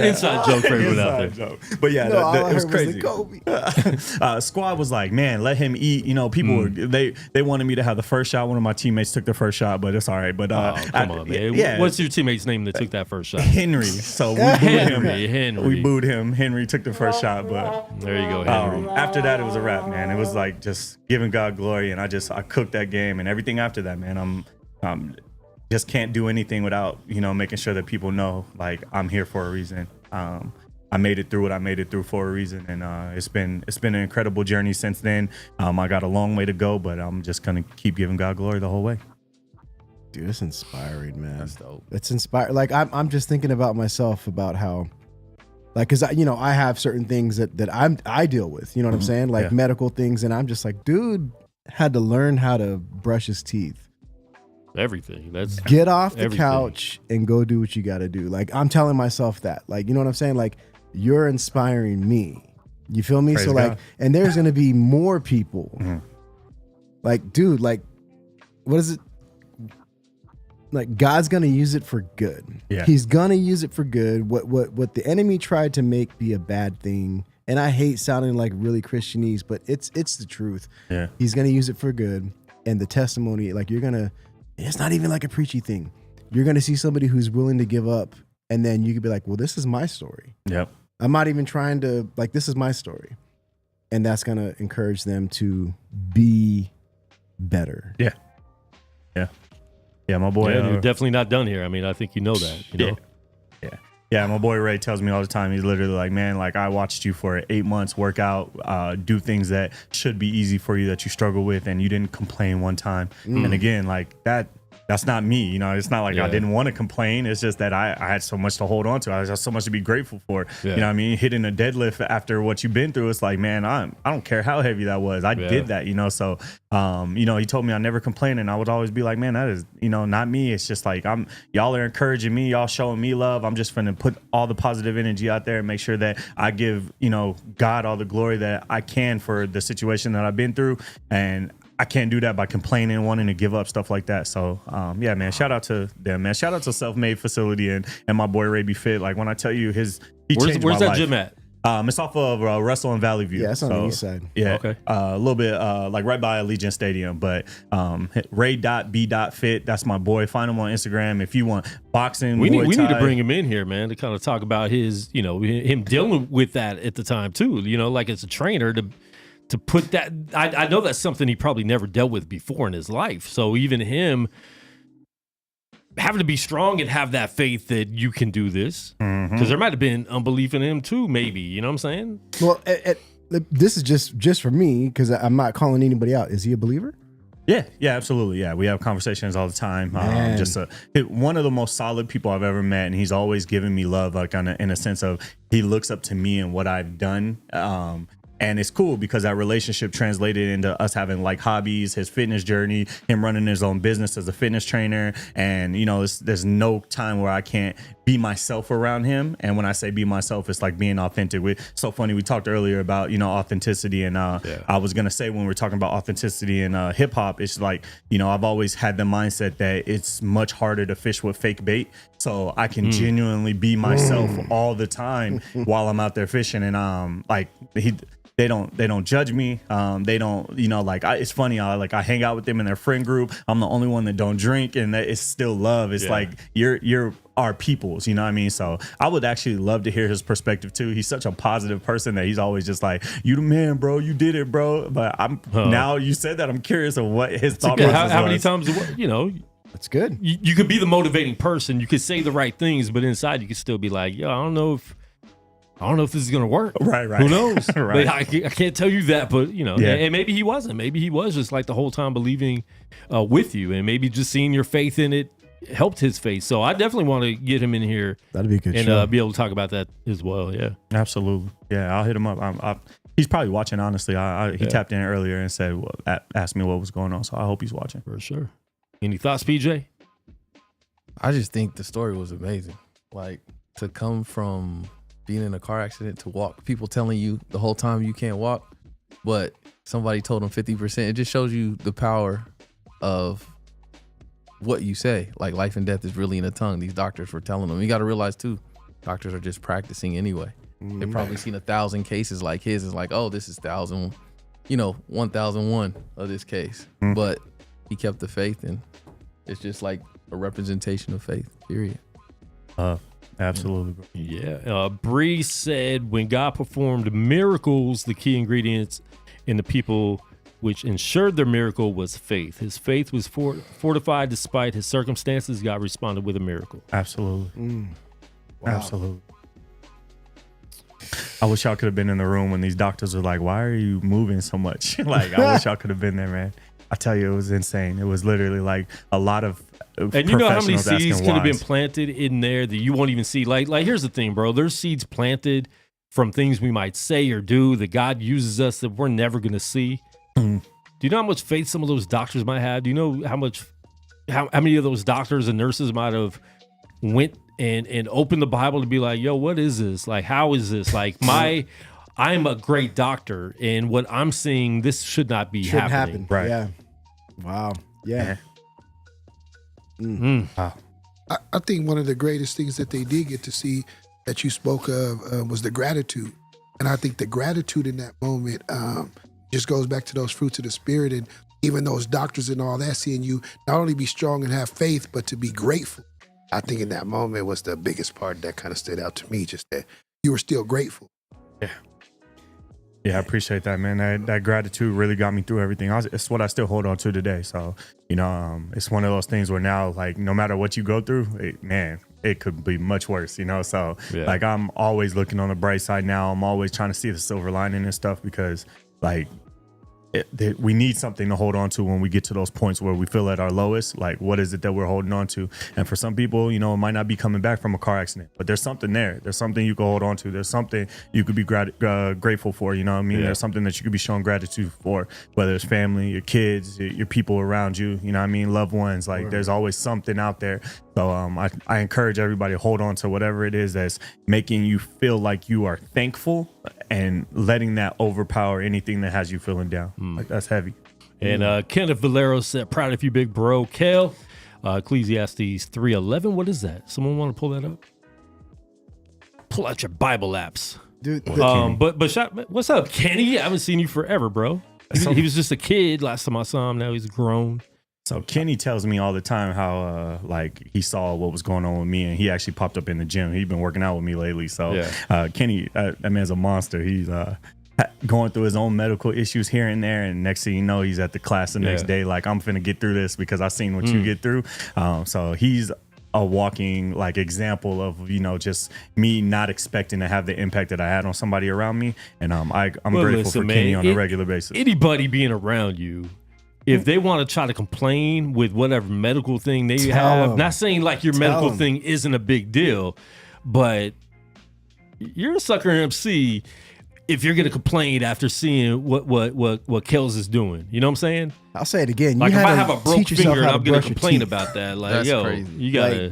Inside joke for everyone out there. Joke. But yeah, it was crazy. Squad was like, man, let him eat. You know, people were they wanted me to have the first shot. One of my teammates took the first shot, but it's all right. But come on, man. Yeah. What's your teammate's name that took that first shot? Henry. So we booed him. Henry. We booed him. Henry took the first shot, but there you go, Henry. After that, it was a wrap, man. It was like just giving God glory, and I cooked that game and everything after that, man. I'm just can't do anything without, you know, making sure that people know like I'm here for a reason. I made it through what I made it through for a reason, and it's been an incredible journey since then. I got a long way to go, but I'm just gonna keep giving God glory the whole way. Dude, it's inspiring, man. That's dope. It's inspiring. Like I'm just thinking about myself about how, like, cause I have certain things that I deal with. You know what I'm saying? Like medical things, and I'm just like, dude had to learn how to brush his teeth. Everything. Get off the couch and go do what you got to do. Like, I'm telling myself that. Like, you know what I'm saying? Like, you're inspiring me. You feel me? Praise so God. like, and there's gonna be more people. Like, dude, like, what is it? Like, God's gonna use it for good. Yeah. He's gonna use it for good. What the enemy tried to make be a bad thing, and I hate sounding like really Christianese, but it's the truth. Yeah. He's gonna use it for good, and the testimony, like, it's not even like a preachy thing. You're gonna see somebody who's willing to give up, and then you could be like, well, this is my story. Yep. I'm not even trying to, like, this is my story, and that's gonna encourage them to be better. Yeah. Yeah. Yeah, my boy. Yeah, you're definitely not done here. I mean, I think you know that. You know? Yeah, my boy Ray tells me all the time. He's literally like, man, like, I watched you for 8 months work out, do things that should be easy for you that you struggle with, and you didn't complain one time. And again, like, that's not me. You know, it's not like I didn't want to complain. It's just that I had so much to hold on to. I had so much to be grateful for. You know what I mean? Hitting a deadlift after what you've been through, it's like, man, I don't care how heavy that was. I did that, you know? So, you know, he told me I never complain, and I would always be like, man, that is, you know, not me. It's just like, y'all are encouraging me. Y'all showing me love. I'm just going to put all the positive energy out there and make sure that I give, you know, God all the glory that I can for the situation that I've been through. And I can't do that by complaining, wanting to give up, stuff like that. So, yeah, man, shout out to them, man. Shout out to Self-Made Facility and my boy Ray B. Fit. Like, when I tell you where's changed my that life. gym at? It's off of Russell and Valley View. Yeah, it's on the east side. Yeah, okay. A little bit like right by Allegiant Stadium. But Ray.B.Fit, that's my boy. Find him on Instagram if you want boxing. We need to bring him in here, man, to kind of talk about his, you know, him dealing with that at the time too. You know, like as a trainer to put that. I know that's something he probably never dealt with before in his life. So even him having to be strong and have that faith that you can do this, because there might have been unbelief in him too, maybe. You know what I'm saying? Well, this is just for me, because I'm not calling anybody out. Is he a believer? Yeah, absolutely. Yeah, we have conversations all the time. Just one of the most solid people I've ever met, and he's always given me love, like in a sense of he looks up to me and what I've done. And it's cool because that relationship translated into us having like hobbies, his fitness journey, him running his own business as a fitness trainer. And, you know, there's no time where I can't be myself around him. And when I say be myself, it's like being authentic. So funny. We talked earlier about, you know, authenticity. And I was going to say, when we're talking about authenticity in hip hop, it's like, you know, I've always had the mindset that it's much harder to fish with fake bait. So I can genuinely be myself all the time while I'm out there fishing. And they don't judge me. They don't, you know, like it's funny. I hang out with them in their friend group. I'm the only one that don't drink, and that it's still love. It's like you're our peoples, you know what I mean? So I would actually love to hear his perspective too. He's such a positive person that he's always just like, you the man, bro. You did it, bro. But now you said that, I'm curious of what his thought process was. How many times, you know? That's good. You could be the motivating person. You could say the right things, but inside you could still be like, yo, I don't know if this is gonna work. Right. Who knows? Right. I can't tell you that, but you know, and maybe he wasn't. Maybe he was just like the whole time believing with you, and maybe just seeing your faith in it helped his faith. So I definitely want to get him in here. That'd be a good and show. be able to talk about that as well. Yeah, absolutely. Yeah, I'll hit him up. He's probably watching. Honestly, he tapped in earlier and said, asked me what was going on. So I hope he's watching for sure. Any thoughts, PJ? I just think the story was amazing. Like, to come from being in a car accident to walk, people telling you the whole time you can't walk, but somebody told them 50%. It just shows you the power of what you say. Like life and death is really in the tongue. These doctors were telling them. You got to realize too, doctors are just practicing anyway. They've probably seen 1,000 cases like his. Is like, oh, this is 1,001 of this case. But he kept the faith, and it's just like a representation of faith, period. Absolutely. Yeah. Bree said, when God performed miracles, the key ingredients in the people which ensured their miracle was faith. His faith was fortified despite his circumstances. God responded with a miracle. Absolutely. Wow. Absolutely. I wish y'all could have been in the room when these doctors were like, why are you moving so much? Like, I wish y'all could have been there, man. I tell you, it was insane. It was literally like a lot of and you know how many seeds could have been planted in there that you won't even see? Like here's the thing, bro. There's seeds planted from things we might say or do that God uses us that we're never going to see. Do you know how much faith some of those doctors might have? Do you know how many of those doctors and nurses might have went and opened the Bible to be like, yo, what is this? Like, how is this? Like, I'm a great doctor, and what I'm seeing, this should not be happening. Right. Yeah. Wow. Yeah. Wow. I think one of the greatest things that they did get to see that you spoke of was the gratitude. And I think the gratitude in that moment just goes back to those fruits of the Spirit. And even those doctors and all that, seeing you not only be strong and have faith, but to be grateful. I think in that moment was the biggest part that kind of stood out to me, just that you were still grateful. Yeah, I appreciate that, man. That gratitude really got me through everything. It's what I still hold on to today. So, it's one of those things where now, like, no matter what you go through, it could be much worse, So, like, I'm always looking on the bright side now. I'm always trying to see the silver lining and stuff because, like, we need something to hold on to when we get to those points where we feel at our lowest. Like, what is it that we're holding on to? And for some people, it might not be coming back from a car accident, but there's something there. There's something you can hold on to. There's something you could be grateful for. You know what I mean? Yeah. There's something that you could be showing gratitude for, whether it's family, your kids, your people around you. You know what I mean? Loved ones. Like, there's always something out there. So I encourage everybody to hold on to whatever it is that's making you feel like you are thankful and letting that overpower anything that has you feeling down. Like, that's heavy. And Kenneth Valero said, proud of you, big bro. Kel, Ecclesiastes 3:11. What is that? Someone want to pull that up? Pull out your Bible apps. Dude. But what's up, Kenny? I haven't seen you forever, bro. He was just a kid last time I saw him. Now he's grown. So Kenny tells me all the time how like he saw what was going on with me, and he actually popped up in the gym. He's been working out with me lately. So Kenny, that man's a monster. He's going through his own medical issues here and there, and next thing you know, he's at the class the next day. Like, I'm finna get through this because I've seen what you get through. So he's a walking like example of just me not expecting to have the impact that I had on somebody around me, and I'm grateful for Kenny on a regular basis. Anybody being around you, if they want to try to complain with whatever medical thing they have, not saying like your medical thing isn't a big deal, but you're a sucker MC if you're going to complain after seeing what Kels is doing. You know what I'm saying? I'll say it again. Like, if I have a broke finger and I'm going to complain about that, like, that's crazy.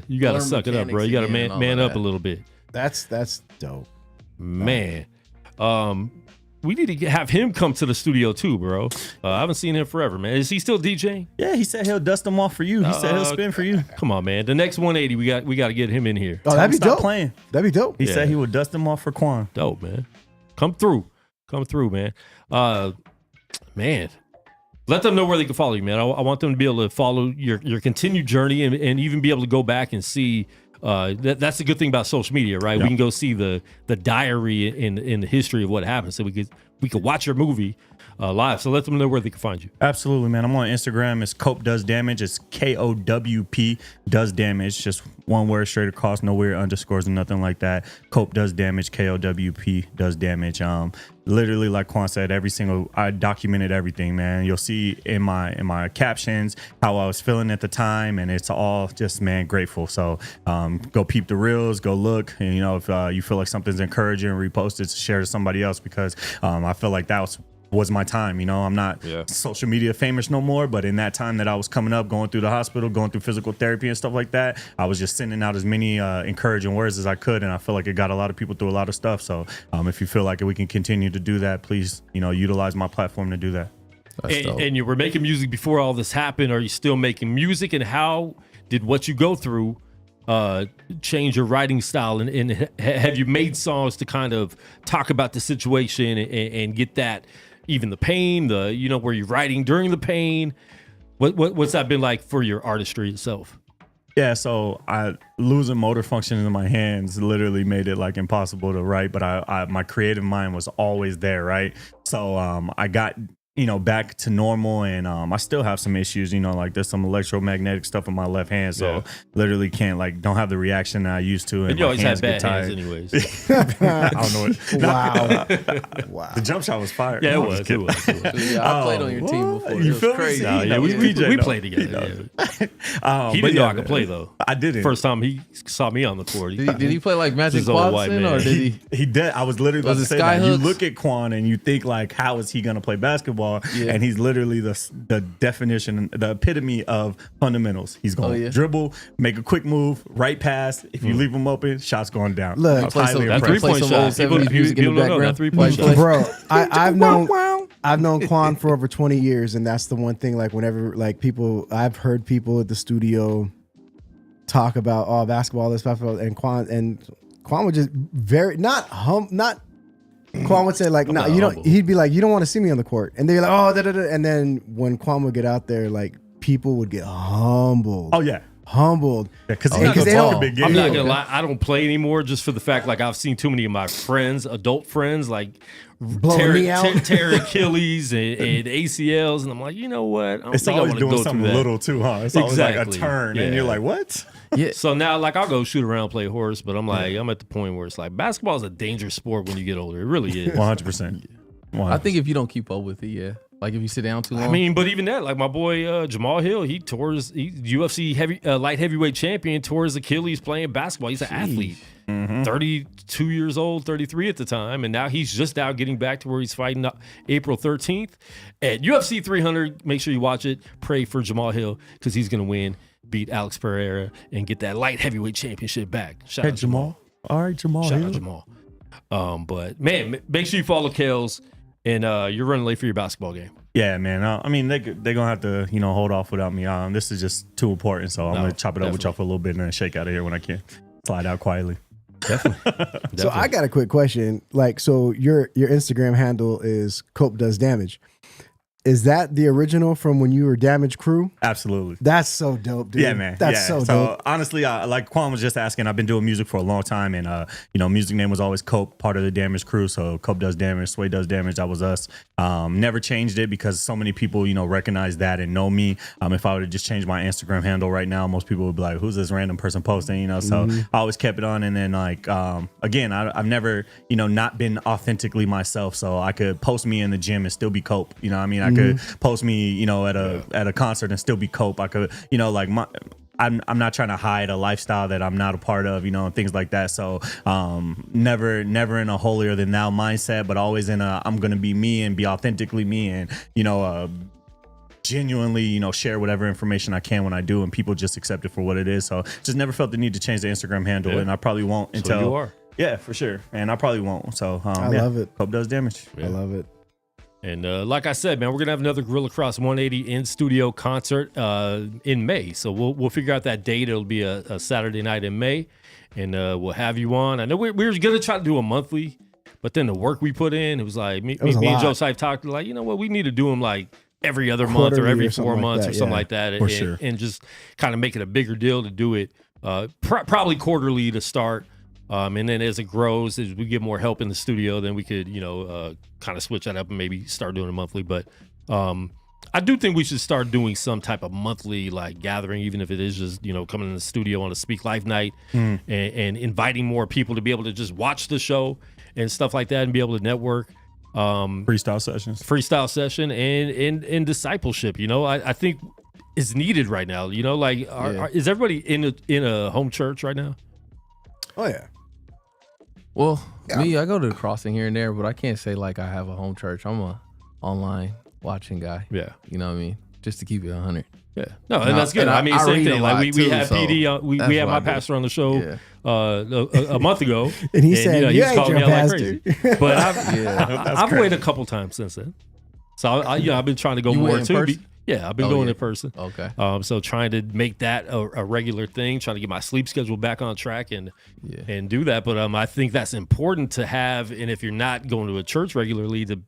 You gotta suck it up, bro. You gotta man up a little bit. That's dope, man. We need to have him come to the studio too, bro. I haven't seen him forever, man. Is he still DJing? Yeah, he said he'll dust them off for you. He said he'll spin for you. Come on, man. The next 180, we got to get him in here. Oh, that'd be dope. Playing. That'd be dope. He said he would dust them off for Quan. Dope, man. Come through, man. Man, let them know where they can follow you, man. I want them to be able to follow your continued journey and even be able to go back and see. That's the good thing about social media, right? Yep. We can go see the diary in the history of what happened, so we could watch your movie live. So let them know where they can find you. Absolutely, man. I'm on Instagram. It's Cope Does Damage. It's KOWP Does Damage. Just one word straight across, no weird underscores or nothing like that. Cope Does Damage. KOWP Does Damage. Literally, like Quan said, I documented everything, man. You'll see in my captions how I was feeling at the time, and it's all just, man, grateful. So go peep the reels, go look, and if you feel like something's encouraging, repost it, share to somebody else, because I feel like that was was my time. You know, I'm not social media famous no more, but in that time that I was coming up, going through the hospital, going through physical therapy and stuff like that, I was just sending out as many encouraging words as I could, and I feel like it got a lot of people through a lot of stuff. So if you feel like we can continue to do that, please, you know, utilize my platform to do that. And you were making music before all this happened. Are you still making music? And how did what you go through change your writing style? And have you made songs to kind of talk about the situation and get that, even the pain, you know, where you're writing during the pain? What's that been like for your artistry itself? Yeah, so losing motor function in my hands literally made it like impossible to write, but my creative mind was always there, right? So I got, you know, back to normal, and I still have some issues, you know, like there's some electromagnetic stuff in my left hand, so literally don't have the reaction that I used to. And you always had bad hands anyways. I don't know it. Wow. Wow. The jump shot was fire. Yeah, it was. Yeah, I played on your team before. You feel me? Nah, yeah, we played together. He didn't know I could play though. I didn't. First time he saw me on the court. Did he play like Magic Quadson, or did he? He did. I was literally about to say that. You look at Quan and you think like, how is he gonna play basketball? And he's literally the definition, the epitome of fundamentals. He's gonna dribble, make a quick move, right pass. If you leave him open, shots going down. Look, that 3-point shot. People don't know that 3-point shot. Bro, I've known Quan for over 20 years, and that's the one thing. Like whenever like I've heard people at the studio talk about basketball, this basketball, and Quan would just Quan would say like, no, you don't. He'd be like, you don't want to see me on the court, and they'd be like, oh, da, da, da. And then when Quan would get out there, like people would get humbled. Oh yeah, humbled. Because I'm not gonna lie, I don't play anymore just for the fact like I've seen too many of my friends, adult friends, like tear Achilles and ACLs, and I'm like, you know what? I don't it's think always I want to doing go something through that. little too, huh? It's always like a turn, and you're like, what? Yeah. So now, like, I'll go shoot around, play horse, but I'm like, I'm at the point where it's like basketball is a dangerous sport when you get older. It really is. 100%. I think if you don't keep up with it, like if you sit down too long. I mean, but even that, like my boy Jamal Hill, he UFC light heavyweight champion, tore his Achilles playing basketball. He's an athlete, 32 years old, 33 at the time, and now he's just now getting back to where he's fighting April 13th at UFC 300. Make sure you watch it. Pray for Jamal Hill because he's gonna win, beat Alex Pereira, and get that light heavyweight championship back. Shout out Jamal. All right, Jamal. Shout out Jamal. But man, make sure you follow Kels. And you're running late for your basketball game. Yeah, man. I mean, they're gonna have to, hold off without me. This is just too important, so I'm gonna chop it up with y'all for a little bit and then shake out of here when I can. Slide out quietly. Definitely. So I got a quick question. Like, so your Instagram handle is Cope Does Damage. Is that the original from when you were Damage Crew? Absolutely. That's so dope, dude. Yeah, man. That's so dope. Honestly, like Quan was just asking, I've been doing music for a long time, and music name was always Cope, part of the Damage Crew. So Cope Does Damage, Sway Does Damage. That was us. Never changed it because so many people, recognize that and know me. If I were to just change my Instagram handle right now, most people would be like, "Who's this random person posting?" So I always kept it on, and then again, I've never not been authentically myself, so I could post me in the gym and still be Cope. I could post me, at a concert and still be Cope. I could, I'm not trying to hide a lifestyle that I'm not a part of, and things like that. So never in a holier than thou mindset, but always in a I'm gonna be me and be authentically me, and genuinely, share whatever information I can when I do, and people just accept it for what it is. So just never felt the need to change the Instagram handle, and I probably won't until you are. Yeah, for sure, and I probably won't. So I love it. Cope Does Damage. I love it. And like I said, man, we're gonna have another Gorilla Cross 180 in studio concert in May. So we'll figure out that date. It'll be a Saturday night in May, and we'll have you on. I know we were gonna try to do a monthly, but then the work we put in, it was like me and Jocyph talked like, you know what, we need to do them like every other month or every 4 months or something like that, and just kind of make it a bigger deal to do it. Probably quarterly to start. And then as it grows, as we get more help in the studio, then we could, kind of switch that up and maybe start doing it monthly. But I do think we should start doing some type of monthly like gathering, even if it is just, coming in the studio on a Speak Life night and inviting more people to be able to just watch the show and stuff like that and be able to network. Freestyle session and discipleship. I think is needed right now. Is everybody in a home church right now? Oh yeah. Well, me, I go to the Crossing here and there, but I can't say like I have a home church. I'm online watching guy. Yeah. You know what I mean? Just to keep it 100. Yeah. No, and that's good. I mean, same thing. Like we had PD, we had my pastor on the show a month ago. And he said, he was calling me out like crazy. But I've waited a couple times since then. So I've been trying to go more too. I've been going in person. Okay. So trying to make that a regular thing, trying to get my sleep schedule back on track and do that. But I think that's important to have. And if you're not going to a church regularly, to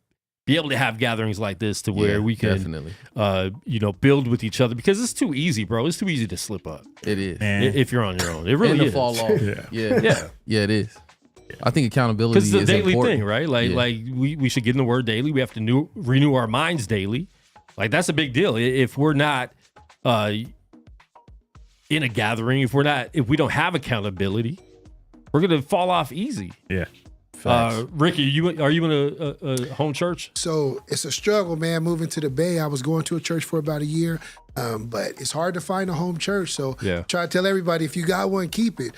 be able to have gatherings like this to where we can, definitely. Build with each other, because it's too easy, bro. It's too easy to slip up. It is. If you're on your own. It really and to is. fall off. Yeah, it is. I think accountability is because it's a daily important. thing, right? Like we should get in the Word daily. We have to renew our minds daily. Like that's a big deal. If we're not in a gathering, if we don't have accountability, we're gonna fall off easy. Yeah. Ricky, are you in a home church? So it's a struggle, man. Moving to the Bay, I was going to a church for about a year, but it's hard to find a home church. So try to tell everybody, if you got one, keep it,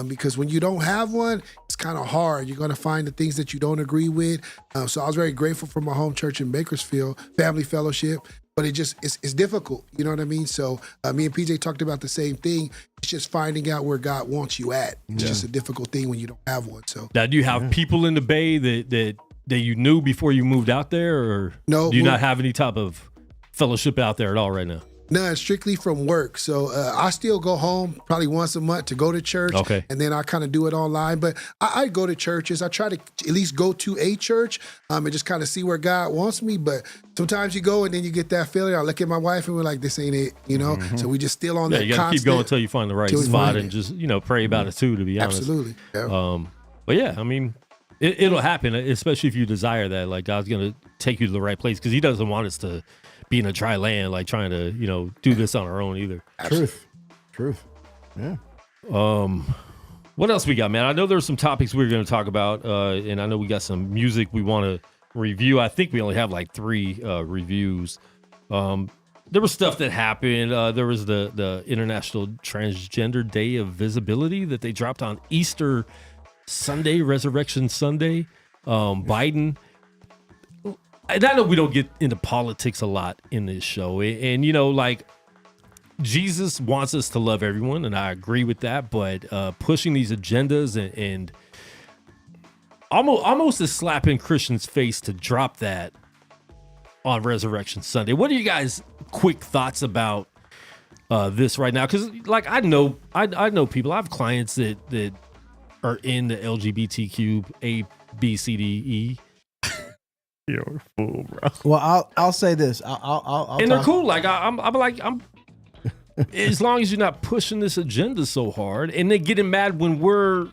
because when you don't have one, it's kind of hard. You're going to find the things that you don't agree with. So I was very grateful for my home church in Bakersfield, Family Fellowship. But it's difficult, you know what I mean? So me and PJ talked about the same thing. It's just finding out where God wants you at. It's just a difficult thing when you don't have one. So now, do you have people in the Bay that you knew before you moved out there, or no? Do you not have any type of fellowship out there at all right now? None, strictly from work. So I still go home probably once a month to go to church. Okay. And then I kind of do it online. But I go to churches. I try to at least go to a church and just kind of see where God wants me. But sometimes you go and then you get that feeling. I look at my wife and we're like, this ain't it, you know? So we just still on that you got to keep going until you find the right spot and just, pray about it too, to be honest. Absolutely. Yeah. But yeah, I mean, it'll happen, especially if you desire that. Like God's going to take you to the right place, because he doesn't want us to be in a dry land, like trying to, do this on our own either. Truth. Yeah. What else we got, man? I know there's some topics we're going to talk about, and I know we got some music we want to review. I think we only have like 3 reviews. There was stuff that happened. There was the International Transgender Day of Visibility that they dropped on Easter Sunday, Resurrection Sunday. Biden. And I know we don't get into politics a lot in this show. And like Jesus wants us to love everyone, and I agree with that. But pushing these agendas and almost a slap in Christians' face to drop that on Resurrection Sunday. What are you guys' quick thoughts about this right now? Because like I know people. I have clients that are in the LGBTQ A, B, C, D, E. You're a fool, bro. Well, I'll say this. I'll and they're cool. Like I'm as long as you're not pushing this agenda so hard, and they're getting mad when we're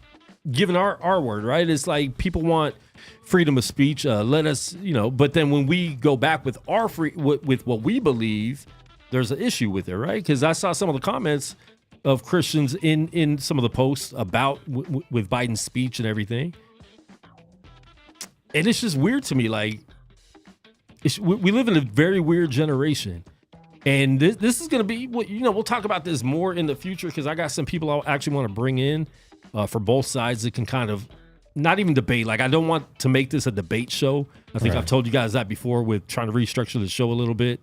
giving our word, right? It's like people want freedom of speech. Let us, But then when we go back with our with what we believe, there's an issue with it, right? Because I saw some of the comments of Christians in some of the posts about with Biden's speech and everything. And it's just weird to me. Like, we live in a very weird generation. And this is going to be, we'll talk about this more in the future, because I got some people I actually want to bring in for both sides that can kind of not even debate. Like, I don't want to make this a debate show. I think I've told you guys that before with trying to restructure the show a little bit.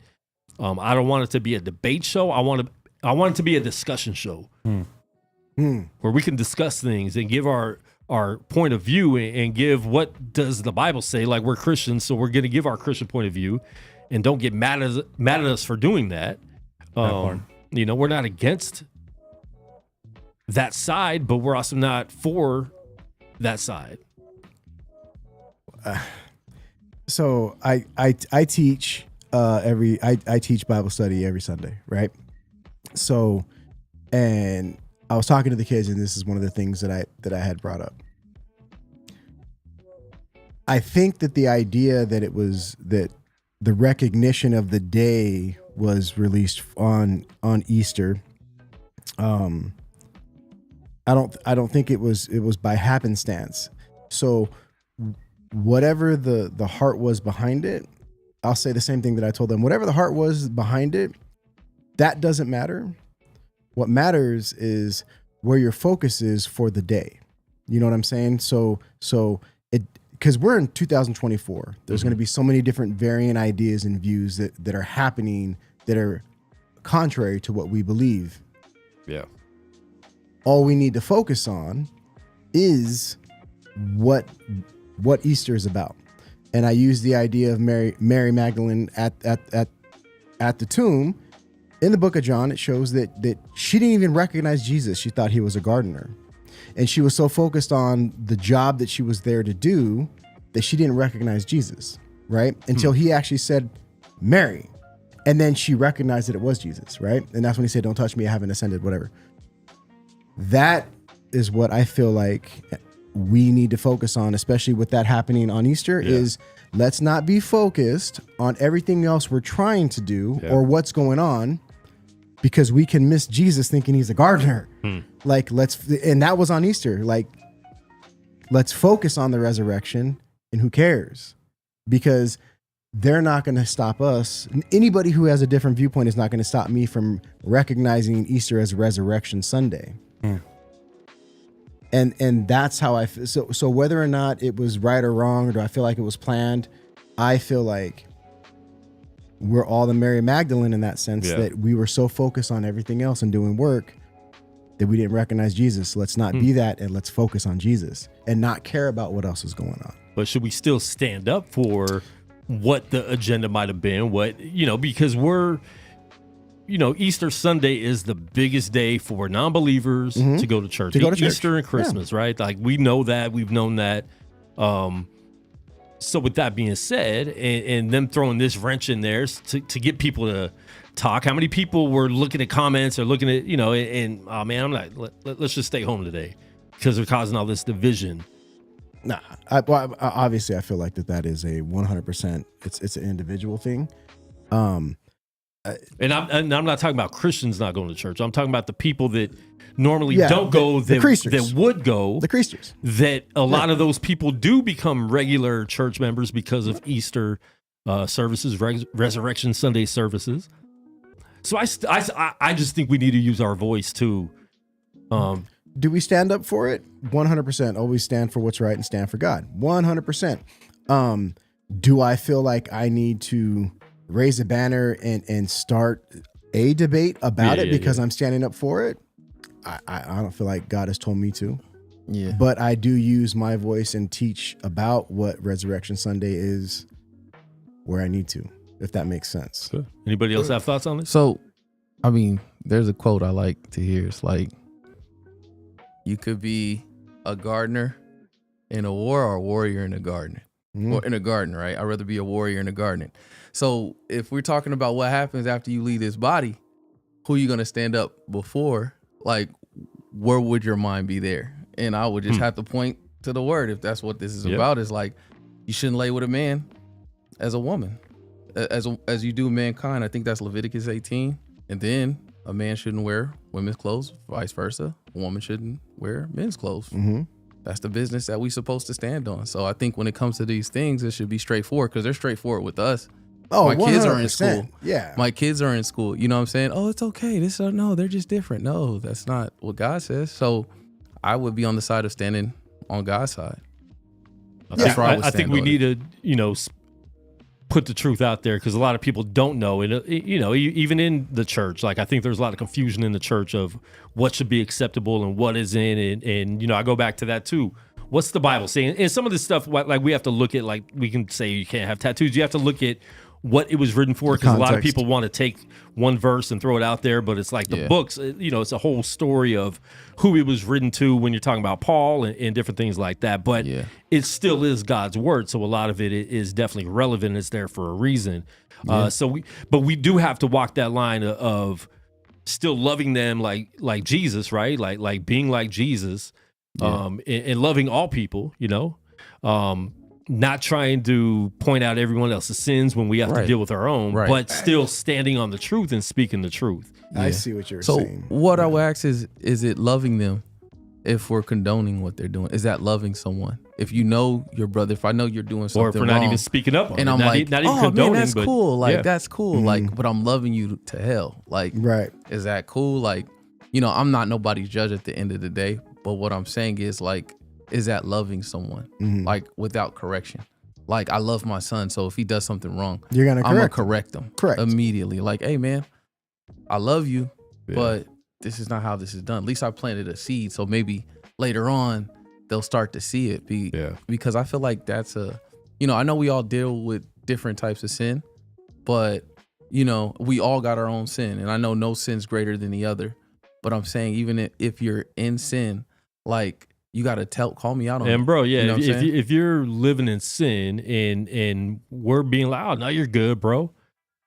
I don't want it to be a debate show. I want it to be a discussion show where we can discuss things and give our point of view and give what does the Bible say. Like, we're Christians, so we're going to give our Christian point of view, and don't get mad at us for doing that. We're not against that side, but we're also not for that side. So I teach I teach Bible study every Sunday, right? So, and I was talking to the kids, and this is one of the things that I had brought up. I think that the idea that that the recognition of the day was released on Easter. I don't think it was by happenstance. So whatever the heart was behind it, I'll say the same thing that I told them. Whatever the heart was behind it, that doesn't matter. What matters is where your focus is for the day. You know what I'm saying? So because we're in 2024. There's going to be so many different varying ideas and views that are happening that are contrary to what we believe. Yeah. All we need to focus on is what Easter is about. And I use the idea of Mary Magdalene at the tomb. In the book of John, it shows that she didn't even recognize Jesus. She thought he was a gardener. And she was so focused on the job that she was there to do that she didn't recognize Jesus, right? Until he actually said, Mary. And then she recognized that it was Jesus, right? And that's when he said, don't touch me, I haven't ascended, whatever. That is what I feel like we need to focus on, especially with that happening on Easter, is let's not be focused on everything else we're trying to do or what's going on, because we can miss Jesus thinking he's a gardener. Like, and that was on Easter. Like, let's focus on the resurrection, and who cares? Because they're not going to stop us. Anybody who has a different viewpoint is not going to stop me from recognizing Easter as Resurrection Sunday. And that's how I feel. So whether or not it was right or wrong, or do I feel like it was planned, I feel like we're all the Mary Magdalene in that sense, that we were so focused on everything else and doing work that we didn't recognize Jesus. So let's not be that, and let's focus on Jesus and not care about what else is going on. But should we still stand up for what the agenda might have been? Because we're, Easter Sunday is the biggest day for non-believers to go to church. Easter and Christmas, right? Like, we know that. We've known that. So with that being said, and them throwing this wrench in there to get people to talk, how many people were looking at comments or looking at, oh man, let's just stay home today because they're causing all this division. Nah, obviously I feel like that is a 100%, it's an individual thing. And I'm not talking about Christians not going to church. I'm talking about the people that normally don't go, that would go. The Creasters. That a lot of those people do become regular church members because of Easter services, Resurrection Sunday services. So I just think we need to use our voice too. Do we stand up for it? 100%. Always stand for what's right and stand for God. 100%. Do I feel like I need to raise a banner and start a debate about it because I'm standing up for it? I don't feel like God has told me to. Yeah. But I do use my voice and teach about what Resurrection Sunday is where I need to, if that makes sense. Good. Anybody else have thoughts on this? So, I mean, there's a quote I like to hear. It's like, you could be a gardener in a war or a warrior in a garden. Or in a garden, right? I'd rather be a warrior in a garden. So if we're talking about what happens after you leave this body, who are you going to stand up before? Like, where would your mind be there? And I would just have to point to the word. If that's what this is about, is like, you shouldn't lay with a man as a woman, as you do mankind. I think that's Leviticus 18. And then a man shouldn't wear women's clothes, vice versa. A woman shouldn't wear men's clothes. That's the business that we're supposed to stand on. So I think when it comes to these things, it should be straightforward, because they're straightforward with us. Oh, my kids are in school. Yeah. My kids are in school. You know what I'm saying? Oh, it's okay. No, they're just different. No, that's not what God says. So I would be on the side of standing on God's side. I think we need to, put the truth out there, because a lot of people don't know. And, even in the church, like, I think there's a lot of confusion in the church of what should be acceptable and what isn't. And I go back to that too. What's the Bible saying? And some of this stuff, like, we have to look at, like, we can say you can't have tattoos. You have to look at what it was written for, because a lot of people want to take one verse and throw it out there, but it's like the books, it's a whole story of who it was written to when you're talking about Paul and different things like that. But it still is God's word, so a lot of it is definitely relevant. It's there for a reason. But we do have to walk that line of still loving them like Jesus, right? Like being like Jesus, and loving all people. Not trying to point out everyone else's sins when we have to deal with our own, but still standing on the truth and speaking the truth. I see what you're saying. So what I would ask is it loving them if we're condoning what they're doing? Is that loving someone? If you know your brother, if I know you're doing something wrong. Or if we're not even speaking up on and it. I'm not even condoning, man, that's cool. Like, that's cool. Mm-hmm. Like, but I'm loving you to hell. Like, is that cool? Like, I'm not nobody's judge at the end of the day. But what I'm saying is, like, is at loving someone, like without correction. Like I love my son, so if he does something wrong, I'm gonna correct him immediately. Like, hey man, I love you, but this is not how this is done. At least I planted a seed, so maybe later on they'll start to see it. Because I feel like that's I know we all deal with different types of sin, but we all got our own sin, and I know no sin's greater than the other. But I'm saying even if you're in sin, like you gotta call me out on it. And bro, if you're living in sin and we're being like, oh no, you're good, bro.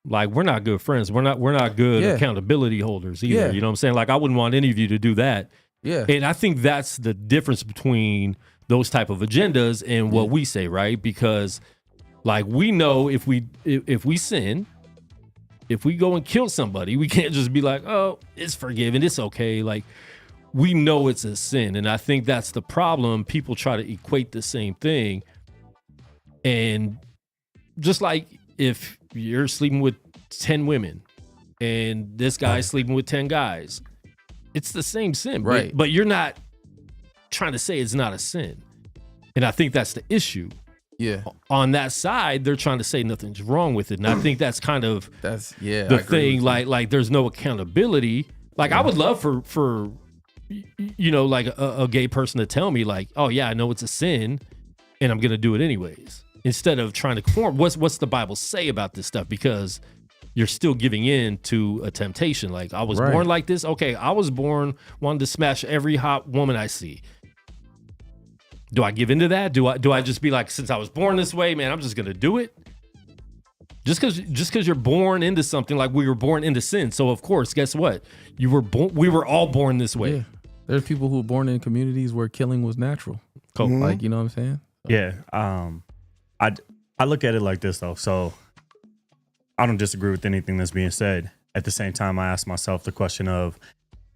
Like we're not good friends. We're not good accountability holders either. Yeah. You know what I'm saying? Like I wouldn't want any of you to do that. Yeah. And I think that's the difference between those type of agendas and what we say, right? Because like we know if we sin, if we go and kill somebody, we can't just be like, oh, it's forgiven, it's okay. Like we know it's a sin. And I think that's the problem. People try to equate the same thing. And just like if you're sleeping with 10 women and this guy's sleeping with 10 guys, it's the same sin, right? But you're not trying to say it's not a sin. And I think that's the issue. Yeah. On that side, they're trying to say nothing's wrong with it. And I think that's kind of the thing. Like there's no accountability. Like I would love for like a gay person to tell me like, oh yeah, I know it's a sin and I'm gonna do it anyways. Instead of trying to conform, what's the Bible say about this stuff? Because you're still giving in to a temptation. Like I was born like this. Okay, I was born wanting to smash every hot woman I see. Do I give into that? Do I just be like, since I was born this way, man, I'm just gonna do it? Just because you're born into something, like we were born into sin. So of course, guess what? We were all born this way. Yeah. There's people who were born in communities where killing was natural. Cool. Like, you know what I'm saying? Yeah. I look at it like this though. So I don't disagree with anything that's being said. At the same time, I ask myself the question of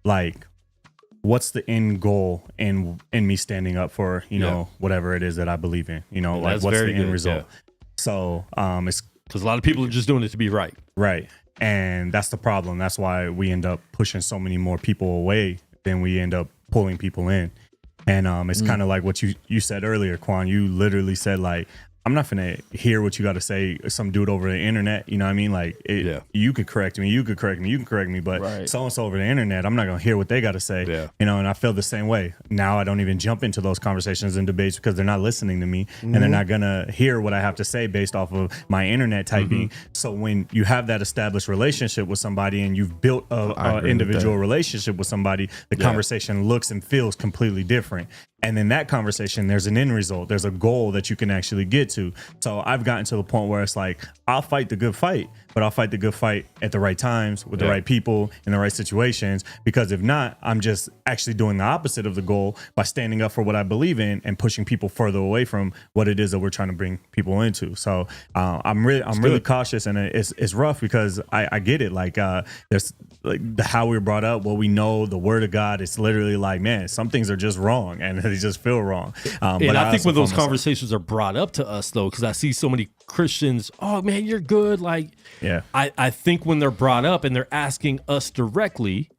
like, what's the end goal in me standing up for, whatever it is that I believe in, like what's the end result? Yeah. So it's because a lot of people are just doing it to be right. Right. And that's the problem. That's why we end up pushing so many more people away than we end up pulling people in. And it's kind of like what you said earlier, Quan. You literally said like, I'm not finna hear what you got to say, some dude over the internet. You know what I mean? Like, you could correct me, you can correct me, but so-and-so over the internet, I'm not going to hear what they got to say. Yeah. And I feel the same way. Now I don't even jump into those conversations and debates because they're not listening to me and they're not going to hear what I have to say based off of my internet typing. So when you have that established relationship with somebody and you've built an individual relationship with somebody, the conversation looks and feels completely different. And in that conversation, there's an end result. There's a goal that you can actually get to. So I've gotten to the point where it's like, I'll fight the good fight, but I'll fight the good fight at the right times with the right people in the right situations. Because if not, I'm just actually doing the opposite of the goal by standing up for what I believe in and pushing people further away from what it is that we're trying to bring people into. So I'm really cautious, and it's rough because I get it. Like there's like how we were brought up, what we know, the word of God. It's literally like, man, some things are just wrong and they just feel wrong. And I think when those conversations are brought up to us though, because I see so many Christians, oh man, you're good. Like, I think when they're brought up and they're asking us directly,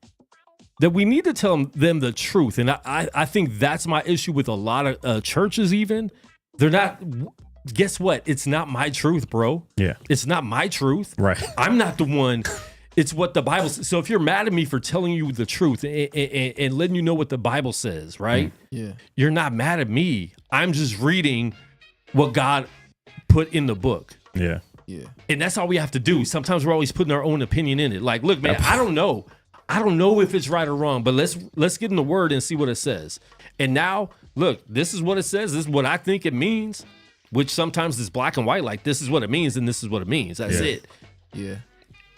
that we need to tell them the truth. And I think that's my issue with a lot of churches even. They're not, guess what? It's not my truth, bro. Yeah. It's not my truth. Right. I'm not the one. It's what the Bible says. So if you're mad at me for telling you the truth and letting you know what the Bible says, right? Yeah. You're not mad at me. I'm just reading what God put in the book. Yeah. Yeah. And that's all we have to do. Sometimes we're always putting our own opinion in it. Like, look, man, I don't know. I don't know if it's right or wrong, but let's get in the word and see what it says. And now, look, this is what it says. This is what I think it means, which sometimes is black and white. Like, this is what it means and this is what it means. That's it. Yeah.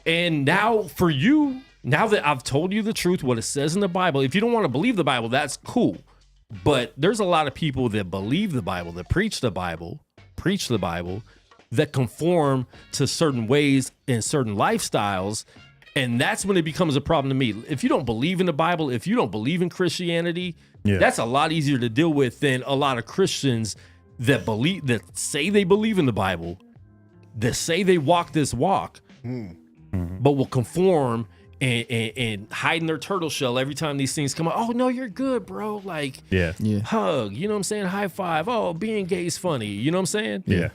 And now for you, now that I've told you the truth, what it says in the Bible, if you don't want to believe the Bible, that's cool. But there's a lot of people that believe the Bible, that preach the Bible, that conform to certain ways and certain lifestyles. And that's when it becomes a problem to me. If you don't believe in the Bible, if you don't believe in Christianity, that's a lot easier to deal with than a lot of Christians that say they believe in the Bible, that say they walk this walk, but will conform and hiding their turtle shell every time these things come out. Oh no, you're good, bro. Like hug, you know what I'm saying? High five. Oh, being gay is funny. You know what I'm saying? Yeah.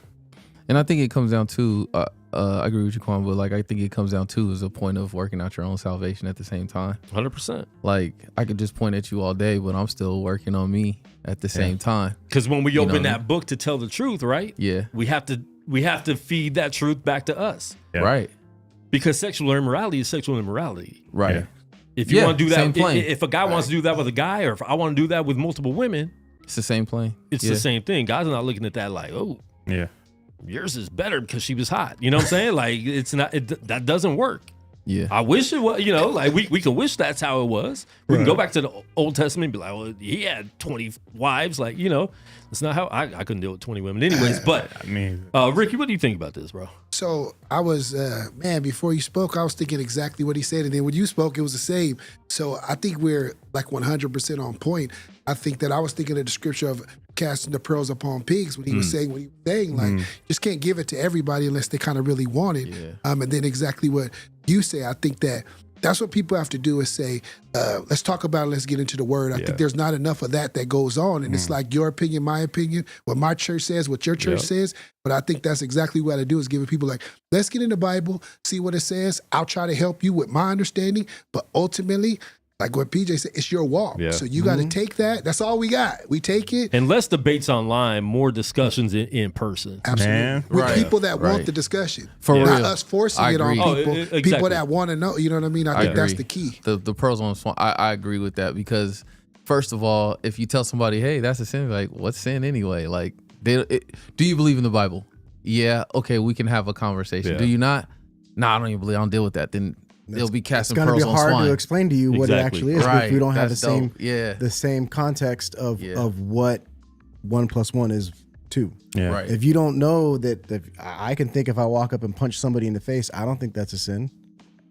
And I think it comes down to I agree with you, Quan, but like I think it comes down to is a point of working out your own salvation at the same time. 100%. Like I could just point at you all day, but I'm still working on me at the same time. Because when we open that book to tell the truth, right? Yeah. We have to feed that truth back to us. Yeah. Right. Because sexual immorality is sexual immorality. Right. Yeah. If you want to do that, if a guy wants to do that with a guy, or if I want to do that with multiple women, it's the same plane. It's the same thing. Guys are not looking at that like, oh, yeah, yours is better because she was hot. You know what I'm saying? Like it's not. That doesn't work. Yeah. I wish it was. You know, like we can wish that's how it was. We can go back to the Old Testament and be like, well, he had 20 wives. Like, you know, it's not how I couldn't deal with 20 women anyways. But I mean, Ricky, what do you think about this, bro? So I was, before you spoke, I was thinking exactly what he said. And then when you spoke, it was the same. So I think we're like 100% on point. I think that I was thinking of the scripture of casting the pearls upon pigs when he was saying what he was saying. Like, just can't give it to everybody unless they kind of really want it. Yeah. And then exactly what you say, I think that that's what people have to do is say, let's talk about it, let's get into the word. I think there's not enough of that goes on. And it's like your opinion, my opinion, what my church says, what your church says. But I think that's exactly what I do is giving people like, let's get in the Bible, see what it says. I'll try to help you with my understanding. But ultimately, like what PJ said, it's your walk. Yeah. So you got to take that. That's all we got. We take it. And less debates online, more discussions in person. Absolutely. Man. With people that want the discussion. For not real. us forcing I it on agree. people. exactly. People that want to know. You know what I mean? I think that's the key. The pearls on the swan. I agree with that because first of all, if you tell somebody, hey, that's a sin, like, what's sin anyway? Like, do you believe in the Bible? Yeah. Okay, we can have a conversation. Yeah. Do you not? Nah, I don't even believe. I don't deal with that. Then they'll be casting It's pearls gonna on be hard swine. to explain to you what it actually is if we don't have That's the same dope. the same context of what 1 + 1 is 2. yeah. Right. If you don't know that I can think if I walk up and punch somebody in the face, I don't think that's a sin.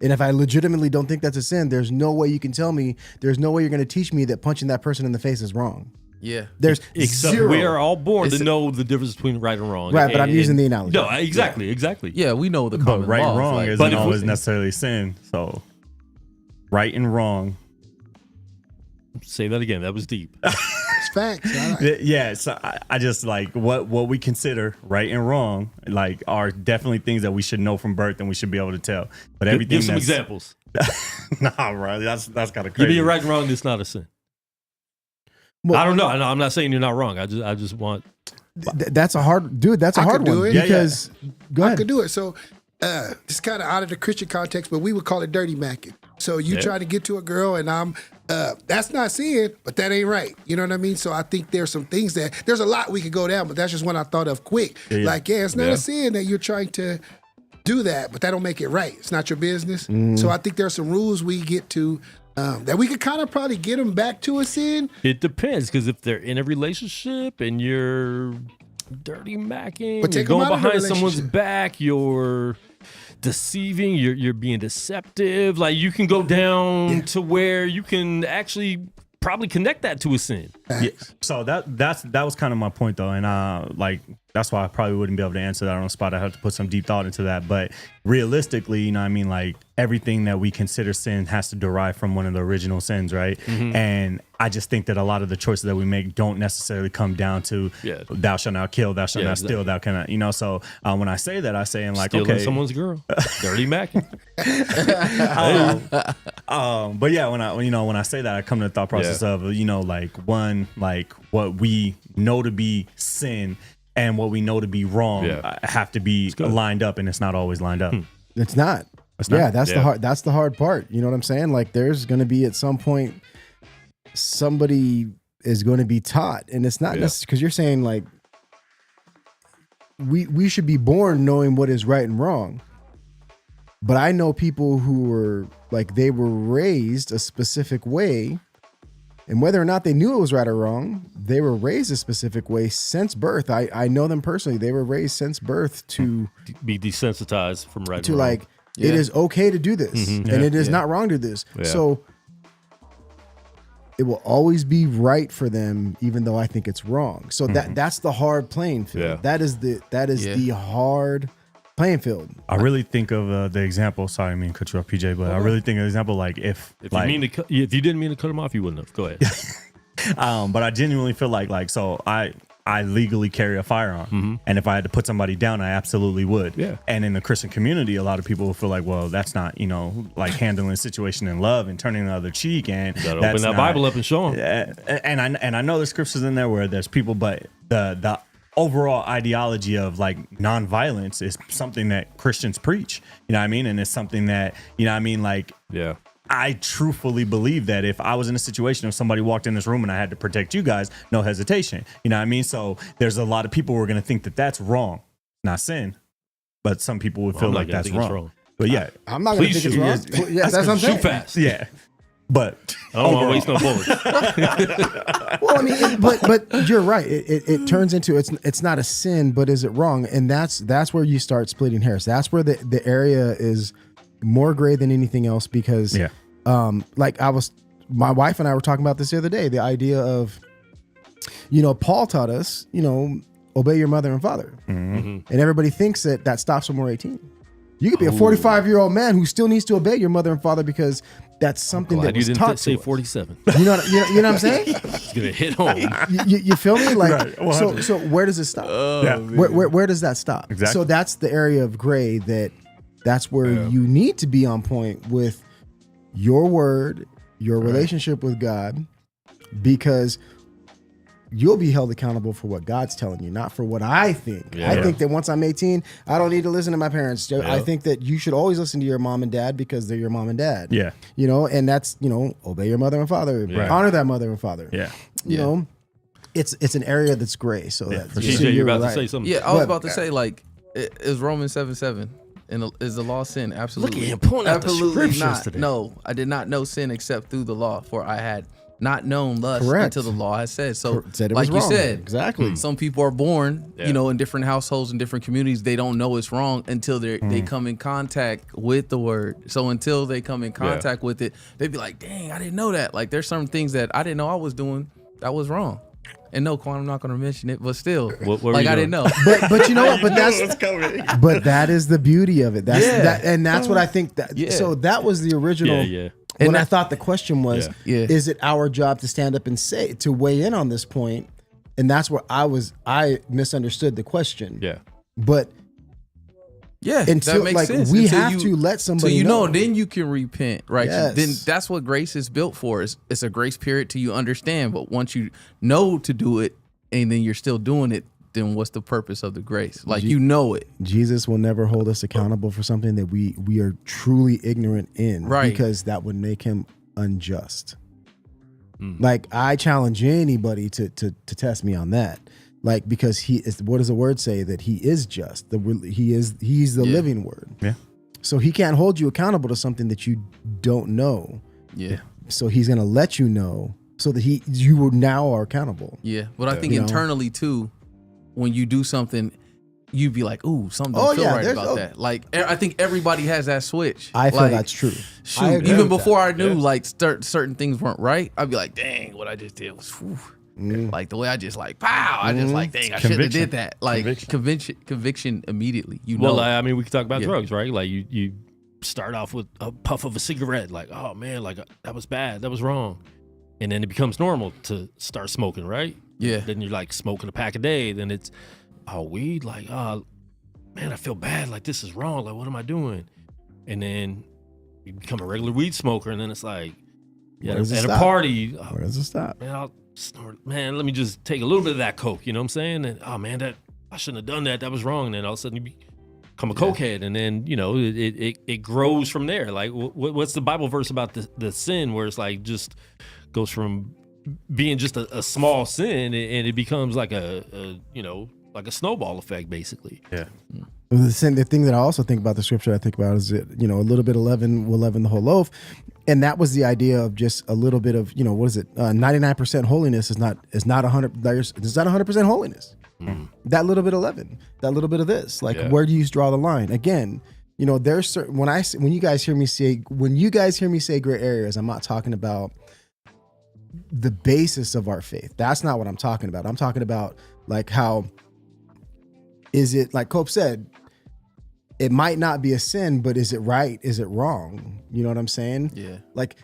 And if I legitimately don't think that's a sin, there's no way you can tell me, there's no way you're going to teach me that punching that person in the face is wrong. Yeah. There's Except zero. we are all born to know the difference between right and wrong. Right, but I'm using the analogy. No, exactly. Yeah, we know the common But right laws, and wrong like, isn't always necessarily sin. So right and wrong. Say that again. That was deep. It's facts. Yeah, so I just like what we consider right and wrong, like, are definitely things that we should know from birth and we should be able to tell. But everything Give some examples. Nah, bro, that's kind of You crazy. being right and wrong is not a sin. Well, I don't know. I'm not saying you're not wrong. I just want. That's a hard, dude. That's a hard could do one it. because go I ahead. could do it. So it's kind of out of the Christian context, but we would call it dirty macking. So you try to get to a girl and I'm, that's not sin, but that ain't right. You know what I mean? So I think there's some things there's a lot we could go down, but that's just one I thought of quick. Like, it's not a sin that you're trying to do that, but that don't make it right. It's not your business. So I think there's some rules we get to that we could kind of probably get them back to a sin. It depends, because if they're in a relationship and you're dirty macking, But you're take them going out of the behind someone's relationship. back, you're deceiving, you're being deceptive. Like, you can go down to where you can actually probably connect that to a sin. Yeah. So that was kind of my point though, and like that's why I probably wouldn't be able to answer that on the spot. I have to put some deep thought into that. But realistically, you know what I mean, like everything that we consider sin has to derive from one of the original sins, right? And I just think that a lot of the choices that we make don't necessarily come down to thou shalt not kill, thou shalt not steal, thou cannot, you know. So when I say that, I say in like, Stealing okay, someone's girl, dirty macking. But yeah, when I say that, I come to the thought process of, you know, like one, like what we know to be sin and what we know to be wrong have to be lined up, and it's not always lined up. It's not. Yeah, that's the hard part. You know what I'm saying? Like, there's going to be at some point somebody is going to be taught, and it's not necessarily because you're saying like we should be born knowing what is right and wrong. But I know people who were like, they were raised a specific way, and whether or not they knew it was right or wrong, they were raised a specific way since birth. I know them personally. They were raised since birth to be desensitized from right to and wrong. like, it is okay to do this, and it is not wrong to do this. So it will always be right for them, even though I think it's wrong. So that's the hard playing field. That is the hard playing field. I really think of the example. Sorry, I mean cut you off, PJ, but I really think of the example like if you didn't mean to cut him off, you wouldn't have. Go ahead. But I genuinely feel like so I legally carry a firearm, and if I had to put somebody down, I absolutely would. Yeah. And in the Christian community, a lot of people will feel like, well, that's not like handling the situation in love and turning the other cheek, and you gotta open that Bible up and show them. And I know there's scriptures in there where there's people, but the overall ideology of like nonviolence is something that Christians preach. You know what I mean? And it's something that Yeah. I truthfully believe that if I was in a situation, if somebody walked in this room and I had to protect you guys, no hesitation. You know what I mean? So there's a lot of people who are going to think that that's wrong. Not sin, but some people would feel like that's wrong. But yeah, I'm not going to think it's wrong. Yeah, that's what I'm saying. Shoot fast. Yeah. But I don't want to waste no bullets. Well, I mean, but you're right. It turns into it's not a sin, but is it wrong? And that's where you start splitting hairs. That's where the area is more gray than anything else because, my wife and I were talking about this the other day. The idea of, Paul taught us, obey your mother and father, and everybody thinks that stops when we're 18. You could be a 45-year-old man who still needs to obey your mother and father because that's something that was taught to us. 47. You know what I'm saying? It's gonna hit home. You feel me? Like, right, so where does it stop? Where does that stop? Exactly. So that's the area of gray that's where you need to be on point with your word, your relationship with God, because you'll be held accountable for what God's telling you, not for what I think. Yeah. I think that once I'm 18, I don't need to listen to my parents. Yeah. I think that you should always listen to your mom and dad because they're your mom and dad. Yeah. And that's, obey your mother and father. Yeah. Honor that mother and father. Yeah. You know, it's an area that's gray. So that's TJ, you're about to say something. Yeah, I was about to say, like, is Romans 7:7 and is the law sin? Absolutely. Look at him pulling out the scriptures not. today. No, I did not know sin except through the law, for I had not known lust Correct. until the law has said. So, Said it like was you wrong. said, Exactly. some people are born, in different households and different communities. They don't know it's wrong until they come in contact with the word. So until they come in contact with it, they'd be like, dang, I didn't know that. Like there's some things that I didn't know I was doing that was wrong. And no, Quan, I'm not going to mention it, but still, I didn't know. But you know what? But that is the beauty of it. That's what I think. So that was the original. Yeah. When I thought the question was, is it our job to stand up and to weigh in on this point? And that's where I misunderstood the question. Yeah. But until that makes sense. We until have to let somebody know. Then you can repent, right? Yes. Then that's what grace is built for. It's a grace period till you understand. But once you know to do it and then you're still doing it, then what's the purpose of the grace? Like you know it. Jesus will never hold us accountable for something that we are truly ignorant in, right? Because that would make him unjust. Like I challenge anybody to test me on that. Like because he is. What does the word say? That he is just. He's the living word. Yeah. So he can't hold you accountable to something that you don't know. Yeah. So he's gonna let you know so that you now are accountable. Yeah. But I think internally too, when you do something, you'd be like, "Ooh, something don't feel right about that." Like I think everybody has that switch. I feel that's true. Shoot, even before I knew like certain things weren't right, I'd be like, "Dang, what I just did was." Whew. Like the way I just like, pow! I just like, dang, I shouldn't have did that. Like conviction immediately. Well, I mean, we could talk about drugs, right? Like you start off with a puff of a cigarette, like, oh man, like that was bad, that was wrong, and then it becomes normal to start smoking, right? Yeah. Then you're like smoking a pack a day. Then it's weed, like, oh man, I feel bad, like this is wrong, like what am I doing? And then you become a regular weed smoker, and then it's like, at a party, where does it stop? Man, I'll snort. Man, let me just take a little bit of that coke. You know what I'm saying? And oh man, that I shouldn't have done that. That was wrong. And then all of a sudden you become a cokehead, and then it grows from there. Like what's the Bible verse about the sin where it's like just goes from being just a small sin and it becomes like a snowball effect basically. Yeah. The thing that I also think about the scripture I think about is that, a little bit of leaven will leaven the whole loaf. And that was the idea of just a little bit of, 99% holiness is not 100. It's not 100% holiness. That little bit of leaven, that little bit of this, where do you draw the line? Again, there's certain, when you guys hear me say gray areas, I'm not talking about the basis of our faith. That's not what I'm talking about. I'm talking about like how is it, like Cope said, it might not be a sin, but is it right? Is it wrong? You know what I'm saying? Yeah. Like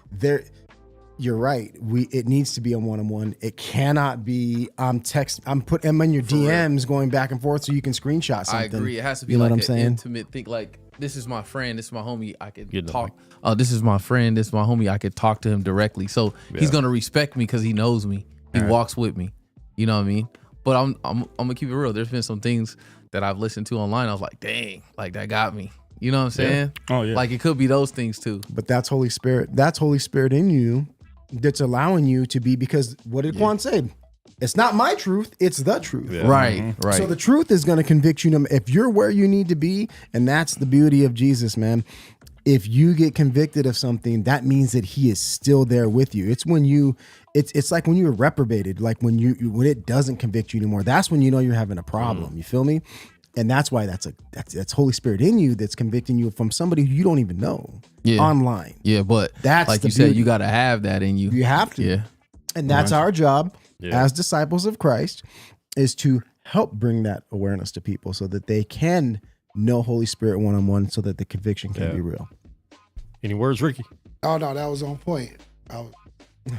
you're right. It needs to be a one-on-one. It cannot be I'm putting them in your DMs going back and forth so you can screenshot something. I agree. It has to be you know like what I'm an saying? intimate thing. Like, this is my friend, this is my homie. I can talk. This is my friend, this is my homie. I could talk to him directly. So he's gonna respect me because he knows me. He walks with me. You know what I mean? But I'm gonna keep it real. There's been some things that I've listened to online. I was like, dang, like that got me. You know what I'm saying? Oh yeah. Like it could be those things too. But that's Holy Spirit. That's Holy Spirit in you that's allowing you to be, because what did Quan say? It's not my truth, it's the truth. Yeah. Right. So the truth is going to convict you if you're where you need to be, and that's the beauty of Jesus, man. If you get convicted of something, that means that he is still there with you. It's when it's like when you're reprobated, like when it doesn't convict you anymore. That's when you know you're having a problem. You feel me? And that's why that's Holy Spirit in you that's convicting you from somebody who you don't even know online. Yeah, but That's like the you said, beauty. you got to have that in you. You have to. Yeah. And that's our job as disciples of Christ, is to help bring that awareness to people so that they can know Holy Spirit one-on-one, so that the conviction can be real. Any words, Ricky? Oh no, that was on point.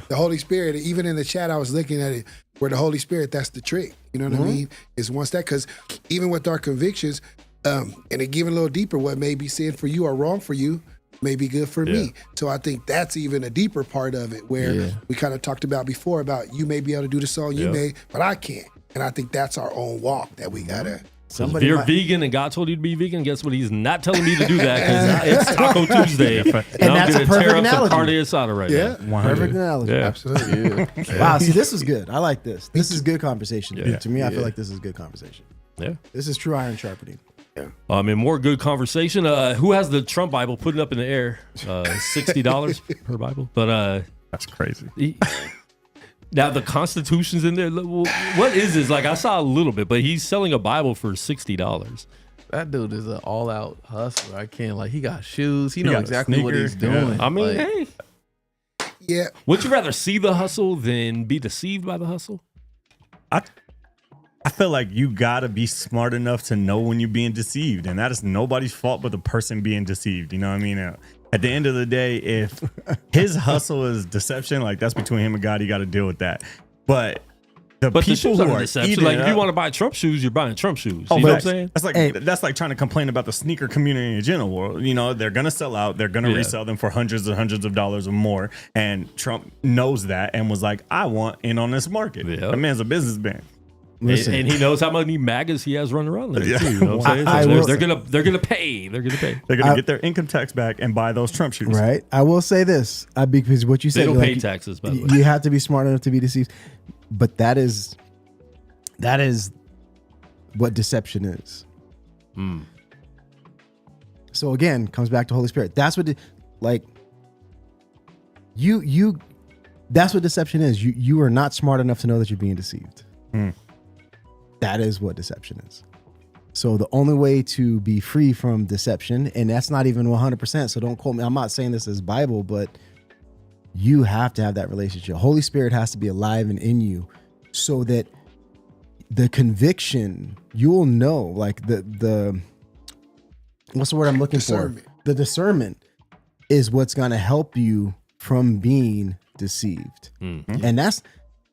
The Holy Spirit, even in the chat, I was looking at it where the Holy Spirit, that's the trick. You know what I mean? Is once that, because even with our convictions, and it giving a little deeper, what may be sin for you or wrong for you may be good for me. So I think that's even a deeper part of it, where we kind of talked about before about you may be able to do the song you may, but I can't. And I think that's our own walk that we gotta. If you're vegan and God told you to be vegan, guess what? He's not telling me to do that, because it's Taco Tuesday. And that's a perfect analogy. Carne asada right now. Perfect analogy. Yeah. Absolutely. Wow, see, this is good. I like this. This is good conversation. To me, I feel like this is good conversation. Yeah. This is true iron sharpening. And more good conversation. Who has the Trump Bible? Put it up in the air. $60 per Bible. But that's crazy. Now the Constitution's in there. What is this? Like, I saw a little bit, but he's selling a Bible for $60. That dude is an all-out hustler. I can't, like, he got shoes. He knows exactly what he's doing. I mean, like, hey. Yeah. Would you rather see the hustle than be deceived by the hustle? I feel like you gotta be smart enough to know when you're being deceived, and that is nobody's fault but the person being deceived. You know what I mean? At the end of the day, if his hustle is deception, like that's between him and God, you got to deal with that. But the shoes who are deception. Like, if you want to buy Trump shoes, you're buying Trump shoes. You know what I'm saying? That's like trying to complain about the sneaker community in general. You know, they're gonna sell out. They're gonna resell them for hundreds and hundreds of dollars or more. And Trump knows that and was like, I want in on this market. The man's a businessman. Listen. And he knows how many MAGAs he has running around there too. You know what I'm saying? So they're gonna pay. They're gonna get their income tax back and buy those Trump shoes. Right. I will say this, because what you said, they don't pay taxes. By the way, you have to be smart enough to be deceived. But that is what deception is. So again, comes back to Holy Spirit. That's what that's what deception is. You are not smart enough to know that you're being deceived. That is what deception is. So the only way to be free from deception, and that's not even 100%, so don't quote me. I'm not saying this is Bible, but you have to have that relationship. Holy Spirit has to be alive and in you, so that the conviction, you'll know, like the what's the word I'm looking for? The discernment is what's going to help you from being deceived. And that's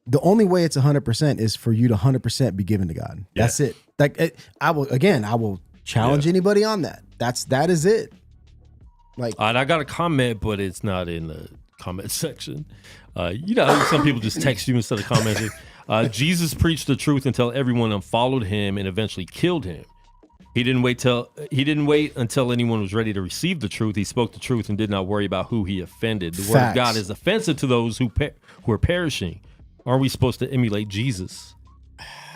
the only way it's 100% is for you to 100% be given to God. That's it. Like I will challenge anybody on that. That is it. Like, and I got a comment, but it's not in the comment section. Some people just text you instead of commenting. Jesus preached the truth until everyone unfollowed him and eventually killed him. He didn't wait until anyone was ready to receive the truth. He spoke the truth and did not worry about who he offended. The word of God is offensive to those who are perishing. Are we supposed to emulate Jesus?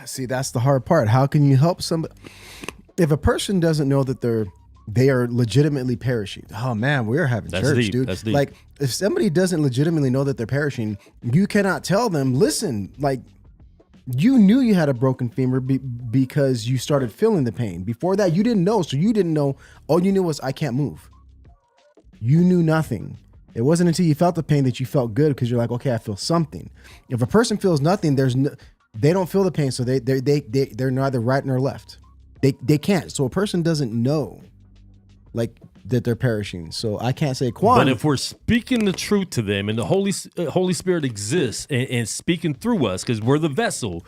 See, that's the hard part. How can you help somebody if a person doesn't know that they are legitimately perishing? Oh man, we're having church, deep. dude. That's deep. Like, if somebody doesn't legitimately know that they're perishing, you cannot tell them, listen, like, you knew you had a broken femur because you started feeling the pain. Before that, you didn't know. So you didn't know. All you knew was, I can't move. You knew nothing. It wasn't until you felt the pain that you felt good, because you're like, okay, I feel something. If a person feels nothing, they don't feel the pain, so they're neither right nor left. They can't. So a person doesn't know like that they're perishing. So I can't say Quan. But if we're speaking the truth to them and the Holy Spirit exists and speaking through us because we're the vessel,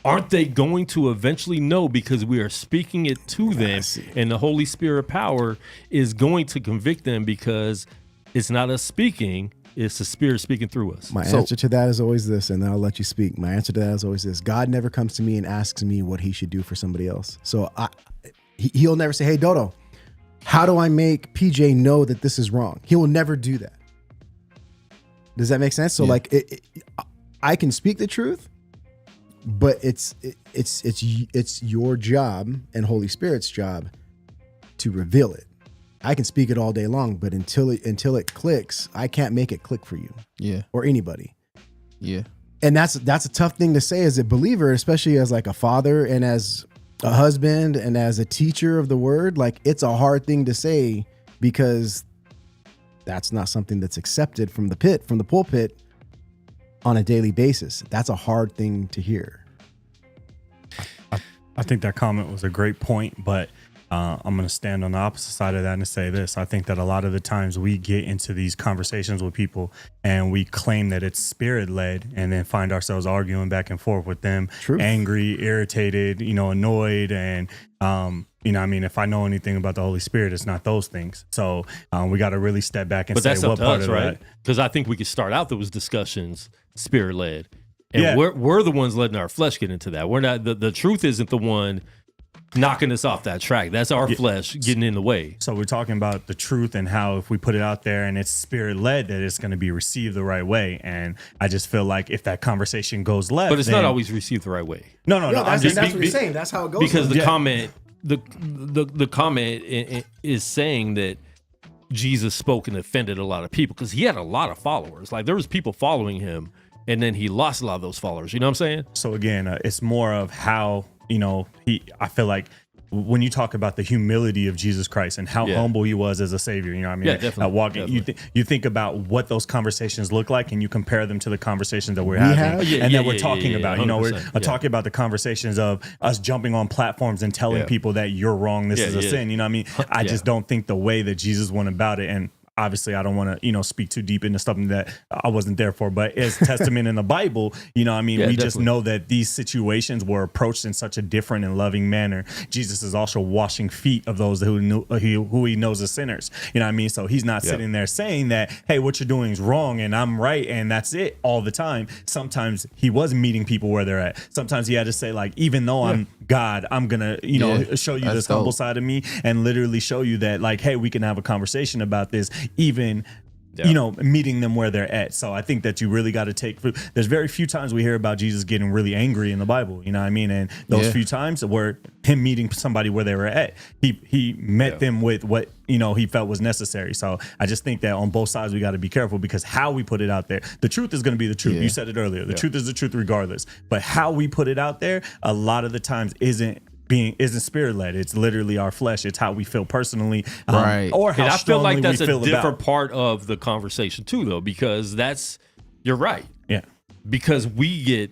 aren't they going to eventually know because we are speaking it to them and the Holy Spirit power is going to convict them because it's not us speaking, it's the Spirit speaking through us. My answer to that is always this, and then I'll let you speak. My answer to that is always this. God never comes to me and asks me what he should do for somebody else. So he'll never say, hey, Dodo, how do I make PJ know that this is wrong? He will never do that. Does that make sense? So like I can speak the truth, but it's your job and Holy Spirit's job to reveal it. I can speak it all day long, but until it clicks, I can't make it click for you. Yeah. Or anybody. Yeah. And that's a tough thing to say as a believer, especially as like a father and as a husband and as a teacher of the word. Like, it's a hard thing to say because that's not something that's accepted from the pulpit on a daily basis. That's a hard thing to hear. I think that comment was a great point, but I'm going to stand on the opposite side of that and say this. I think that a lot of the times we get into these conversations with people and we claim that it's spirit led and then find ourselves arguing back and forth with them, angry, irritated, annoyed. And, if I know anything about the Holy Spirit, it's not those things. So we got to really step back and say what part of right? Because I think we could start out those discussions spirit led. And we're the ones letting our flesh get into that. We're not, the truth isn't the one knocking us off that track. That's our flesh getting in the way. So we're talking about the truth and how if we put it out there and it's spirit led, that it's going to be received the right way. And I just feel like if that conversation goes left, but it's not always received the right way. No. That's what you're saying. That's how it goes. Because the comment, the comment is saying that Jesus spoke and offended a lot of people because he had a lot of followers. Like there was people following him, and then he lost a lot of those followers. You know what I'm saying? So again, it's more of how. I feel like when you talk about the humility of Jesus Christ and how humble he was as a savior, definitely. You think about what those conversations look like and you compare them to the conversations that we're having and that we're talking about. We're talking about the conversations of us jumping on platforms and telling people that you're wrong, this is a sin. I just don't think the way that Jesus went about it, and obviously I don't want to, speak too deep into something that I wasn't there for, but as testament in the Bible, we definitely. Just know that these situations were approached in such a different and loving manner. Jesus is also washing feet of those who he knows as sinners. So he's not sitting there saying that, hey, what you're doing is wrong and I'm right and that's it all the time. Sometimes he was meeting people where they're at. Sometimes he had to say, like, even though I'm God, I'm gonna, show you this humble side of me and literally show you that, like, hey, we can have a conversation about this, even meeting them where they're at. So I think that you really got to there's very few times we hear about Jesus getting really angry in the Bible, and those few times were him meeting somebody where they were at. He met them with what he felt was necessary. So I just think that on both sides we got to be careful because how we put it out there, the truth is going to be the truth. You said it earlier, the truth is the truth regardless, but how we put it out there a lot of the times isn't spirit led. It's literally our flesh. It's how we feel personally, right? Or how I feel like that's a different part of the conversation too, though, because you're right. Yeah, because we get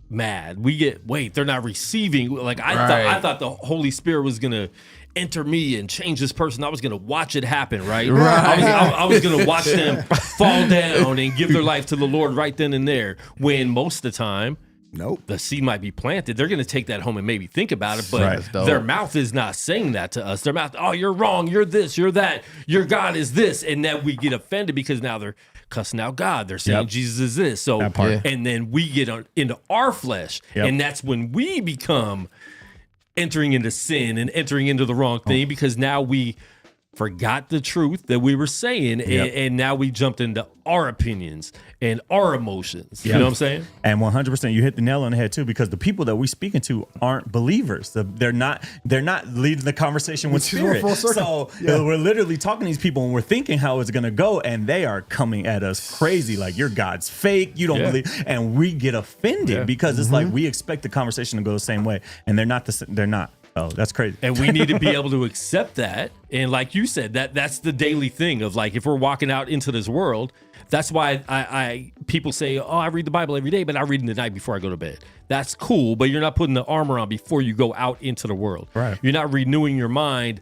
mad. They're not receiving. Like I thought the Holy Spirit was gonna enter me and change this person. I was gonna watch it happen. Right. I was gonna watch them fall down and give their life to the Lord right then and there. When most of the time, nope, the seed might be planted. They're going to take that home and maybe think about it, but their mouth is not saying that to us. Their mouth, oh, you're wrong, you're this, you're that, your God is this, and then we get offended because now they're cussing out God. They're saying Jesus is this. So, and then we get into our flesh, and that's when we become entering into sin and entering into the wrong thing because now we forgot the truth that we were saying, and now we jumped into our opinions and our emotions. You know what I'm saying? And 100%, you hit the nail on the head too, because the people that we're speaking to aren't believers. They're not leading the conversation with spirit. So we're literally talking to these people and we're thinking how it's going to go, and they are coming at us crazy like your God's fake. You don't believe, and we get offended because it's like we expect the conversation to go the same way, and they're not. They're not. Oh, that's crazy. And we need to be able to accept that. And like you said, that's the daily thing of like, if we're walking out into this world, that's why I people say, oh, I read the Bible every day, but I read it the night before I go to bed. That's cool, but you're not putting the armor on before you go out into the world. Right. You're not renewing your mind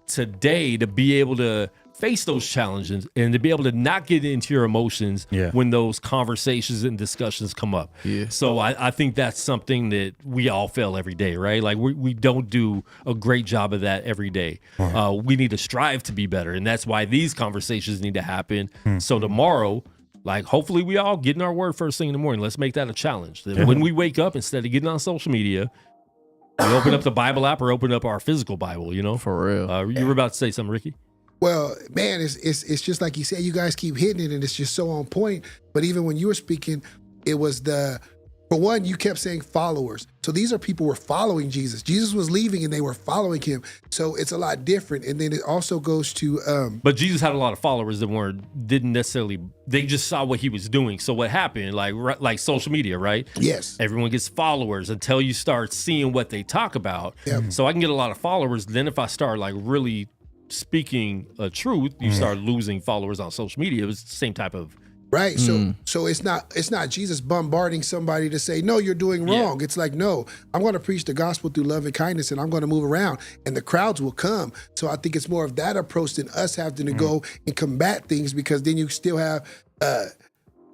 today to be able to face those challenges and to be able to not get into your emotions when those conversations and discussions come up. So I think that's something that we all fail every day, right? Like we don't do a great job of that every day. We need to strive to be better. And that's why these conversations need to happen. So tomorrow, like hopefully we all get in our word first thing in the morning. Let's make that a challenge. That when we wake up, instead of getting on social media, we open up the Bible app or open up our physical Bible, you know? For real. You were about to say something, Ricky? Well, man, it's just like you said, you guys keep hitting it and it's just so on point. But even when you were speaking, it was for one, you kept saying followers. So these are people who were following Jesus. Jesus was leaving and they were following him. So it's a lot different. And then it also goes to... But Jesus had a lot of followers that didn't necessarily, they just saw what he was doing. So what happened, like social media, right? Yes. Everyone gets followers until you start seeing what they talk about. Yep. So I can get a lot of followers. Then if I start like really speaking a truth, you start losing followers on social media. It was the same type of right. So it's not Jesus bombarding somebody to say, no, you're doing wrong. It's like, no, I'm going to preach the gospel through love and kindness and I'm going to move around and the crowds will come. So I think it's more of that approach than us having to go and combat things, because then you still have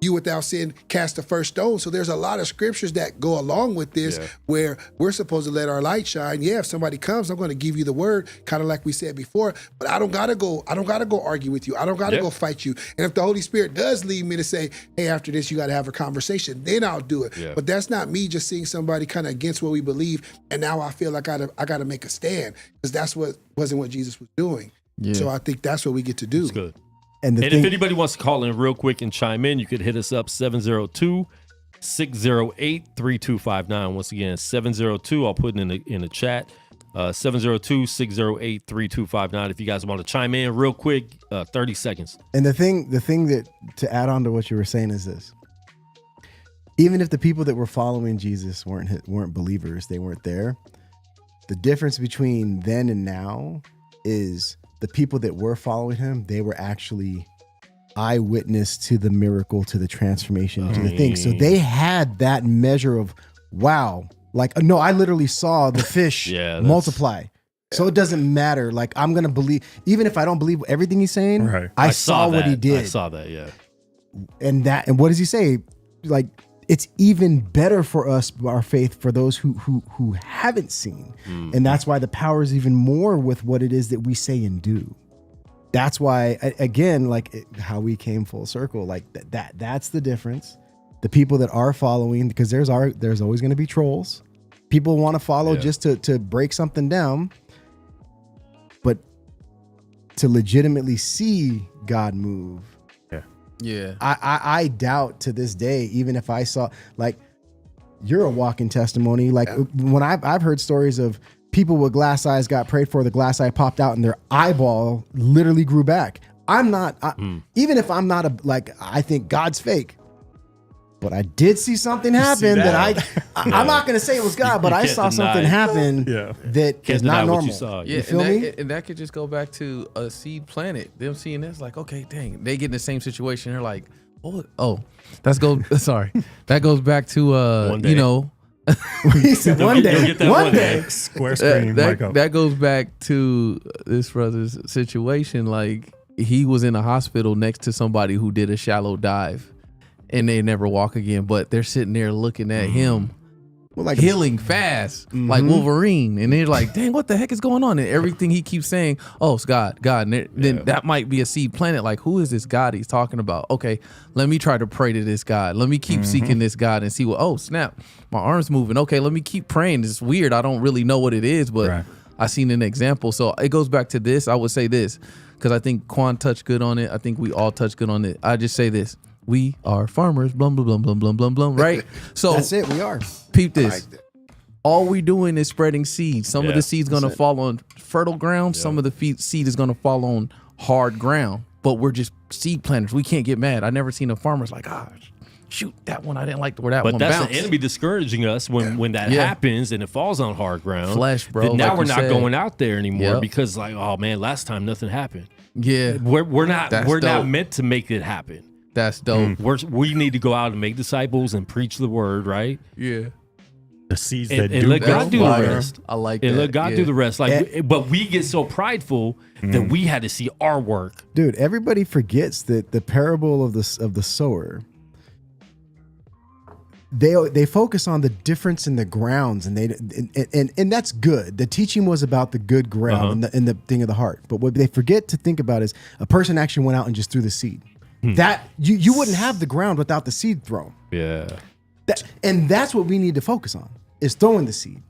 you without sin cast the first stone. So there's a lot of scriptures that go along with this where we're supposed to let our light shine. Yeah, if somebody comes, I'm going to give you the word, kind of like we said before, but I don't gotta go argue with you. I don't gotta go fight you. And if the Holy Spirit does lead me to say, hey, after this you gotta have a conversation, then I'll do it. But that's not me just seeing somebody kind of against what we believe and now I feel like I gotta make a stand, because that's wasn't what Jesus was doing. So I think that's what we get to do. That's good. And if anybody wants to call in real quick and chime in, you could hit us up 702-608-3259. Once again, 702, I'll put it in the chat. 702-608-3259. If you guys want to chime in real quick, 30 seconds. And the thing that to add on to what you were saying is this. Even if the people that were following Jesus weren't believers, they weren't there. The difference between then and now is the people that were following him, they were actually eyewitness to the miracle, to the transformation, to the thing. So they had that measure of, wow, like, no, I literally saw the fish multiply. So it doesn't matter. Like, I'm going to believe, even if I don't believe everything he's saying, I saw what he did. I saw that, yeah. And what does he say? Like, it's even better for us, our faith, for those who haven't seen. And that's why the power is even more with what it is that we say and do. That's why, again, like how we came full circle, like that's the difference. The people that are following, because there's always going to be trolls. People want to follow just to break something down. But to legitimately see God move, I doubt to this day, even if I saw, like, you're a walking testimony. Like when I've heard stories of people with glass eyes got prayed for, the glass eye popped out and their eyeball literally grew back. I'm not, even if I'm not I think God's fake, but I did see something happen that I'm not going to say it was God, but I saw something happen that is not normal. You feel me? And that could just go back to a seed planted. Them seeing this, like, okay, dang, they get in the same situation. They're like, that goes back to, you know, one day. Square screen. That goes back to this brother's situation. Like, he was in a hospital next to somebody who did a shallow dive. And they never walk again, but they're sitting there looking at him, like healing fast, like Wolverine, and they're like, "Dang, what the heck is going on?" And everything he keeps saying, "Oh, it's God." And then that might be a seed planted. Like, who is this God he's talking about? Okay, let me try to pray to this God. Let me keep seeking this God and see what. Oh, snap, my arm's moving. Okay, let me keep praying. It's weird. I don't really know what it is, but I seen an example. So it goes back to this. I would say this because I think Quan touched good on it. I think we all touched good on it. I just say this. We are farmers, blum, blum, blum, blum, blum, blum, blum, right? So that's it, we are. Peep this. All we doing is spreading seeds. Some of the seed's going to fall on fertile ground. Some of the seed is going to fall on hard ground. But we're just seed planters. We can't get mad. I never seen a farmer's like, shoot, that one, I didn't like where that one bounced. But that's the enemy discouraging us when that happens and it falls on hard ground. Flesh, bro. Now we're not going out there anymore because, like, oh, man, last time nothing happened. Yeah. We're not meant to make it happen. That's dope. We need to go out and make disciples and preach the word, right? Yeah. The seeds and, that and do let God do the rest. I like and that. let God do the rest. Like, but we get so prideful that we had to see our work. Dude, everybody forgets that the parable of the sower. They focus on the difference in the grounds, and and that's good. The teaching was about the good ground and the thing of the heart. But what they forget to think about is a person actually went out and just threw the seed. That you wouldn't have the ground without the seed thrown. Yeah. And that's what we need to focus on, is throwing the seed.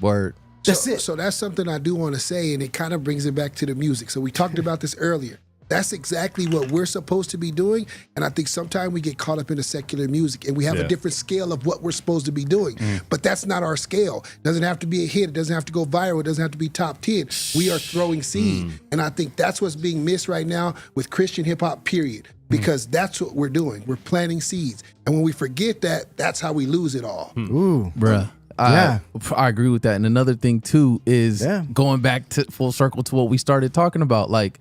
Word. That's it. So that's something I do want to say, and it kind of brings it back to the music. So we talked about this earlier. That's exactly what we're supposed to be doing. And I think sometimes we get caught up in the secular music, and we have a different scale of what we're supposed to be doing. But that's not our scale. It doesn't have to be a hit. It doesn't have to go viral. It doesn't have to be top 10. We are throwing seed. And I think that's what's being missed right now with Christian hip hop, period. Because that's what we're doing. We're planting seeds. And when we forget that, that's how we lose it all. Ooh. Bruh. I agree with that. And another thing too is going back to full circle to what we started talking about. Like,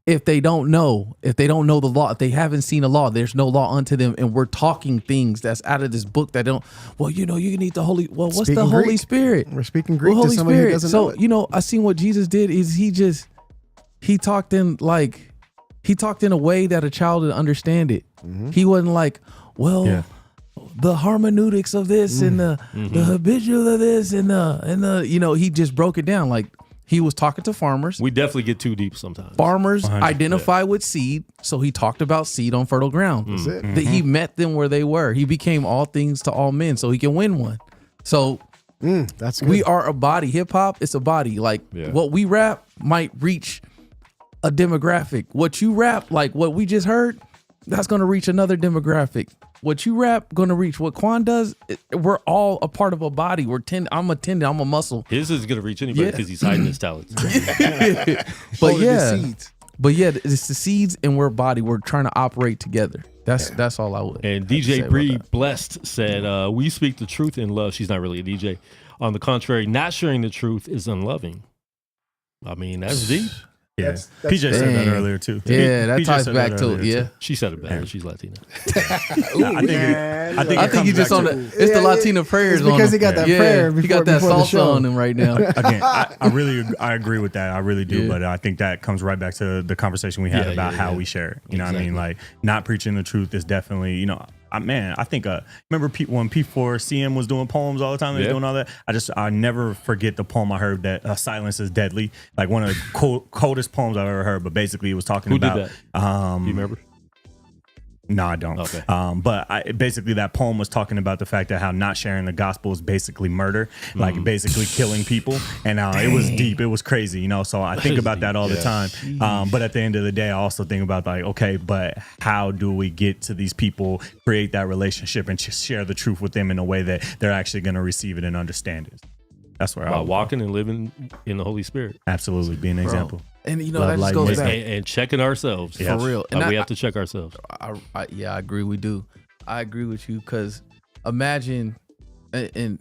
if they don't know the law, if they haven't seen a law, there's no law unto them, and we're talking things that's out of this book that don't. Well, you need the Holy. Well, what's the Holy Spirit? We're speaking Greek to somebody who doesn't know it. I seen what Jesus did is he talked in a way that a child would understand it. He wasn't like, the hermeneutics of this and the habitual of this and the he just broke it down. Like, he was talking to farmers. We definitely get too deep sometimes. Farmers identify with seed, so he talked about seed on fertile ground. That's it. That he met them where they were. He became all things to all men, so he can win one. So that's good. we are a body. Hip hop, it's a body. Like, what we rap might reach a demographic. What you rap, like what we just heard, that's gonna reach another demographic. What you rap gonna reach. What Quan does, we're all a part of a body. I'm a tendon. I'm a muscle. His is gonna reach anybody because he's hiding his talents. But seeds. It's the seeds, and we're a body. We're trying to operate together. That's all I would. And DJ Bree Blessed said, "We speak the truth in love." She's not really a DJ. On the contrary, not sharing the truth is unloving. I mean, that's deep. Yeah, PJ said that earlier too. Yeah, that ties back to it. Yeah, she said it better. She's Latina. I think he's just on the. It's the Latina prayers it's because he got that prayer. He got that salsa on him right now. Again, I agrry with that. I really do. But I think that comes right back to the conversation we had about how we share it. You know what I mean? Like, not preaching the truth is definitely, I think remember when P4CM was doing poems all the time, they was doing all that. I never forget the poem I heard that silence is deadly, like one of the coldest poems I've ever heard. But basically, it was talking about. Who did that? You remember? No, I don't. Okay. But basically that poem was talking about the fact that how not sharing the gospel is basically murder, like basically killing people. And it was deep. It was crazy, So I think about that all the time. But at the end of the day, I also think about like, okay, but how do we get to these people, create that relationship and just share the truth with them in a way that they're actually going to receive it and understand it? That's where by walking and living in the Holy Spirit. Absolutely. Be an example. And that just goes back and checking ourselves for real. And we have to check ourselves. I agree. We do. I agree with you because imagine, and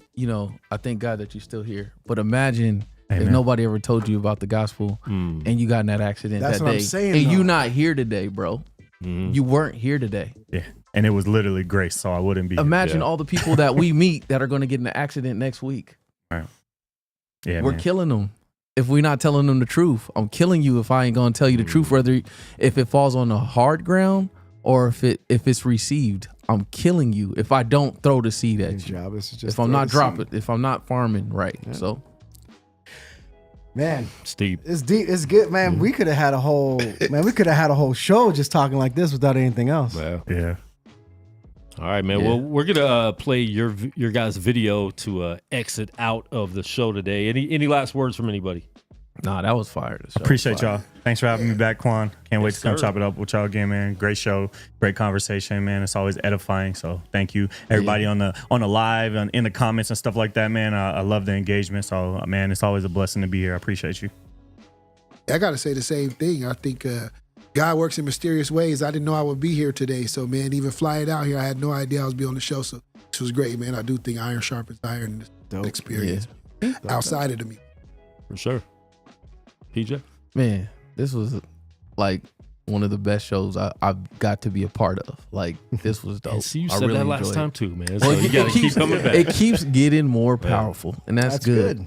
I thank God that you're still here. But imagine if nobody ever told you about the gospel and you got in that accident That's that what day, I'm saying, and though. you not here today, bro. You weren't here today. Yeah, and it was literally grace, so I wouldn't be. Imagine all the people that we meet that are going to get in an accident next week. Right. Yeah, we're killing them. If we're not telling them the truth, I'm killing you if I ain't gonna tell you the truth. Whether if it falls on the hard ground or if it's received, I'm killing you if I don't throw the seed at you. Job is just if I'm not dropping, if I'm not farming right. Yeah. So, man, it's deep. It's deep. It's good, man. We could have had a whole show just talking like this without anything else. Yeah. All right, man. Yeah. Well, we're gonna play your guys' video to exit out of the show today. Any last words from anybody? Nah, that was fire. Appreciate y'all. Thanks for having me back, Quan. Can't wait to come chop it up with y'all again, man. Great show, great conversation, man. It's always edifying. So thank you, everybody on the live and in the comments and stuff like that, man. I love the engagement. So, man, it's always a blessing to be here. I appreciate you. I gotta say the same thing. I think God works in mysterious ways. I didn't know I would be here today. So, man, even flying out here, I had no idea I was be on the show. So this was great, man. I do think iron sharpens iron in this experience outside of the meet. For sure. PJ? Man, this was like one of the best shows I've got to be a part of. Like, this was dope. See, you said that last time too, man. So Well, you gotta keep coming back. It keeps getting more powerful, and that's good.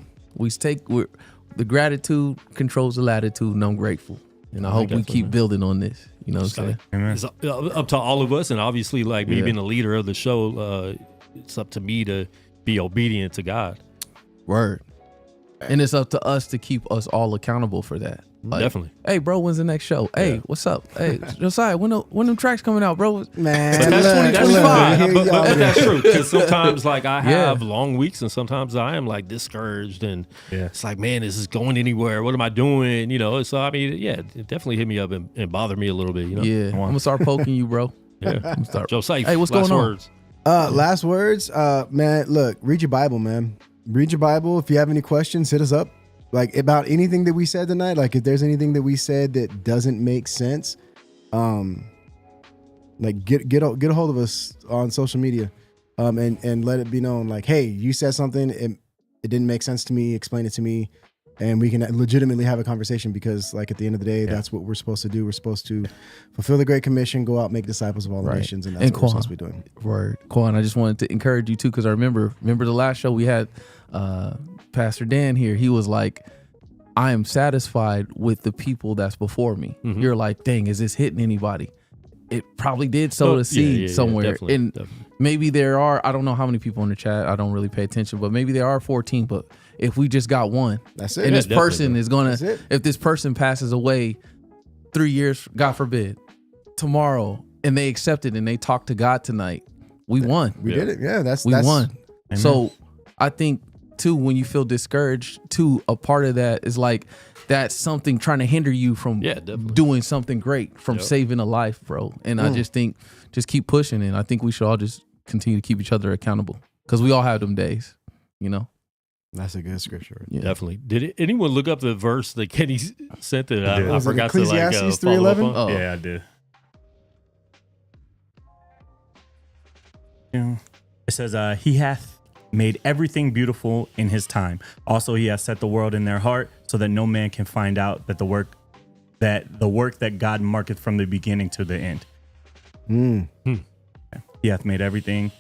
The gratitude controls the latitude, and I'm grateful. And I hope we keep building on this. You know what I'm saying? It's up to all of us, and obviously, like me being the leader of the show, it's up to me to be obedient to God. Word. And it's up to us to keep us all accountable for that. Like, definitely. Hey, bro, when's the next show? Hey, what's up? Hey, Josiah, when them tracks coming out, bro? Man, but that's 2025. But that's true, because sometimes like I have Yeah. long weeks, and sometimes I am like discouraged, and it's like, man, is this going anywhere? What am I doing? You know. So I mean, it definitely hit me up and bothered me a little bit. You know. Yeah, I'm gonna start poking you, bro. Yeah. I'm start. Jocyph, Hey, what's last going on? words. Last words, man. Look, read your Bible, man. Read your Bible. If you have any questions, hit us up. Like about anything that we said tonight. Like if there's anything that we said that doesn't make sense, like get a hold of us on social media, and let it be known. Like, hey, you said something. It didn't make sense to me. Explain it to me, and we can legitimately have a conversation. Because like at the end of the day, that's what we're supposed to do. We're supposed to fulfill the Great Commission, go out, make disciples of all the nations, and that's what we're supposed to be doing. Word, Quan. I just wanted to encourage you too, because I remember the last show we had. Pastor Dan here, he was like, I am satisfied with the people that's before me. Mm-hmm. You're like, dang, is this hitting anybody? It probably did sow the seed somewhere. Definitely. Maybe there are, I don't know how many people in the chat, I don't really pay attention, but maybe there are 14, but if we just got one, that's it. And this person is gonna, if this person passes away 3 years, God forbid, tomorrow, and they accept it and they talk to God tonight, we won. We did it. Yeah, that's won. Amen. So I think too, when you feel discouraged, too, a part of that is like that's something trying to hinder you from doing something great, from saving a life, bro. And I just think, just keep pushing, and I think we should all just continue to keep each other accountable, because we all have them days, you know. That's a good scripture. Yeah. Definitely. Did anyone look up the verse that Kenny sent that I forgot to Ecclesiastes follow up on? Oh. Yeah, I did. Yeah. It says, he hath made everything beautiful in his time. Also, he has set the world in their heart, so that no man can find out that the work that God marketh from the beginning to the end. He hath made everything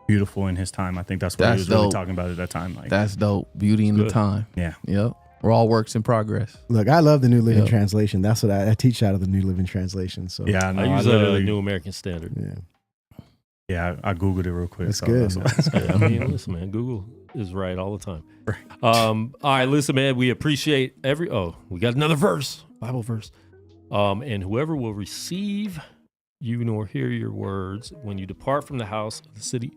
beautiful in his time. I think that's what he was really talking about at that time. Like, that's dope. Beauty in the time. Yeah. Yep. We're all works in progress. Look, I love the New Living Translation. That's what I teach out of the New Living Translation. So yeah, I use the New American Standard. Yeah, I Googled it real quick. That's good. I mean, listen, man, Google is right all the time. All right, listen, man, we appreciate we got another verse, Bible verse. And whoever will receive you nor hear your words when you depart from the house of the city,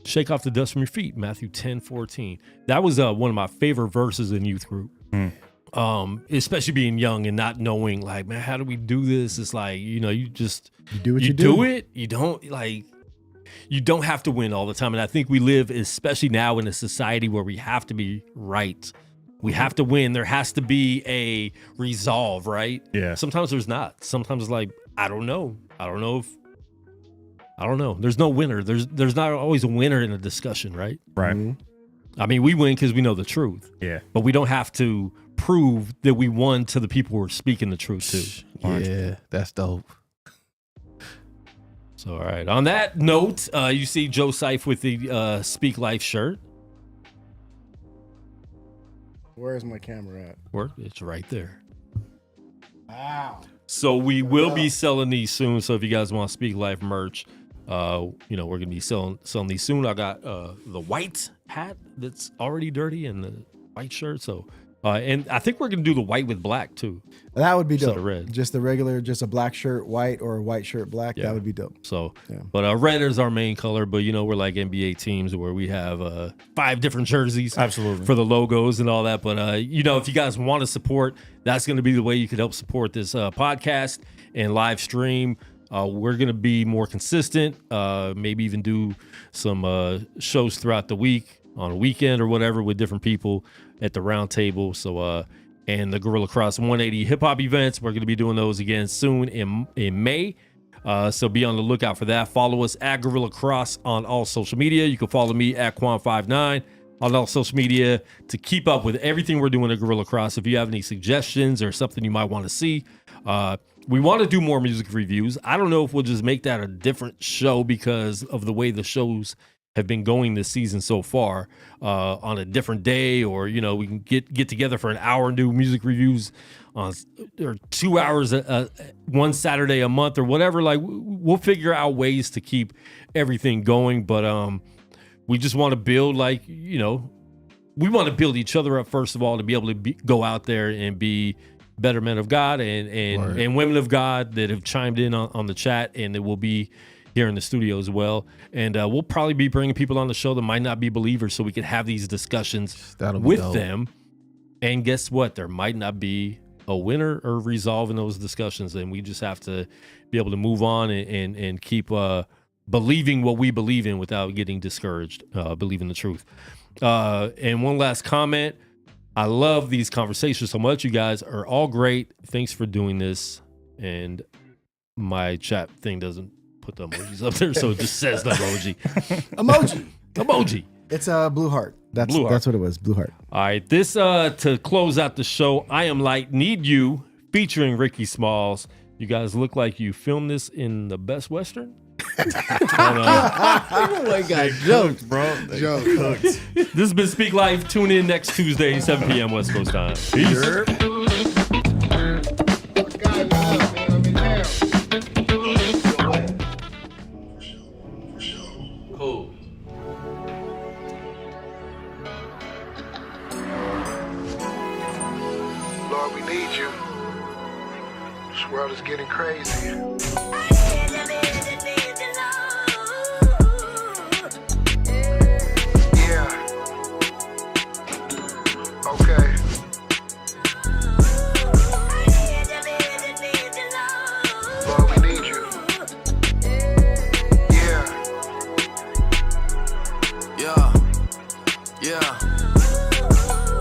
shake off the dust from your feet. Matthew 10:14. That was one of my favorite verses in youth group. Especially being young and not knowing, like, man, how do we do this? It's like, you know, you do what you do. Do it. You don't like. You don't have to win all the time. And I think we live, especially now, in a society where we have to be right. We have to win. There has to be a resolve, right? Yeah. Sometimes there's not. Sometimes it's like, I don't know. There's no winner. There's not always a winner in a discussion, right? Right. Mm-hmm. I mean, we win because we know the truth. Yeah. But we don't have to prove that we won to the people who are speaking the truth too. Yeah, that's dope. So, all right. On that note, you see Jocyph with the Speak Life shirt. Where's my camera at? It's right there. Wow. So we will be selling these soon. So if you guys want Speak Life merch, we're gonna be selling these soon. I got the white hat that's already dirty and the white shirt. So and I think we're gonna do the white with black too. That would be dope. Instead of red. Just the regular, just a black shirt white or a white shirt black. That would be dope. So, but red is our main color. But we're like NBA teams where we have 5 different jerseys, absolutely, for the logos and all that. But if you guys want to support, that's going to be the way you could help support this podcast and live stream. We're going to be more consistent. Maybe even do some shows throughout the week on a weekend or whatever with different people at the round table. So and the Guerrilla Cross 180 hip hop events, we're going to be doing those again soon in May. So be on the lookout for that. Follow us at Guerrilla Cross on all social media. You can follow me at Quan59 on all social media to keep up with everything we're doing at Guerrilla Cross. If you have any suggestions or something you might want to see, We want to do more music reviews. I don't know if we'll just make that a different show because of the way the shows have been going this season so far, on a different day, or we can get together for an hour and do music reviews or 2 hours one Saturday a month or whatever. Like, we'll figure out ways to keep everything going, but we just want to build, we want to build each other up, first of all, to be able to go out there and be better men of God and women of God that have chimed in on the chat, and it will be here in the studio as well. And we'll probably be bringing people on the show that might not be believers, so we can have these discussions with them. And guess what? There might not be a winner or resolve in those discussions, and we just have to be able to move on and keep believing what we believe in without getting discouraged, believing the truth. And one last comment. I love these conversations so much. You guys are all great. Thanks for doing this. And my chat thing doesn't put the emojis up there, so it just says the emoji. Emoji. It's a blue heart. That's what it was. Blue heart. All right. This to close out the show, I Am Light, Need You, featuring Ricky Smalls. You guys look like you filmed this in the Best Western. Oh my God, jokes, bro. Jokes. This has been Speak Life. Tune in next Tuesday, 7 p.m. West Coast time. Peace. Cool. Lord, we need you. This world is getting crazy. Okay. Lord, we need you.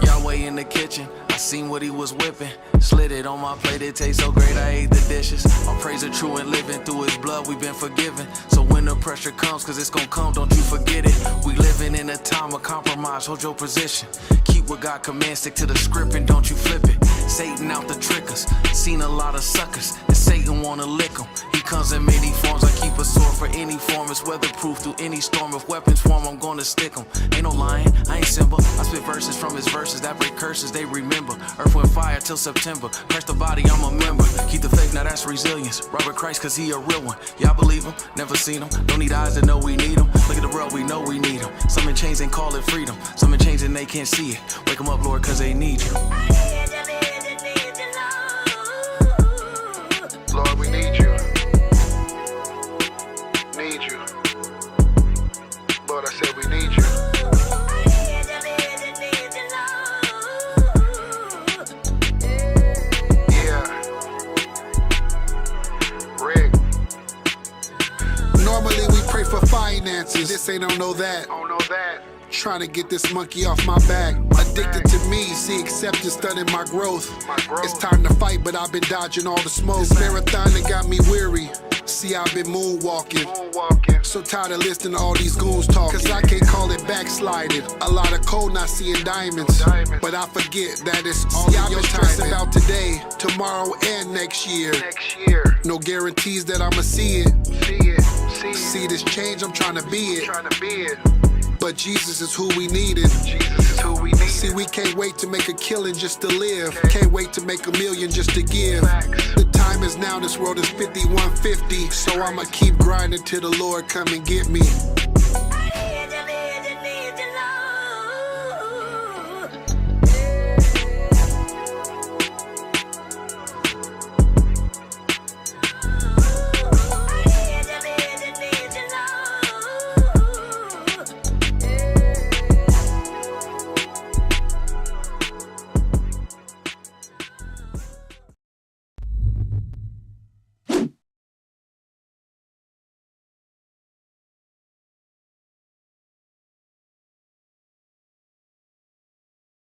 Yahweh in the kitchen. I seen what he was whipping. Slid it on my plate, it tastes so great, I ate the dishes. Our praise are true and living, through his blood we've been forgiven. So when the pressure comes, cause it's gonna come, don't you forget it. We living in a time of compromise, hold your position. Keep what God commands, stick to the script and don't you flip it. Satan out to trick us, seen a lot of suckers, and Satan wanna lick them. He comes in many forms, I keep a sword for any form. It's weatherproof through any storm. If weapons form, I'm gonna stick them. Ain't no lying, I ain't Simba. I spit verses from his verses that break curses, they remember. Earth, wind, fire till September. Crush the body, I'm a member. Keep the faith, now that's resilience. Robert Christ, cause he a real one. Y'all believe him? Never seen him. Don't need eyes to know we need him. Look at the world, we know we need him. Some in chains and call it freedom. Some in chains and they can't see it. Wake them up, Lord, cause they need you. Lord, we need you. Need you. Lord, I said we need you. Normally we pray for finances. This ain't don't know that. Trying to get this monkey off my back. Addicted to me, see acceptance studying my growth. It's time to fight, but I've been dodging all the smoke. This marathon that got me weary. See, I've been moonwalking. So tired of listening to all these goons talking. Cause I can't call it backsliding. A lot of cold, not seeing diamonds. But I forget that it's all I've been stressing about today, tomorrow, and next year. No guarantees that I'ma see it. See this change, I'm trying to be it. But Jesus is who we needed. See, we can't wait to make a killing just to live. Can't wait to make $1 million just to give. The time is now, this world is 5150. So I'ma keep grinding till the Lord come and get me.